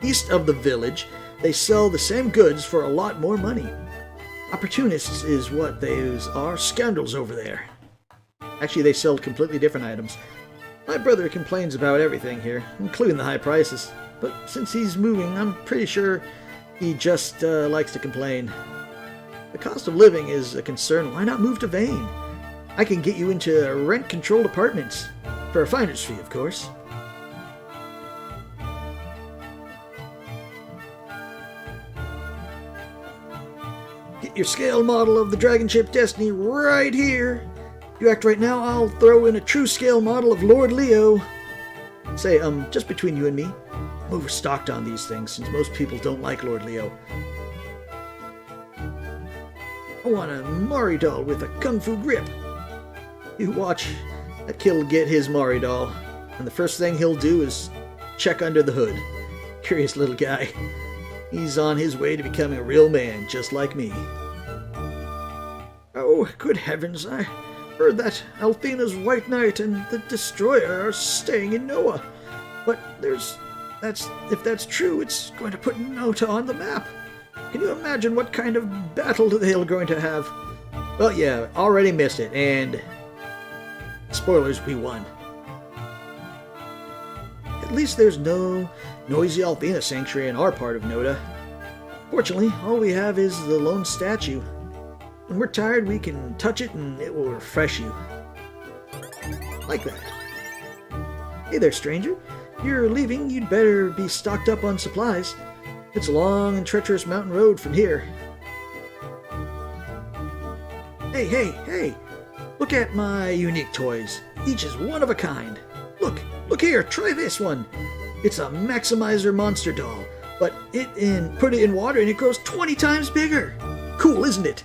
East of the village, they sell the same goods for a lot more money. Opportunists is what those are. Scoundrels over there. Actually, they sell completely different items. My brother complains about everything here, including the high prices. But since he's moving, I'm pretty sure he just likes to complain. The cost of living is a concern. Why not move to Vane? I can get you into rent-controlled apartments. For a finder's fee, of course. Get your scale model of the Dragon Ship Destiny right here. If you act right now, I'll throw in a true scale model of Lord Leo. Say, just between you and me, I'm overstocked on these things since most people don't like Lord Leo. I want a Mari doll with a kung fu grip. You watch that kid will get his Mari doll, and the first thing he'll do is check under the hood. Curious little guy. He's on his way to becoming a real man, just like me. Oh, good heavens, I heard that Althena's White Knight and the Destroyer are staying in Noah. But if that's true, it's going to put Nota on the map. Can you imagine what kind of battle they're going to have? Well, yeah, already missed it, and spoilers, we won. At least there's no noisy Althena sanctuary in our part of Noda. Fortunately, all we have is the lone statue. When we're tired, we can touch it and it will refresh you. Like that. Hey there, stranger. If you're leaving, you'd better be stocked up on supplies. It's a long and treacherous mountain road from here. Hey! Look at my unique toys. Each is one of a kind. Look here, try this one. It's a Maximizer monster doll, but put it in water and it grows 20 times bigger. Cool, isn't it?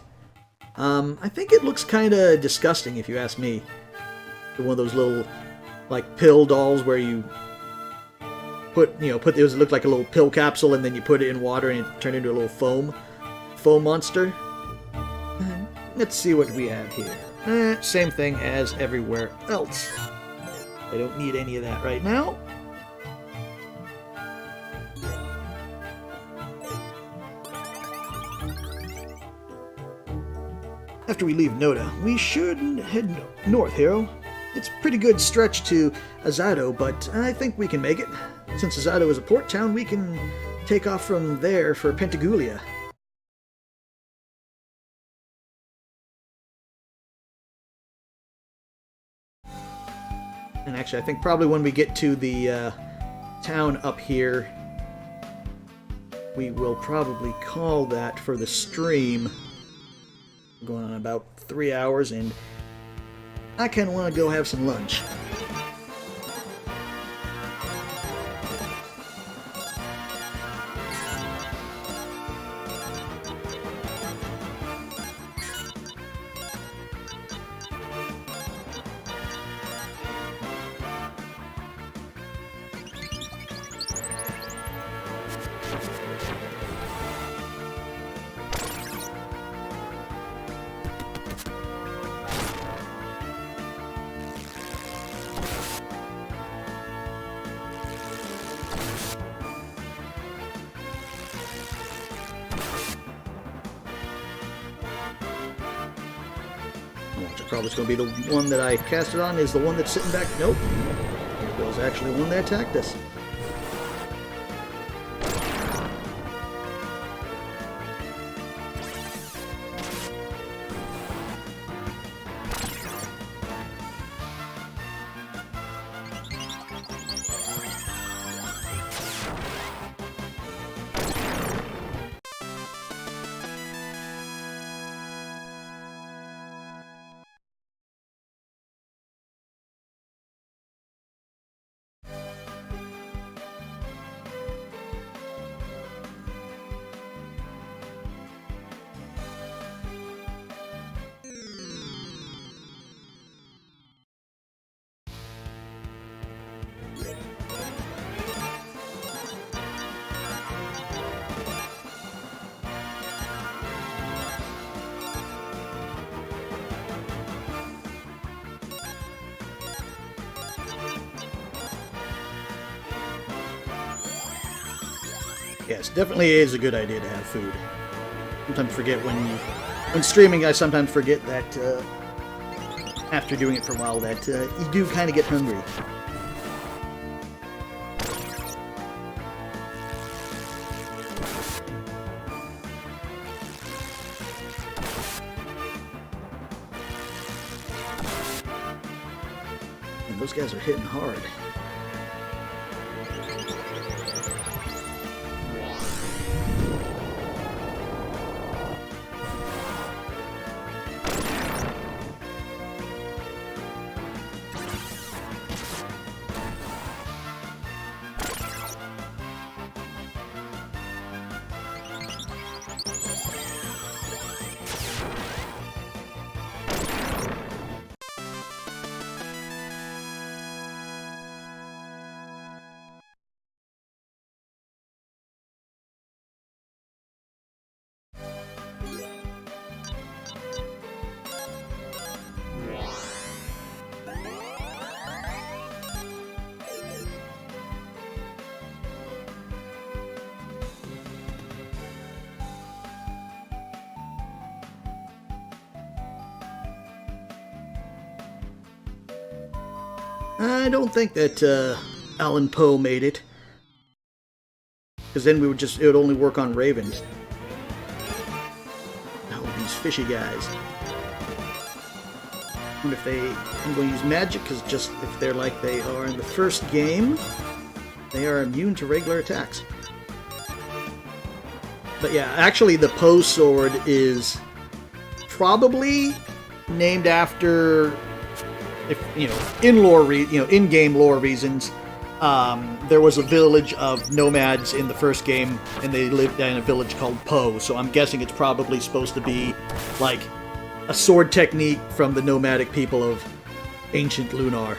I think it looks kind of disgusting if you ask me. One of those little, like, pill dolls where you put those look like a little pill capsule and then you put it in water and it turned into a little foam monster. Let's see what we have here. Same thing as everywhere else. I don't need any of that right now. After we leave Noda, we should head north, Hero. It's a pretty good stretch to Azado, but I think we can make it. Since Azado is a port town, we can take off from there for Pentagoulia. And actually, I think probably when we get to the town up here, we will probably call that for the stream. We're going on about 3 hours, and I kind of want to go have some lunch. Probably going to be the one that I cast it on is the one that's sitting back. Nope. It was actually one that attacked us. Yes, definitely is a good idea to have food. Sometimes forget when streaming, I sometimes forget that after doing it for a while that you do kind of get hungry. And those guys are hitting hard. I don't think that Alan Poe made it, because then it would only work on ravens. Oh, these fishy guys. And if I'm going to use magic, because just if they're like they are in the first game, they are immune to regular attacks. But yeah, actually the Poe sword is probably named after, if in-game lore reasons. There was a village of nomads in the first game, and they lived in a village called Poe. So I'm guessing it's probably supposed to be like a sword technique from the nomadic people of ancient Lunar.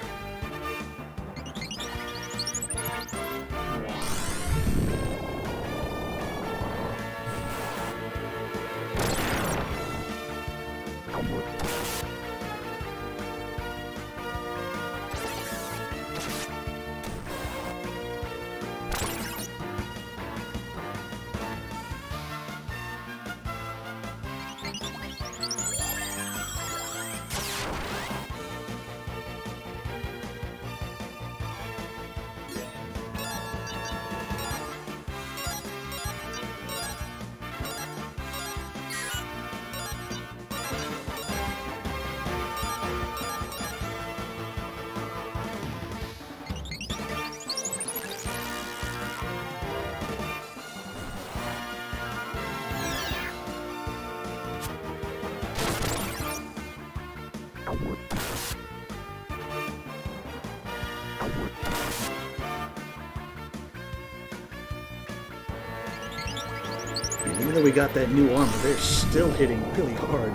Even though we got that new armor, they're still hitting really hard.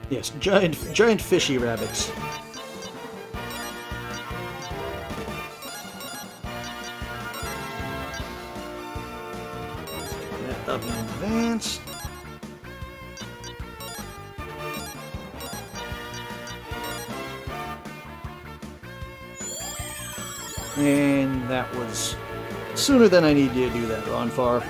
Yes, giant fishy rabbits. That up in advance. And that was sooner than I needed to do that, Ronfar.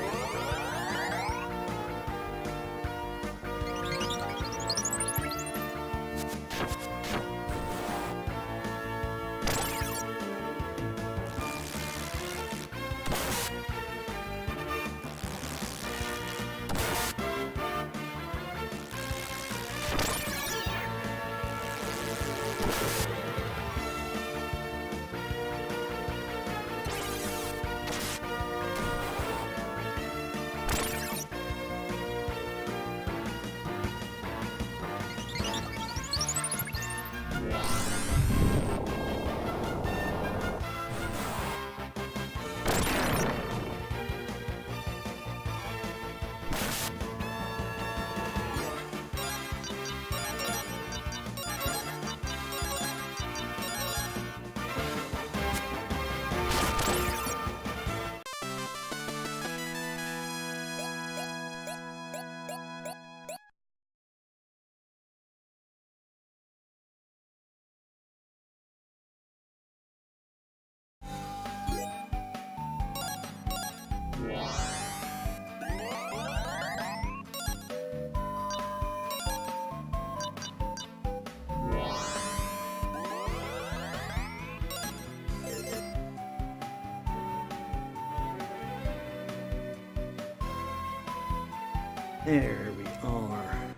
There we are.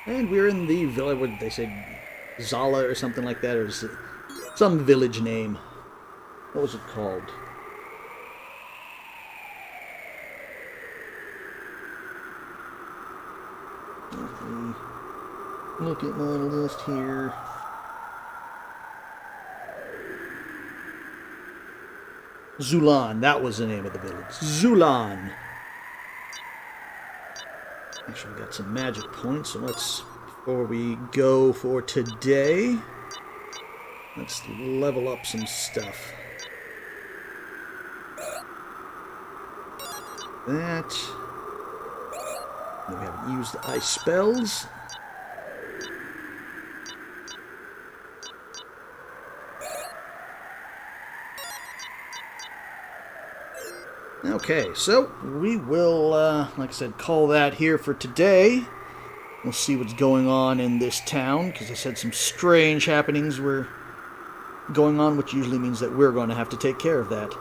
And we're in the village, what did they say? Zala or something like that, or is it some village name? What was it called? Let me look at my list here. Zulan, that was the name of the village. Zulan. Actually, we got some magic points, so before we go for today, let's level up some stuff. That. We haven't used the ice spells. Okay, so we will, like I said, call that here for today. We'll see what's going on in this town, because I said some strange happenings were going on, which usually means that we're going to have to take care of that.